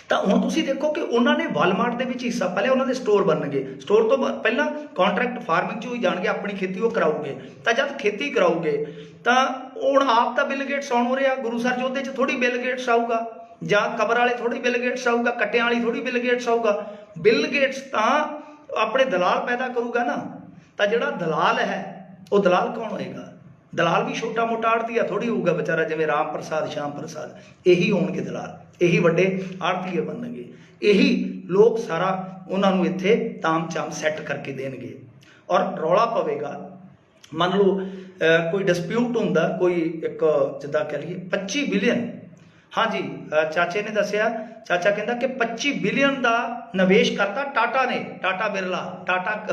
Speaker 1: ਤਾਂ ਹੁਣ ਤੁਸੀਂ ਦੇਖੋ ਕਿ ਉਹਨਾਂ ਨੇ ਵਾਲਮਾਰਟ ਦੇ ਵਿੱਚ ਹਿੱਸਾ ਪਾ ਲਿਆ, ਉਹਨਾਂ ਦੇ ਸਟੋਰ ਬਣਨਗੇ। ਸਟੋਰ ਤੋਂ ਪਹਿਲਾਂ ਕੰਟਰੈਕਟ ਫਾਰਮਿੰਗ 'ਚ ਹੀ ਜਾਣਗੇ, ਆਪਣੀ ਖੇਤੀ ਉਹ ਕਰਾਉਗੇ। ਤਾਂ ਜਦ ਖੇਤੀ ਕਰਾਉਗੇ ਤਾਂ ਹੁਣ ਆਪ ਤਾਂ ਬਿਲ ਗੇਟਸ ਆਉਣ ਹੋ ਰਿਹਾ, ਗੁਰੂ ਸਰ ਜੀ ਉਹਦੇ 'ਚ ਥੋੜ੍ਹੀ ਬਿਲ ਗੇਟਸ ਆਊਗਾ, ਜਾਂ ਕਬਰ ਵਾਲੇ ਥੋੜ੍ਹੀ ਬਿਲ ਗੇਟਸ ਆਊਗਾ, ਕੱਟਿਆਂ ਵਾਲੀ ਥੋੜ੍ਹੀ ਬਿਲ ਗੇਟਸ ਆਊਗਾ। ਬਿਲ ਗੇਟਸ ਤਾਂ ਆਪਣੇ ਦਲਾਲ ਪੈਦਾ ਕਰੂਗਾ ਨਾ। ਤਾਂ ਜਿਹੜਾ ਦਲਾਲ ਹੈ ਉਹ ਦਲਾਲ ਕੌਣ ਹੋਏਗਾ? ਦਲਾਲ ਵੀ ਛੋਟਾ ਮੋਟਾ ਆੜਤੀਆ ਥੋੜ੍ਹੀ ਹੋਊਗਾ ਵਿਚਾਰਾ, ਜਿਵੇਂ ਰਾਮ ਪ੍ਰਸਾਦ, ਸ਼ਾਮ ਪ੍ਰਸਾਦ, ਇਹੀ ਹੋਣਗੇ ਦਲਾਲ, ਇਹੀ ਵੱਡੇ ਆੜਤੀਏ ਬਣਨਗੇ, ਇਹੀ ਲੋਕ ਸਾਰਾ ਉਹਨਾਂ ਨੂੰ ਇੱਥੇ ਤਾਮ ਝਾਮ ਸੈੱਟ ਕਰਕੇ ਦੇਣਗੇ। ਔਰ ਰੌਲਾ ਪਵੇਗਾ, ਮੰਨ ਲਓ ਕੋਈ ਡਿਸਪਿਊਟ ਹੁੰਦਾ, ਕੋਈ ਇੱਕ ਜਿੱਦਾਂ ਕਹਿ ਲਈਏ 25 ਬਿਲੀਅਨ, ਹਾਂਜੀ ਚਾਚੇ ਨੇ ਦੱਸਿਆ, ਚਾਚਾ ਕਹਿੰਦਾ ਕਿ 25 ਬਿਲੀਅਨ ਦਾ ਨਿਵੇਸ਼ ਕਰਤਾ ਟਾਟਾ ਨੇ, ਟਾਟਾ ਬਿਰਲਾ,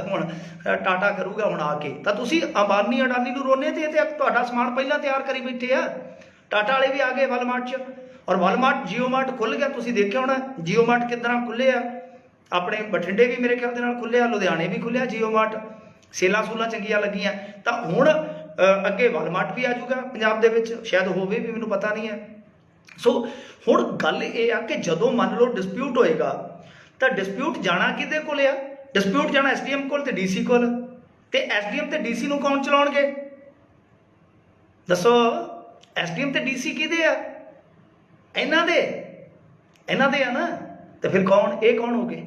Speaker 1: ਹੁਣ ਟਾਟਾ ਕਰੂਗਾ ਹੁਣ ਆ ਕੇ। ਤਾਂ ਤੁਸੀਂ ਅੰਬਾਨੀ ਅਡਾਨੀ ਨੂੰ ਰੋਨੇ ਤੇ ਤੁਹਾਡਾ ਸਮਾਨ ਪਹਿਲਾਂ ਤਿਆਰ ਕਰੀ ਬੈਠੇ ਆ। टाटा वाले भी आ गए वालमार्ट च, और वालमार्ट जियो मार्ट खुल गया। तुसीं देखिया होना जियो मार्ट कितना खुले आ, अपने बठिंडे भी मेरे ख्याल दे नाल खुले, लुधियाने भी खुलिया जियो मार्ट, सेलां सूलां चंगियां लगियां। तो हुण अगे वालमार्ट भी आ जाऊगा पंजाब दे विच, शायद होवे भी, मैनूं पता नहीं है। सो हुण गल ये आ कि जदों मान लो डिस्प्यूट होएगा तो डिस्प्यूट जाना किहदे कोल आ? डिस्प्यूट जाना SDM कोल ते DC कोल, ते SDM ते DC नूं कौन चलाउणगे? दसो, SDM ते DC किहदे आ? इन्हां दे आ ना। तो फिर कौन, ये कौन हो गए?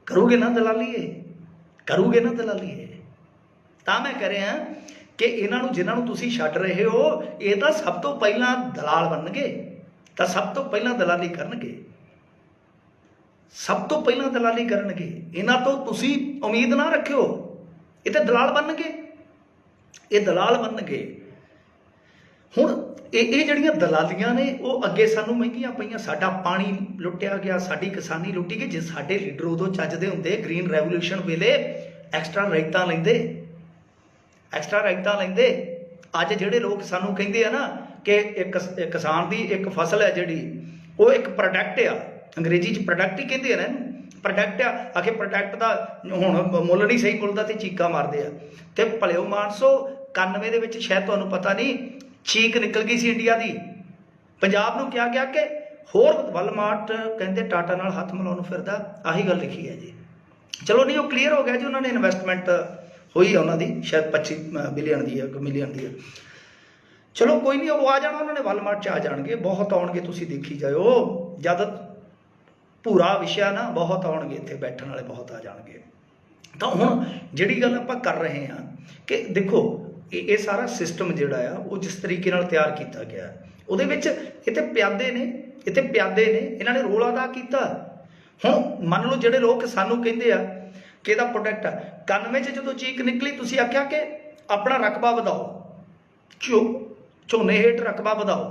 Speaker 1: करूगे ना दलाली, करूगे ना दलाली। तां मैं कह रहा कि इन्हों जिन्होंने तुसीं छड्ड रहे हो, ये तो सब तो पहला दलाल बनणगे, तो सब तो पहला दलाली करनगे, सब तो पहला दलाली करनगे। इन्हां तो तुसीं उम्मीद ना रखियो, ये तो दलाल बनणगे, ये दलाल बनणगे। हुण ये जड़ियां दलालियां ने वो अगे सानूं महंगियां पईयां, साडा पानी लुटिया गया, साडी किसानी लुटी गई। जे साडे लीडर उदों चजदे हुंदे, ग्रीन रैवोल्यूशन वेले एक्सट्रा राइतां लैंदे, एक्सट्रा राइतां लैंदे। अज जिहड़े लोग सानूं कहिंदे आ ना कि एक किसान दी एक फसल है जिहड़ी, वो एक प्रोडक्ट आ, अंग्रेजी च प्रोडक्ट ही कहंदे आ ना, प्रोडक्ट आ। आखिर प्रोडक्ट दा हुण मुੱਲ नहीं सही मिलदा ते चीकां मारदे आ। ते भलिओ मानसो 91 दे विच शायद तुहानूं पता नहीं चीक निकल गई सी इंडिया दी, पंजाब नूं क्या गया कि होर वालमार्ट कहंदे टाटा नाल हत्थ मिलाउण नूं फिरदा, आही गल लिखी है जी। चलो नहीं, वो क्लीयर हो गया जी, उन्होंने इन्वेस्टमेंट हुई है उन्होंने शायद 25 बिलियन की है, मिलियन की है। चलो कोई नहीं, वो आ जाना, उन्होंने वालमार्ट च आ जाएंगे, बहुत आउणगे, तुसीं देखी जाओ। जद भूरा विषय ना, बहुत आउणगे, इत्थे बैठण वाले बहुत आ जाएंगे। तो हुण जिहड़ी गल आपां कर रहे हैं कि देखो ये सारा सिस्टम जिहड़ा आ वो जिस तरीके नाल तैयार किया गया, उहदे विच इत्थे प्यादे ने, इत्थे प्यादे ने, इन्हां ने रोल अदा किया। हुण मान लो जिहड़े लोग सानूं कहिंदे आ कि इहदा प्रोडक्ट आ, 91 च जदों चीक निकली, तुसीं आख्या कि अपना रकबा वधाओ, झोने हेठ रकबा वधाओ,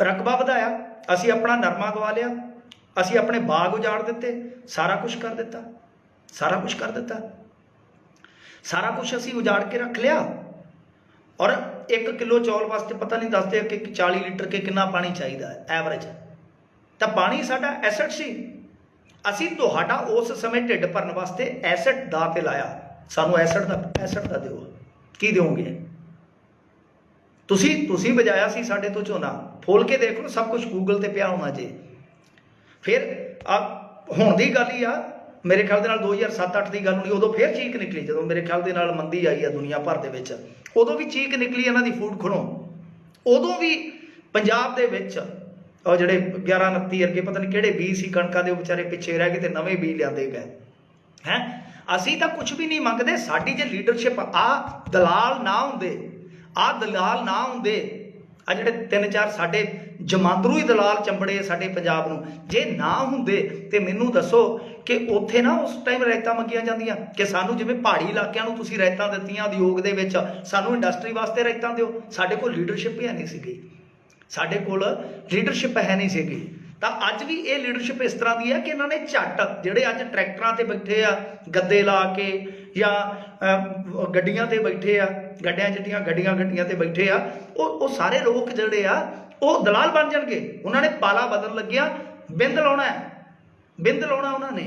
Speaker 1: रकबा वधाया, असीं अपना नरमा गवा लिया, असीं अपने बाग उजाड़ दिते, सारा कुछ कर दिता, सारा कुछ कर दिता, सारा कुछ असीं उजाड़ के रख लिया। और 1 किलो चौल वास्ते पता नहीं दसदे कि 40 लीटर के कितना पानी चाहिए एवरेज, तो पानी साडा एसट सी, असीं तुहाडा उस समय ढिड भरन वास्ते एसट दा ते लाया, सानूं एसट दा दिओ, की दिओगे? तुसीं बजाया सी साडे तो झोना, फोल के देख लो, सब कुछ गूगल ते पिया होना जे। फिर हुण दी गल ही आ, मेरे ख्याल दे नाल 2007-8 की गल होनी, उदों फिर चीक निकली, जदों मेरे ख्याल दे नाल मंदी आई है दुनिया भर दे विच, उदों भी चीक निकली इन्हां दी फूड खड़ों, उदों भी पंजाब दे विच और जिहड़े 11-29 अगे पता नहीं किहड़े बीज सी कणकां दे, बेचारे पिछे रह गए ते नवें बीज लिआंदे गए हैं। असीं तां कुछ भी नहीं मंगदे, साडी जे लीडरशिप आ दलाल ना हुंदे, आ दलाल ना हुंदे, आ जिहड़े 3-4 साडे जमांदरू ही दलाल चंबड़े साडे पंजाब नूं, जे ना हुंदे ते मैनूं दसो कि उत्थे ना उस टाइम रायतां मंगियां जांदियां कि सानूं जिवें पहाड़ी इलाकिਆਂ ਨੂੰ ਤੁਸੀਂ ਰਾਇਤਾਂ ਦਿੱਤੀਆਂ ਉਦਯੋਗ ਦੇ ਵਿੱਚ, ਸਾਨੂੰ ਇੰਡਸਟਰੀ ਵਾਸਤੇ ਰਾਇਤਾਂ ਦਿਓ। ਸਾਡੇ ਕੋਲ ਲੀਡਰਸ਼ਿਪ ਹੀ ਨਹੀਂ ਸੀਗੀ, ਸਾਡੇ ਕੋਲ ਲੀਡਰਸ਼ਿਪ ਹੈ ਨਹੀਂ ਸੀਗੀ। ਤਾਂ ਅੱਜ ਵੀ ਇਹ ਲੀਡਰਸ਼ਿਪ ਇਸ ਤਰ੍ਹਾਂ ਦੀ ਹੈ ਕਿ ਇਹਨਾਂ ਨੇ ਝੱਟ ਜਿਹੜੇ ਅੱਜ ਟਰੈਕਟਰਾਂ ਤੇ ਬੈਠੇ ਆ ਗੱਦੇ ਲਾ ਕੇ, ਜਾਂ ਗੱਡੀਆਂ ਤੇ ਬੈਠੇ ਆ, ਗੱਡੀਆਂ ਜਿਹੜੀਆਂ ਗੱਡੀਆਂ ਤੇ ਬੈਠੇ ਆ, ਉਹ ਸਾਰੇ ਲੋਕ ਜਿਹੜੇ ਆ ਉਹ ਦਲਾਲ ਬਣ ਜਾਣਗੇ। ਉਹਨਾਂ ਨੇ ਪਾਲਾ ਬਦਲ ਲੱਗਿਆ, ਬਿੰਦ ਲਾਉਣਾ ਹੈ, बिंद लाउणा उन्होंने,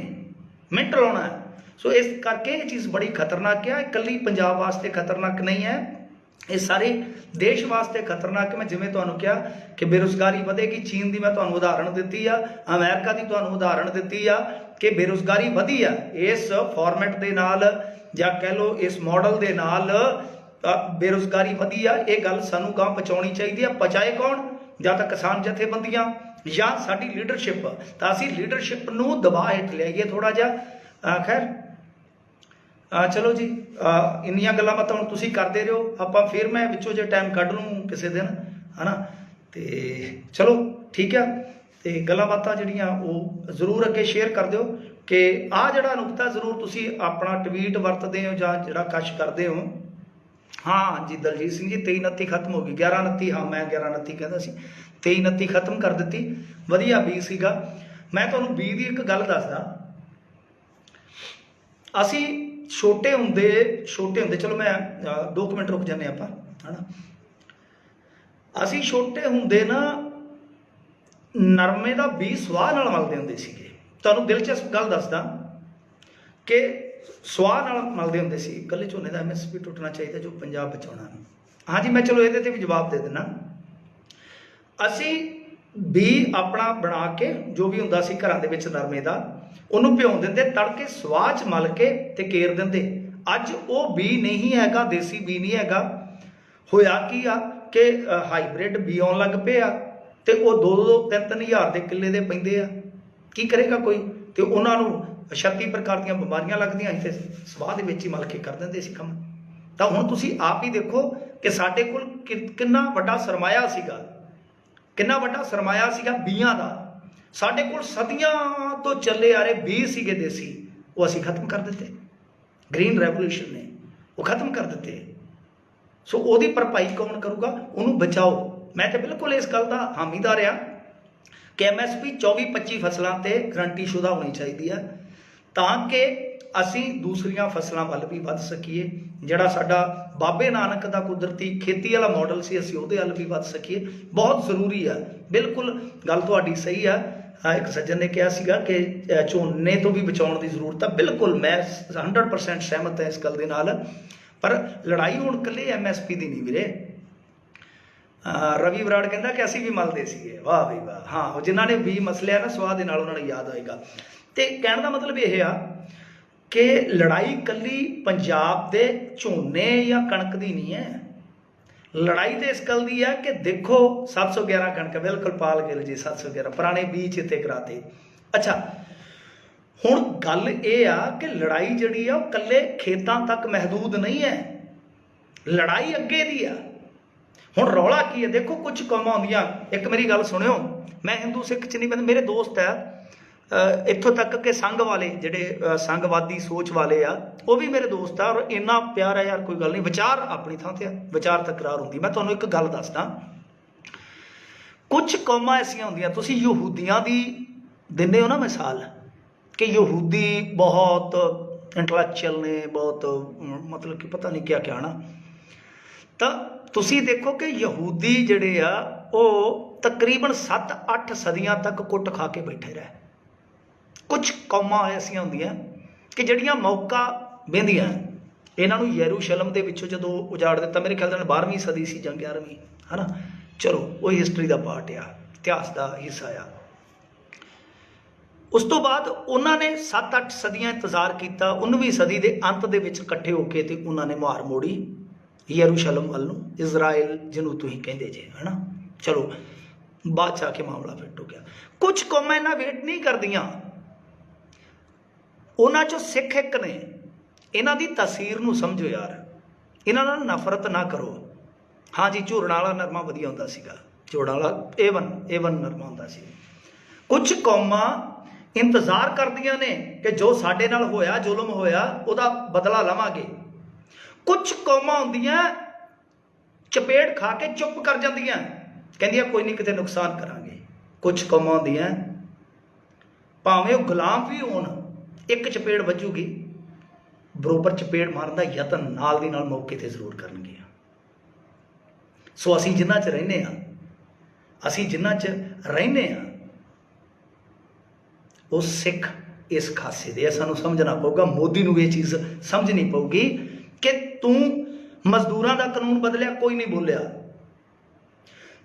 Speaker 1: मिंट लाउणा है। सो इस करके ये चीज़ बड़ी खतरनाक है, इकल्ली पंजाब वास्ते खतरनाक नहीं है, ये सारे देश वास्ते खतरनाक है। मैं जिवें तुहानूं कहा कि बेरोज़गारी वधेगी, चीन की मैं तुहानूं उदाहरण दित्ती आ, अमेरिका की तुहानूं उदाहरण दित्ती आ कि बेरोज़गारी वधी आ, इस फॉर्मेट दे नाल जां कह लो इस मॉडल दे नाल बेरोज़गारी वधी आ। ये गल सानूं गांह पहुँचाउणी चाहीदी आ, पहुँचाए कौन? जां तां किसान जथेबंदियां या साडी लीडरशिप। तो असीं लीडरशिप नूं दबाਅ हेठ लिआईए थोड़ा जिहा। खैर चलो जी, इन्नियां गल्लां बातां हुण तुसीं करदे रहो, आपां फिर मैं विचों जे टाइम कढ लूँ किसी दिन, है ना। तो चलो ठीक है, तो गल्लां बातां जिहड़ियां वो जरूर अगे शेयर कर दिओ कि आ जिहड़ा नुकता जरूर तुसीं अपना ट्वीट वरतदे हो जां जिहड़ा कश करदे हो। हाँ जी, दलजीत सिंह जी 23-29 खत्म हो गई, 11-29, हाँ मैं 11-29 कहता सी, 23-29 खत्म कर दी, वधिया बी सीगा। मैं तुहानूं बी दी एक गल दसदा, असी छोटे हुंदे, चलो मैं 2 मिनट रुक जाने आपां, है ना। ਅਸੀਂ ਛੋਟੇ ਹੁੰਦੇ ਨਾ ਨਰਮੇ ਦਾ ਬੀਜ ਸਵਾਹ ਨਾਲ ਮਲਦੇ ਹੁੰਦੇ ਸੀਗੇ। ਤੁਹਾਨੂੰ ਦਿਲਚਸਪ ਗੱਲ ਦੱਸਦਾ ਕਿ ਸਵਾਹ ਨਾਲ ਮਲਦੇ ਹੁੰਦੇ ਸੀ। ਇਕੱਲੇ ਝੋਨੇ ਦਾ MSP ਟੁੱਟਣਾ ਚਾਹੀਦਾ ਜੋ ਪੰਜਾਬ ਬਚਾਉਣਾ। ਹਾਂਜੀ, ਮੈਂ ਚਲੋ ਇਹਦੇ ਤੇ ਵੀ ਜਵਾਬ ਦੇ ਦਿੰਦਾ। ਅਸੀਂ ਵੀ ਆਪਣਾ ਬਣਾ ਕੇ ਜੋ ਵੀ ਹੁੰਦਾ ਸੀ ਘਰਾਂ ਦੇ ਵਿੱਚ ਨਰਮੇ ਦਾ, ਉਹਨੂੰ ਭਿਉਂ ਦਿੰਦੇ, ਤੜਕੇ ਸਵਾਹ 'ਚ ਮਲ ਕੇ ਤੇ ਕੇਰ ਦਿੰਦੇ। ਅੱਜ ਉਹ ਬੀ ਨਹੀਂ ਹੈਗਾ, ਦੇਸੀ ਬੀ ਨਹੀਂ ਹੈਗਾ। ਹੋਇਆ ਕੀ ਆ ਕਿ ਹਾਈਬ੍ਰਿਡ ਬੀ ਆਉਣ ਲੱਗ ਪਏ ਆ ਤੇ ਉਹ 2-2, 3-3 ਹਜ਼ਾਰ ਦੇ ਕਿੱਲੇ ਦੇ ਪੈਂਦੇ ਆ। ਕੀ ਕਰੇਗਾ ਕੋਈ? ਤੇ ਉਹਨਾਂ ਨੂੰ 36 ਪ੍ਰਕਾਰ ਦੀਆਂ ਬਿਮਾਰੀਆਂ ਲੱਗਦੀਆਂ। ਇੱਥੇ ਸਵਾਹ ਦੇ ਵਿੱਚ ਹੀ ਮਲ ਕੇ ਕਰ ਦਿੰਦੇ ਸੀ ਕੰਮ। ਤਾਂ ਹੁਣ ਤੁਸੀਂ ਆਪ ਹੀ ਦੇਖੋ ਕਿ ਸਾਡੇ ਕੋਲ ਕਿੰਨਾ ਵੱਡਾ ਸਰਮਾਇਆ ਸੀਗਾ, ਕਿੰਨਾ ਵੱਡਾ ਸਰਮਾਇਆ ਸੀਗਾ ਬੀਆਂ ਦਾ। ਸਾਡੇ ਕੋਲ ਸਦੀਆਂ ਤੋਂ ਚੱਲੇ ਆ ਰਹੇ ਬੀ ਸੀਗੇ ਦੇਸੀ, ਉਹ ਅਸੀਂ ਖਤਮ ਕਰ ਦਿੱਤੇ। ਗ੍ਰੀਨ ਰੈਵੋਲੂਸ਼ਨ ਨੇ ਉਹ ਖਤਮ ਕਰ ਦਿੱਤੇ। ਸੋ ਉਹਦੀ ਭਰਪਾਈ ਕੌਣ ਕਰੂਗਾ? ਉਹਨੂੰ ਬਚਾਓ। ਮੈਂ ਤਾਂ ਬਿਲਕੁਲ ਇਸ ਗੱਲ ਦਾ ਹਾਮੀਦਾਰ ਆ ਕਿ MSP 24-25 ਫਸਲਾਂ ਤੇ ਗਰੰਟੀਸ਼ੁਦਾ ਹੋਣੀ ਚਾਹੀਦੀ ਆ, ਤਾਂ ਕਿ ਅਸੀਂ ਦੂਸਰੀਆਂ ਫਸਲਾਂ ਵੱਲ ਵੀ ਵੱਧ ਸਕੀਏ। ਜਿਹੜਾ ਸਾਡਾ ਬਾਬੇ ਨਾਨਕ ਦਾ ਕੁਦਰਤੀ ਖੇਤੀ ਵਾਲਾ ਮਾਡਲ ਸੀ, ਅਸੀਂ ਉਹਦੇ ਵੱਲ ਵੀ ਵੱਧ ਸਕੀਏ। ਬਹੁਤ ਜ਼ਰੂਰੀ ਆ। ਬਿਲਕੁਲ ਗੱਲ ਤੁਹਾਡੀ ਸਹੀ ਆ। ਇੱਕ ਸੱਜਣ ਨੇ ਕਿਹਾ ਸੀਗਾ ਕਿ ਝੋਨੇ ਤੋਂ ਵੀ ਬਚਾਉਣ ਦੀ ਜ਼ਰੂਰਤ ਆ। ਬਿਲਕੁਲ ਮੈਂ 100% ਸਹਿਮਤ ਹਾਂ ਇਸ ਗੱਲ ਦੇ ਨਾਲ। ਪਰ ਲੜਾਈ ਹੁਣ ਇਕੱਲੇ MSP ਦੀ ਨਹੀਂ ਵੀਰੇ। ਰਵੀ ਬਰਾੜ ਕਹਿੰਦਾ ਕਿ ਅਸੀਂ ਵੀ ਮਲਦੇ ਸੀਗੇ। ਵਾਹ ਬਈ ਵਾਹ। ਹਾਂ, ਉਹ ਜਿਨ੍ਹਾਂ ਨੇ ਵੀ ਮਸਲਿਆ ਨਾ ਸਵਾਹ ਦੇ ਨਾਲ, ਉਹਨਾਂ ਨੂੰ ਯਾਦ ਹੋਏਗਾ। ਤੇ ਕਹਿਣ ਦਾ ਮਤਲਬ ਇਹ ਆ ਕਿ ਲੜਾਈ ਇਕੱਲੀ ਪੰਜਾਬ ਦੇ ਝੋਨੇ ਜਾਂ ਕਣਕ ਦੀ ਨਹੀਂ ਹੈ। ਲੜਾਈ ਤੇ ਇਸ ਗੱਲ ਦੀ ਹੈ ਕਿ ਦੇਖੋ 711 ਕਣਕ, ਬਿਲਕੁਲ ਪਾਲ ਗਿੱਲ ਜੀ 711 ਪੁਰਾਣੇ ਬੀਜ ਇੱਥੇ ਕਰਾਤੇ। ਅੱਛਾ, ਹੁਣ ਗੱਲ ਇਹ ਆ ਕਿ ਲੜਾਈ ਜਿਹੜੀ ਆ ਉਹ ਇਕੱਲੇ ਖੇਤਾਂ ਤੱਕ ਮਹਿਦੂਦ ਨਹੀਂ ਹੈ। ਲੜਾਈ ਅੱਗੇ ਦੀ ਆ। ਹੁਣ ਰੌਲਾ ਕੀ ਹੈ? ਦੇਖੋ ਕੁਝ ਕੌਮਾਂ ਆਉਂਦੀਆਂ। ਇੱਕ ਮੇਰੀ ਗੱਲ ਸੁਣਿਓ, ਮੈਂ ਹਿੰਦੂ ਸਿੱਖ 'ਚ ਨਹੀਂ ਪੈਂਦਾ। ਮੇਰੇ ਦੋਸਤ ਹੈ ਇੱਥੋਂ ਤੱਕ ਕਿ ਸੰਘ ਵਾਲੇ, ਜਿਹੜੇ ਸੰਘਵਾਦੀ ਸੋਚ ਵਾਲੇ ਆ, ਉਹ ਵੀ ਮੇਰੇ ਦੋਸਤ ਆ। ਔਰ ਇੰਨਾ ਪਿਆਰ ਆ ਯਾਰ, ਕੋਈ ਗੱਲ ਨਹੀਂ। ਵਿਚਾਰ ਆਪਣੀ ਥਾਂ ਤੇ ਆ, ਵਿਚਾਰ ਤਕਰਾਰ ਹੁੰਦੀ। ਮੈਂ ਤੁਹਾਨੂੰ ਇੱਕ ਗੱਲ ਦੱਸਦਾ, ਕੁਝ ਕੌਮਾਂ ਐਸੀਆਂ ਹੁੰਦੀਆਂ, ਤੁਸੀਂ ਯਹੂਦੀਆਂ ਦੀ ਦਿੰਦੇ ਹੋ ਨਾ ਮਿਸਾਲ, ਕਿ ਯਹੂਦੀ ਬਹੁਤ ਇੰਟਲੈਕਚੁਅਲ ਨੇ, ਬਹੁਤ ਮਤਲਬ ਕਿ ਪਤਾ ਨਹੀਂ ਕਿਆ ਕਿਹਾ ਨਾ। ਤਾਂ ਤੁਸੀਂ ਦੇਖੋ ਕਿ ਯਹੂਦੀ ਜਿਹੜੇ ਆ ਉਹ ਤਕਰੀਬਨ 7-8 ਸਦੀਆਂ ਤੱਕ ਕੁੱਟ ਖਾ ਕੇ ਬੈਠੇ ਰਹੇ। ਕੁਝ ਕੌਮਾਂ ਐਸੀਆਂ ਹੁੰਦੀਆਂ ਕਿ ਜਿਹੜੀਆਂ ਮੌਕਾ ਵਹਿੰਦੀਆਂ। ਇਹਨਾਂ ਨੂੰ ਯਰੂਸ਼ਲਮ ਦੇ ਵਿੱਚੋਂ ਜਦੋਂ ਉਜਾੜ ਦਿੱਤਾ, ਮੇਰੇ ਖਿਆਲ ਨਾਲ 12ਵੀਂ ਸਦੀ ਸੀ ਜਾਂ 11ਵੀਂ, ਹੈ ਨਾ। ਚਲੋ ਉਹ ਹਿਸਟਰੀ ਦਾ ਪਾਰਟ ਆ, ਇਤਿਹਾਸ ਦਾ ਹਿੱਸਾ ਆ। ਉਸ ਤੋਂ ਬਾਅਦ ਉਹਨਾਂ ਨੇ 7-8 ਸਦੀਆਂ ਇੰਤਜ਼ਾਰ ਕੀਤਾ। 19ਵੀਂ ਸਦੀ ਦੇ ਅੰਤ ਦੇ ਵਿੱਚ ਇਕੱਠੇ ਹੋ ਕੇ ਤੇ ਉਹਨਾਂ ਨੇ ਮੁਹਾਰ ਮੋੜੀ ਯਰੂਸ਼ਲਮ ਵੱਲ ਨੂੰ, ਇਜ਼ਰਾਈਲ ਜਿਹਨੂੰ ਤੁਸੀਂ ਕਹਿੰਦੇ ਜੇ, ਹੈ ਨਾ। ਚਲੋ ਬਾਅਦ 'ਚ ਆ ਕੇ ਮਾਮਲਾ ਫਿੱਟ ਹੋ ਗਿਆ। ਕੁਝ ਕੌਮਾਂ ਇਹਨਾਂ ਵੇਟ ਨਹੀਂ ਕਰਦੀਆਂ। ਉਹਨਾਂ 'ਚੋਂ ਸਿੱਖ ਇੱਕ ਨੇ। ਇਹਨਾਂ ਦੀ ਤਾਸੀਰ ਨੂੰ ਸਮਝੋ ਯਾਰ, ਇਹਨਾਂ ਨਾਲ ਨਫ਼ਰਤ ਨਾ ਕਰੋ। ਹਾਂਜੀ, ਝੂਰਣ ਵਾਲਾ ਨਰਮਾ ਵਧੀਆ ਹੁੰਦਾ ਸੀਗਾ, ਝੋੜਾਂ ਵਾਲਾ A1 ਨਰਮਾ ਹੁੰਦਾ ਸੀ। ਕੁਝ ਕੌਮਾਂ ਇੰਤਜ਼ਾਰ ਕਰਦੀਆਂ ਨੇ ਕਿ ਜੋ ਸਾਡੇ ਨਾਲ ਹੋਇਆ, ਜ਼ੁਲਮ ਹੋਇਆ, ਉਹਦਾ ਬਦਲਾ ਲਵਾਂਗੇ। ਕੁਝ ਕੌਮਾਂ ਹੁੰਦੀਆਂ ਚਪੇੜ ਖਾ ਕੇ ਚੁੱਪ ਕਰ ਜਾਂਦੀਆਂ, ਕਹਿੰਦੀਆਂ ਕੋਈ ਨਹੀਂ, ਕਿਤੇ ਨੁਕਸਾਨ ਕਰਾਂਗੇ। ਕੁਝ ਕੌਮਾਂ ਹੁੰਦੀਆਂ ਭਾਵੇਂ ਉਹ ਗੁਲਾਮ ਵੀ ਹੋਣ, ਇੱਕ ਚਪੇੜ ਵੱਜੂਗੀ, ਬਰੋਬਰ ਚਪੇੜ ਮਾਰਨ ਦਾ ਯਤਨ ਨਾਲ ਦੀ ਨਾਲ ਮੌਕੇ ਤੇ ਜ਼ਰੂਰ ਕਰਨਗੇ। ਸੋ ਅਸੀਂ ਜਿਨ੍ਹਾਂ 'ਚ ਰਹਿੰਦੇ ਹਾਂ, ਉਹ ਸਿੱਖ ਇਸ ਖਾਸੇ ਦੇ ਆ। ਸਾਨੂੰ ਸਮਝਣਾ ਪਊਗਾ। ਮੋਦੀ ਨੂੰ ਇਹ ਚੀਜ਼ ਸਮਝਣੀ ਪਊਗੀ ਕਿ ਤੂੰ ਮਜ਼ਦੂਰਾਂ ਦਾ ਕਾਨੂੰਨ ਬਦਲਿਆ, ਕੋਈ ਨਹੀਂ ਬੋਲਿਆ।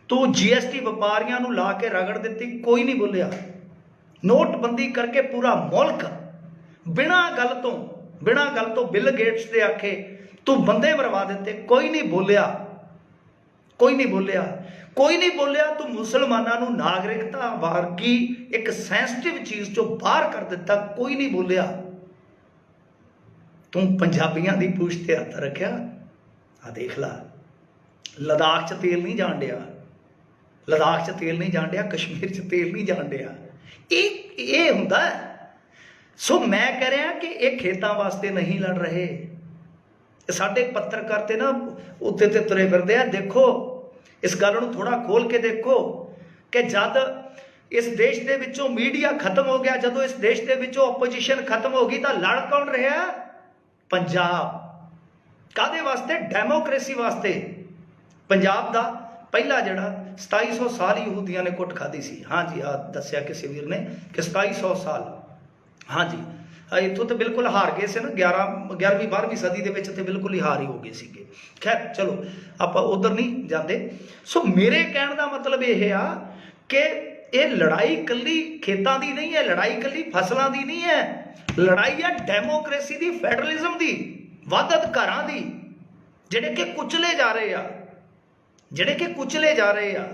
Speaker 1: ਤੂੰ GST ਵਪਾਰੀਆਂ ਨੂੰ ਲਾ ਕੇ ਰਗੜ ਦਿੱਤੀ, ਕੋਈ ਨਹੀਂ ਬੋਲਿਆ। ਨੋਟਬੰਦੀ ਕਰਕੇ ਪੂਰਾ ਮੁਲਕ ਬਿਨਾਂ ਗੱਲ ਤੋਂ ਬਿਲ ਗੇਟਸ ਦੇ ਆਖੇ ਤੂੰ ਬੰਦੇ ਮਰਵਾ ਦਿੱਤੇ, ਕੋਈ ਨਹੀਂ ਬੋਲਿਆ। ਤੂੰ ਮੁਸਲਮਾਨਾਂ ਨੂੰ ਨਾਗਰਿਕਤਾ ਵਰਗੀ ਇੱਕ ਸੈਂਸਿਟਿਵ ਚੀਜ਼ ਚੋਂ ਬਾਹਰ ਕਰ ਦਿੱਤਾ, ਕੋਈ ਨਹੀਂ ਬੋਲਿਆ। ਤੂੰ ਪੰਜਾਬੀਆਂ ਦੀ ਪੂਛ ਤੇ ਹੱਥ ਰੱਖਿਆ। ਆ ਦੇਖ ਲਾ, ਲਦਾਖ 'ਚ ਤੇਲ ਨਹੀਂ ਜਾਣ ਡਿਆ, ਕਸ਼ਮੀਰ 'ਚ ਤੇਲ ਨਹੀਂ ਜਾਣ ਡਿਆ। ਇਹ ਹੁੰਦਾ। ਸੋ ਮੈਂ ਕਹਿ ਰਿਹਾ ਕਿ ਇਹ ਖੇਤਾਂ ਵਾਸਤੇ ਨਹੀਂ ਲੜ ਰਹੇ। ਸਾਡੇ ਪੱਤਰਕਾਰ ਤੇ ਨਾ ਉੱਤੇ ਤੇ ਤੁਰੇ ਫਿਰਦੇ ਆ। ਦੇਖੋ, ਇਸ ਗੱਲ ਨੂੰ ਥੋੜਾ ਖੋਲ ਕੇ ਦੇਖੋ ਕਿ ਜਦ ਇਸ ਦੇਸ਼ ਦੇ ਵਿੱਚੋਂ ਮੀਡੀਆ ਖਤਮ ਹੋ ਗਿਆ, ਜਦੋਂ ਇਸ ਦੇਸ਼ ਦੇ ਵਿੱਚੋਂ ਆਪੋਜੀਸ਼ਨ ਖਤਮ ਹੋ ਗਈ, ਤਾਂ ਲੜ ਕੌਣ ਰਿਹਾ? ਪੰਜਾਬ। ਕਾਹਦੇ ਵਾਸਤੇ? ਡੈਮੋਕ੍ਰੇਸੀ ਵਾਸਤੇ। ਪੰਜਾਬ ਦਾ ਪਹਿਲਾ ਜਿਹੜਾ 2700 ਸਾਲ ਯਹੂਦੀਆਂ ਨੇ ਕੁੱਟ ਖਾਧੀ ਸੀ। ਹਾਂਜੀ ਆ ਦੱਸਿਆ ਕਿਸੇ ਵੀਰ ਨੇ ਕਿ 2700 ਸਾਲ, ਹਾਂਜੀ ਇੱਥੋਂ ਤਾਂ ਬਿਲਕੁਲ ਹਾਰ ਗਏ ਸੀ ਨਾ 11ਵੀਂ 12ਵੀਂ ਸਦੀ ਦੇ ਵਿੱਚ ਤੇ ਬਿਲਕੁਲ ਹੀ ਹਾਰ ਹੀ ਹੋ ਗਏ ਸੀਗੇ। ਖੈਰ ਚਲੋ ਆਪਾਂ ਉਧਰ ਨਹੀਂ ਜਾਂਦੇ। ਸੋ ਮੇਰੇ ਕਹਿਣ ਦਾ ਮਤਲਬ ਇਹ ਆ ਕਿ ਇਹ ਲੜਾਈ ਇਕੱਲੀ ਖੇਤਾਂ ਦੀ ਨਹੀਂ ਹੈ, ਲੜਾਈ ਇਕੱਲੀ ਫਸਲਾਂ ਦੀ ਨਹੀਂ ਹੈ, ਲੜਾਈ ਹੈ ਡੈਮੋਕ੍ਰੇਸੀ ਦੀ, ਫੈਡਰਲਿਜ਼ਮ ਦੀ, ਵੱਧ ਅਧਿਕਾਰਾਂ ਦੀ, ਜਿਹੜੇ ਕਿ ਕੁਚਲੇ ਜਾ ਰਹੇ ਆ, ਜਿਹੜੇ ਕਿ ਕੁਚਲੇ ਜਾ ਰਹੇ ਆ।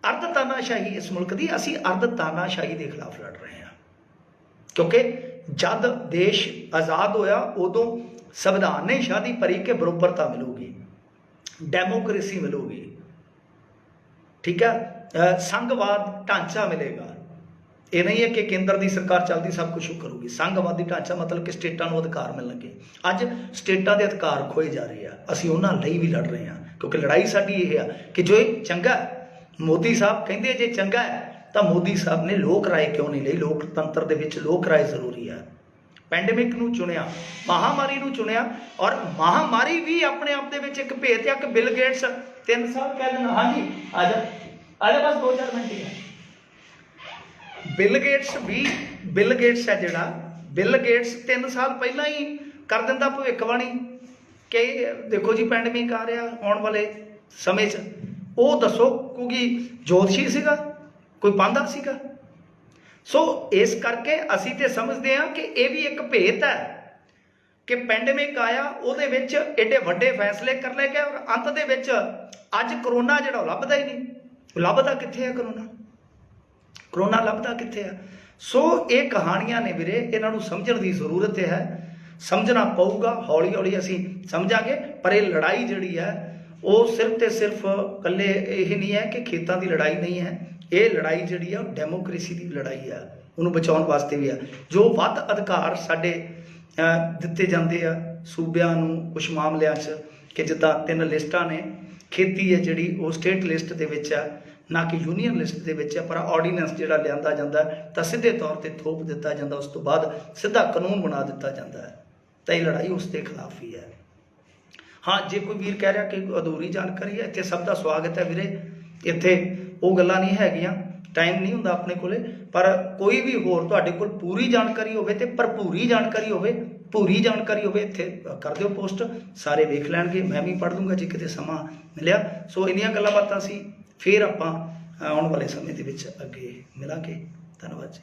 Speaker 1: ਅਰਧ ਤਾਨਾਸ਼ਾਹੀ ਇਸ ਮੁਲਕ ਦੀ, ਅਸੀਂ ਅਰਧ ਤਾਨਾਸ਼ਾਹੀ ਦੇ ਖਿਲਾਫ ਲੜ ਰਹੇ ਹਾਂ, ਕਿਉਂਕਿ ਜਦ ਦੇਸ਼ ਆਜ਼ਾਦ ਹੋਇਆ ਉਦੋਂ ਸੰਵਿਧਾਨ ਨੇ ਸ਼ਾਦੀ ਭਰੀ ਕਿ ਬਰੋਬਰਤਾ ਮਿਲੂਗੀ, ਡੈਮੋਕ੍ਰੇਸੀ ਮਿਲੂਗੀ, ਠੀਕ ਹੈ, ਸੰਘਵਾਦ ਢਾਂਚਾ ਮਿਲੇਗਾ। ਇਹ ਨਹੀਂ ਹੈ ਕਿ ਕੇਂਦਰ ਦੀ ਸਰਕਾਰ ਚੱਲਦੀ ਸਭ ਕੁਝ ਕਰੂਗੀ। ਸੰਘਵਾਦੀ ਢਾਂਚਾ ਮਤਲਬ ਕਿ ਸਟੇਟਾਂ ਨੂੰ ਅਧਿਕਾਰ ਮਿਲਣਗੇ। ਅੱਜ ਸਟੇਟਾਂ ਦੇ ਅਧਿਕਾਰ ਖੋਏ ਜਾ ਰਹੇ ਆ, ਅਸੀਂ ਉਹਨਾਂ ਲਈ ਵੀ ਲੜ ਰਹੇ ਹਾਂ, ਕਿਉਂਕਿ ਲੜਾਈ ਸਾਡੀ ਇਹ ਆ ਕਿ ਜੋ ਇਹ ਚੰਗਾ, ਮੋਦੀ ਸਾਹਿਬ ਕਹਿੰਦੇ ਜੇ ਚੰਗਾ ਹੈ ਤਾਂ ਮੋਦੀ ਸਾਹਿਬ ਨੇ ਲੋਕ ਰਾਏ ਕਿਉਂ ਨਹੀਂ ਲਈ? ਲੋਕਤੰਤਰ ਦੇ ਵਿੱਚ ਲੋਕ ਰਾਏ ਜ਼ਰੂਰੀ ਆ। ਪੈਂਡੇਮਿਕ ਨੂੰ ਚੁਣਿਆ, ਮਹਾਮਾਰੀ ਨੂੰ ਚੁਣਿਆ, ਔਰ ਮਹਾਮਾਰੀ ਵੀ ਆਪਣੇ ਆਪ ਦੇ ਵਿੱਚ ਇੱਕ ਭੇਤ ਆ ਕਿ ਬਿਲ ਗੇਟਸ 3 ਸਾਲ ਕਹਿ ਦੇਣਾ, ਹਾਂਜੀ ਆ ਜਾ ਬਸ 2-4 ਮਿੰਟ ਹੀ ਹੈ। ਬਿਲ ਗੇਟਸ ਹੈ ਜਿਹੜਾ, ਬਿਲ ਗੇਟਸ 3 ਸਾਲ ਪਹਿਲਾਂ ਹੀ ਕਰ ਦਿੰਦਾ ਭਵਿੱਖਬਾਣੀ ਕਿ ਦੇਖੋ ਜੀ ਪੈਂਡੇਮਿਕ ਆ ਰਿਹਾ ਆਉਣ ਵਾਲੇ ਸਮੇਂ 'ਚ। ਉਹ ਦੱਸੋ ਕੋਈ ਜੋਤਸ਼ੀ ਸੀਗਾ, ਕੋਈ ਪਾਂਦਾ ਸੀਗਾ? ਸੋ ਇਸ ਕਰਕੇ ਅਸੀਂ ਤੇ ਸਮਝਦੇ ਹਾਂ ਕਿ ਇਹ ਵੀ ਇੱਕ ਭੇਤ ਹੈ ਕਿ ਪੈਂਡੇਮਿਕ ਆਇਆ, ਉਹਦੇ ਵਿੱਚ ਐਡੇ ਵੱਡੇ ਫੈਸਲੇ ਕਰ ਲਏ ਗਏ, ਔਰ ਅੰਤ ਦੇ ਵਿੱਚ ਅੱਜ ਕਰੋਨਾ ਜਿਹੜਾ ਉਹ ਲੱਭਦਾ ਹੀ ਨਹੀਂ। ਲੱਭਦਾ ਕਿੱਥੇ ਹੈ ਕਰੋਨਾ ਲੱਭਦਾ ਕਿੱਥੇ ਆ? ਸੋ ਇਹ ਕਹਾਣੀਆਂ ਨੇ ਵੀਰੇ, ਇਹਨਾਂ ਨੂੰ ਸਮਝਣ ਦੀ ਜ਼ਰੂਰਤ ਹੈ, ਸਮਝਣਾ ਪਊਗਾ। ਹੌਲੀ ਹੌਲੀ ਅਸੀਂ ਸਮਝਾਂਗੇ, ਪਰ ਇਹ ਲੜਾਈ ਜਿਹੜੀ ਹੈ ਉਹ ਸਿਰਫ ਤੇ ਸਿਰਫ ਇਕੱਲੇ ਇਹ ਨਹੀਂ ਹੈ ਕਿ ਖੇਤਾਂ ਦੀ ਲੜਾਈ ਨਹੀਂ ਹੈ। ਇਹ ਲੜਾਈ ਜਿਹੜੀ ਆ ਉਹ ਡੈਮੋਕ੍ਰੇਸੀ ਦੀ ਲੜਾਈ ਆ, ਉਹਨੂੰ ਬਚਾਉਣ ਵਾਸਤੇ ਵੀ ਆ। ਜੋ ਵੱਧ ਅਧਿਕਾਰ ਸਾਡੇ ਦਿੱਤੇ ਜਾਂਦੇ ਆ ਸੂਬਿਆਂ ਨੂੰ ਕੁਛ ਮਾਮਲਿਆਂ 'ਚ, ਕਿ ਜਿੱਦਾਂ 3 ਲਿਸਟਾਂ ਨੇ, ਖੇਤੀ ਹੈ ਜਿਹੜੀ ਉਹ ਸਟੇਟ ਲਿਸਟ ਦੇ ਵਿੱਚ ਆ, ਨਾ ਕਿ ਯੂਨੀਅਨ ਲਿਸਟ ਦੇ ਵਿੱਚ ਹੈ, ਪਰ ਆਰਡੀਨੈਂਸ ਜਿਹੜਾ ਲਿਆਂਦਾ ਜਾਂਦਾ ਤਾਂ ਸਿੱਧੇ ਤੌਰ ਤੇ ਥੋਪ ਦਿੱਤਾ ਜਾਂਦਾ, ਉਸ ਤੋਂ ਬਾਅਦ ਸਿੱਧਾ ਕਾਨੂੰਨ ਬਣਾ ਦਿੱਤਾ ਜਾਂਦਾ ਹੈ। ਤਾਂ ਇਹ ਲੜਾਈ ਉਸ ਦੇ ਖਿਲਾਫ ਹੀ ਹੈ। ਹਾਂ, ਜੇ ਕੋਈ ਵੀਰ ਕਹਿ ਰਿਹਾ ਕਿ ਅਧੂਰੀ ਜਾਣਕਾਰੀ ਹੈ, ਇੱਥੇ ਸਭ ਦਾ ਸਵਾਗਤ ਹੈ ਵੀਰੇ। ਇੱਥੇ ਉਹ ਗੱਲਾਂ ਨਹੀਂ ਹੈਗੀਆਂ, ਟਾਈਮ ਨਹੀਂ ਹੁੰਦਾ ਆਪਣੇ ਕੋਲੇ, ਪਰ ਕੋਈ ਵੀ ਹੋਰ ਤੁਹਾਡੇ ਕੋਲ ਪੂਰੀ ਜਾਣਕਾਰੀ ਹੋਵੇ ਤੇ ਭਰਪੂਰੀ ਜਾਣਕਾਰੀ ਹੋਵੇ, ਪੂਰੀ ਜਾਣਕਾਰੀ ਹੋਵੇ, ਇੱਥੇ ਕਰ ਦਿਓ ਪੋਸਟ, ਸਾਰੇ ਵੇਖ ਲੈਣਗੇ, ਮੈਂ ਵੀ ਪੜ੍ਹ ਦੂੰਗਾ ਜੇ ਕਿਤੇ ਸਮਾਂ ਮਿਲਿਆ। ਸੋ ਇੰਨੀਆਂ ਗੱਲਾਂ ਬਾਤਾਂ ਸੀ, ਫਿਰ ਆਪਾਂ ਆਉਣ ਵਾਲੇ ਸਮੇਂ ਦੇ ਵਿੱਚ ਅੱਗੇ ਮਿਲਾਂਗੇ। ਧੰਨਵਾਦ ਜੀ।